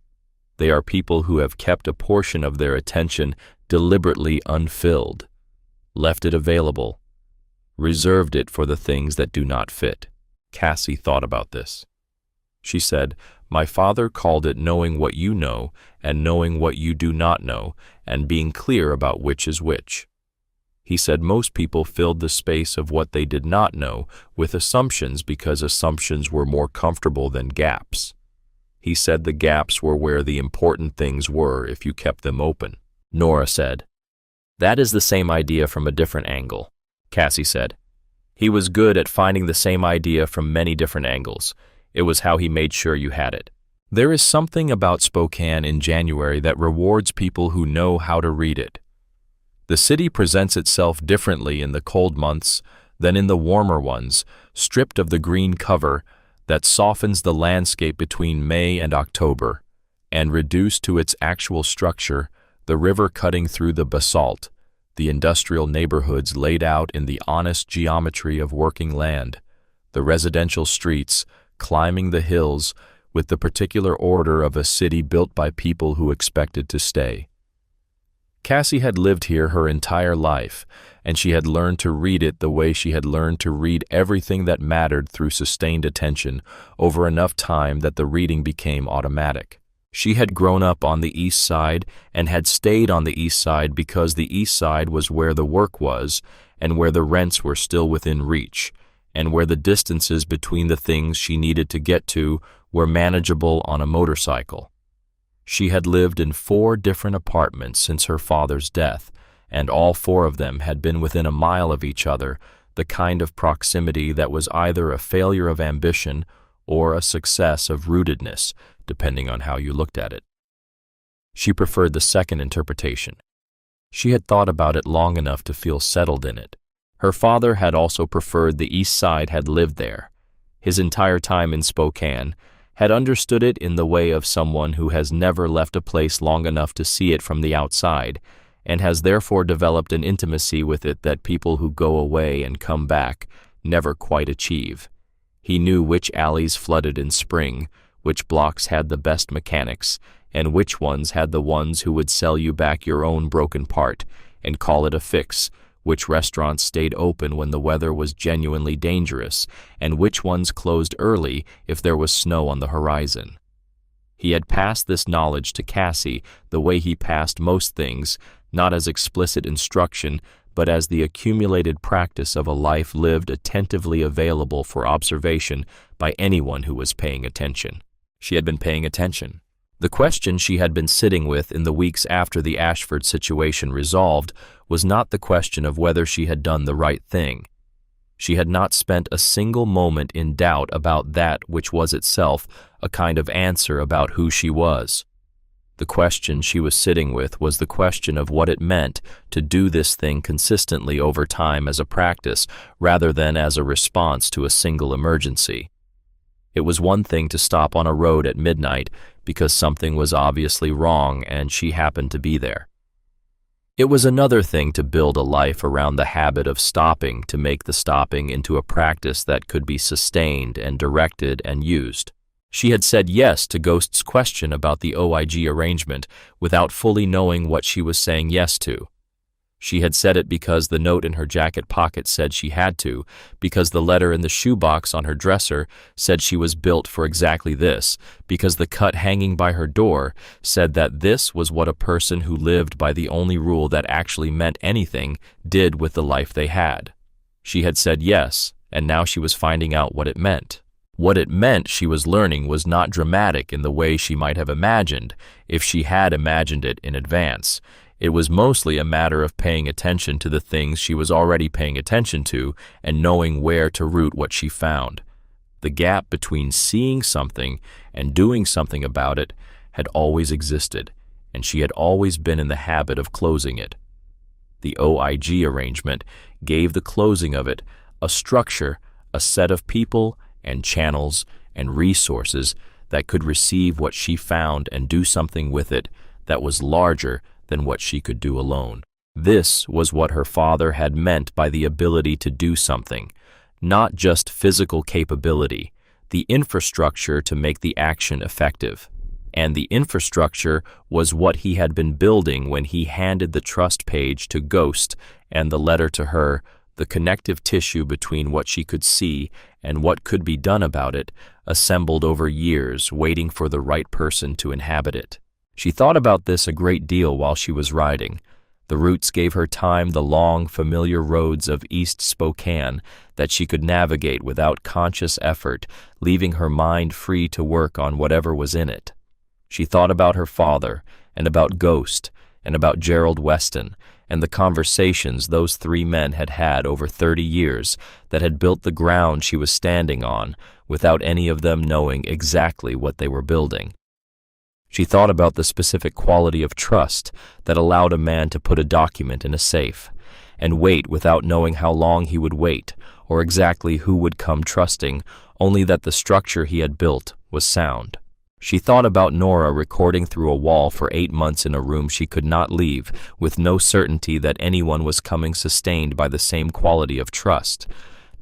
They are people who have kept a portion of their attention deliberately unfilled, left it available, reserved it for the things that do not fit." Cassie thought about this. She said, "My father called it knowing what you know and knowing what you do not know and being clear about which is which. He said most people filled the space of what they did not know with assumptions because assumptions were more comfortable than gaps. He said the gaps were where the important things were if you kept them open." Nora said, "That is the same idea from a different angle." Cassie said, "He was good at finding the same idea from many different angles. It was how he made sure you had it." There is something about Spokane in January that rewards people who know how to read it. The city presents itself differently in the cold months than in the warmer ones, stripped of the green cover that softens the landscape between May and October, and reduced to its actual structure, the river cutting through the basalt, the industrial neighborhoods laid out in the honest geometry of working land, the residential streets climbing the hills with the particular order of a city built by people who expected to stay. Cassie had lived here her entire life, and she had learned to read it the way she had learned to read everything that mattered through sustained attention over enough time that the reading became automatic. She had grown up on the East Side and had stayed on the East Side because the East Side was where the work was and where the rents were still within reach, and where the distances between the things she needed to get to were manageable on a motorcycle. She had lived in 4 different apartments since her father's death, and all 4 of them had been within a mile of each other, the kind of proximity that was either a failure of ambition or a success of rootedness, depending on how you looked at it. She preferred the second interpretation. She had thought about it long enough to feel settled in it. Her father had also preferred the East Side, had lived there his entire time in Spokane, had understood it in the way of someone who has never left a place long enough to see it from the outside, and has therefore developed an intimacy with it that people who go away and come back never quite achieve. He knew which alleys flooded in spring, which blocks had the best mechanics, and which ones had the ones who would sell you back your own broken part and call it a fix, which restaurants stayed open when the weather was genuinely dangerous, and which ones closed early if there was snow on the horizon. He had passed this knowledge to Cassie the way he passed most things, not as explicit instruction, but as the accumulated practice of a life lived attentively available for observation by anyone who was paying attention. She had been paying attention. The question she had been sitting with in the weeks after the Ashford situation resolved was not the question of whether she had done the right thing. She had not spent a single moment in doubt about that which was itself a kind of answer about who she was. The question she was sitting with was the question of what it meant to do this thing consistently over time as a practice rather than as a response to a single emergency. It was one thing to stop on a road at midnight because something was obviously wrong and she happened to be there. It was another thing to build a life around the habit of stopping to make the stopping into a practice that could be sustained and directed and used. She had said yes to Ghost's question about the OIG arrangement without fully knowing what she was saying yes to. She had said it because the note in her jacket pocket said she had to, because the letter in the shoebox on her dresser said she was built for exactly this, because the cut hanging by her door said that this was what a person who lived by the only rule that actually meant anything did with the life they had. She had said yes, and now she was finding out what it meant. What it meant, she was learning, was not dramatic in the way she might have imagined if she had imagined it in advance. It was mostly a matter of paying attention to the things she was already paying attention to and knowing where to root what she found. The gap between seeing something and doing something about it had always existed, and she had always been in the habit of closing it. The OIG arrangement gave the closing of it a structure, a set of people and channels and resources that could receive what she found and do something with it that was larger than what she could do alone. This was what her father had meant by the ability to do something, not just physical capability, the infrastructure to make the action effective. And the infrastructure was what he had been building when he handed the trust page to Ghost and the letter to her, the connective tissue between what she could see and what could be done about it, assembled over years, waiting for the right person to inhabit it. She thought about this a great deal while she was riding. The routes gave her time the long, familiar roads of East Spokane that she could navigate without conscious effort, leaving her mind free to work on whatever was in it. She thought about her father, and about Ghost, and about Gerald Weston, and the conversations those three men had had over 30 years that had built the ground she was standing on without any of them knowing exactly what they were building. She thought about the specific quality of trust that allowed a man to put a document in a safe and wait without knowing how long he would wait or exactly who would come trusting, only that the structure he had built was sound. She thought about Nora recording through a wall for 8 months in a room she could not leave, with no certainty that anyone was coming sustained by the same quality of trust.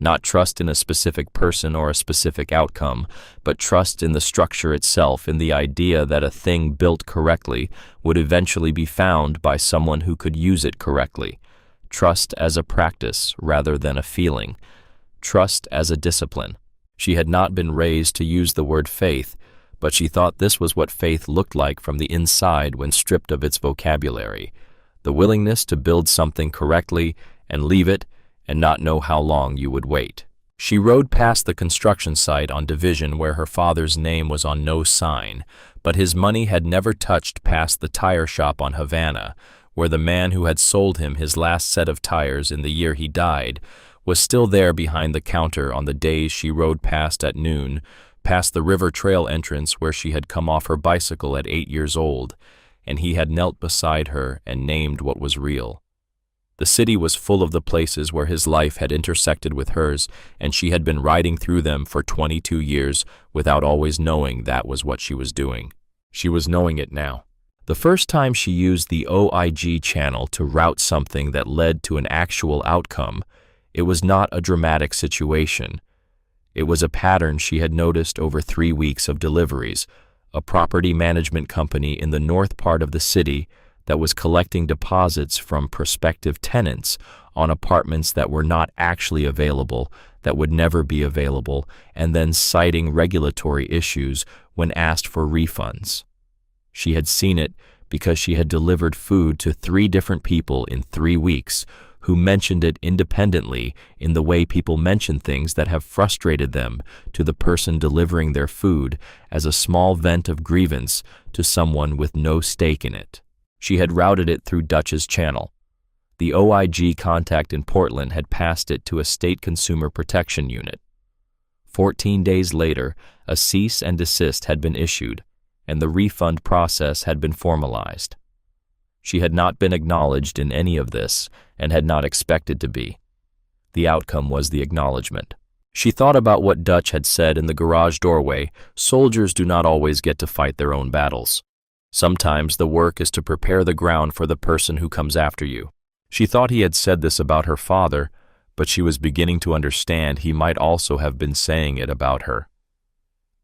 Not trust in a specific person or a specific outcome, but trust in the structure itself, in the idea that a thing built correctly would eventually be found by someone who could use it correctly. Trust as a practice rather than a feeling. Trust as a discipline. She had not been raised to use the word faith, but she thought this was what faith looked like from the inside when stripped of its vocabulary. The willingness to build something correctly and leave it and not know how long you would wait. She rode past the construction site on Division where her father's name was on no sign, but his money had never touched past the tire shop on Havana, where the man who had sold him his last set of tires in the year he died was still there behind the counter on the days she rode past at noon, past the river trail entrance where she had come off her bicycle at 8 years old, and he had knelt beside her and named what was real. The city was full of the places where his life had intersected with hers, and she had been riding through them for 22 years without always knowing that was what she was doing. She was knowing it now. The first time she used the OIG channel to route something that led to an actual outcome, it was not a dramatic situation. It was a pattern she had noticed over 3 weeks of deliveries, a property management company in the north part of the city that was collecting deposits from prospective tenants on apartments that were not actually available, that would never be available, and then citing regulatory issues when asked for refunds. She had seen it because she had delivered food to 3 different people in 3 weeks who mentioned it independently in the way people mention things that have frustrated them to the person delivering their food as a small vent of grievance to someone with no stake in it. She had routed it through Dutch's channel. The OIG contact in Portland had passed it to a state consumer protection unit. 14 days later, a cease and desist had been issued, and the refund process had been formalized. She had not been acknowledged in any of this and had not expected to be. The outcome was the acknowledgement. She thought about what Dutch had said in the garage doorway: soldiers do not always get to fight their own battles. Sometimes the work is to prepare the ground for the person who comes after you. She thought he had said this about her father, but she was beginning to understand he might also have been saying it about her.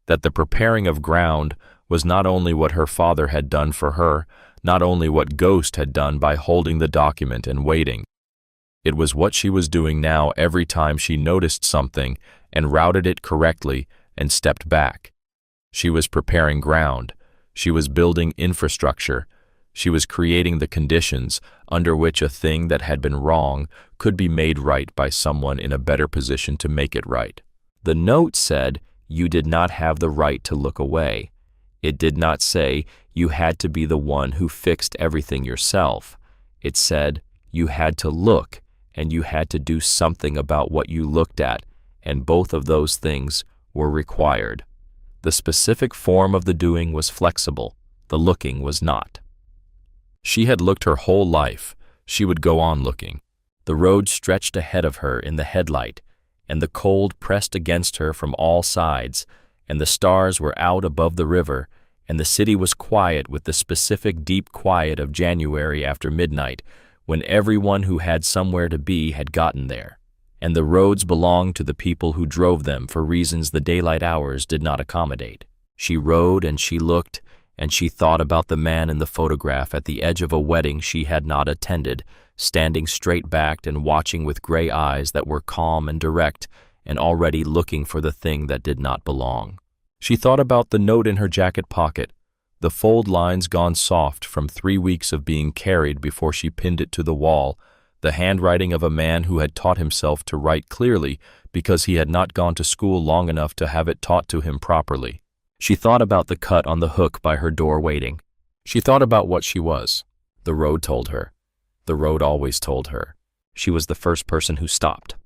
That the preparing of ground was not only what her father had done for her, not only what Ghost had done by holding the document and waiting. It was what she was doing now every time she noticed something and routed it correctly and stepped back. She was preparing ground. She was building infrastructure. She was creating the conditions under which a thing that had been wrong could be made right by someone in a better position to make it right. The note said, "You did not have the right to look away." It did not say, "You had to be the one who fixed everything yourself." It said, "You had to look, and you had to do something about what you looked at, and both of those things were required." The specific form of the doing was flexible. The looking was not. She had looked her whole life. She would go on looking. The road stretched ahead of her in the headlight, and the cold pressed against her from all sides, and the stars were out above the river, and the city was quiet with the specific deep quiet of January after midnight, when everyone who had somewhere to be had gotten there, and the roads belonged to the people who drove them for reasons the daylight hours did not accommodate. She rode and she looked, and she thought about the man in the photograph at the edge of a wedding she had not attended, standing straight-backed and watching with gray eyes that were calm and direct, and already looking for the thing that did not belong. She thought about the note in her jacket pocket, the fold lines gone soft from 3 weeks of being carried before she pinned it to the wall, the handwriting of a man who had taught himself to write clearly because he had not gone to school long enough to have it taught to him properly. She thought about the cut on the hook by her door waiting. She thought about what she was. The road told her. The road always told her. She was the first person who stopped.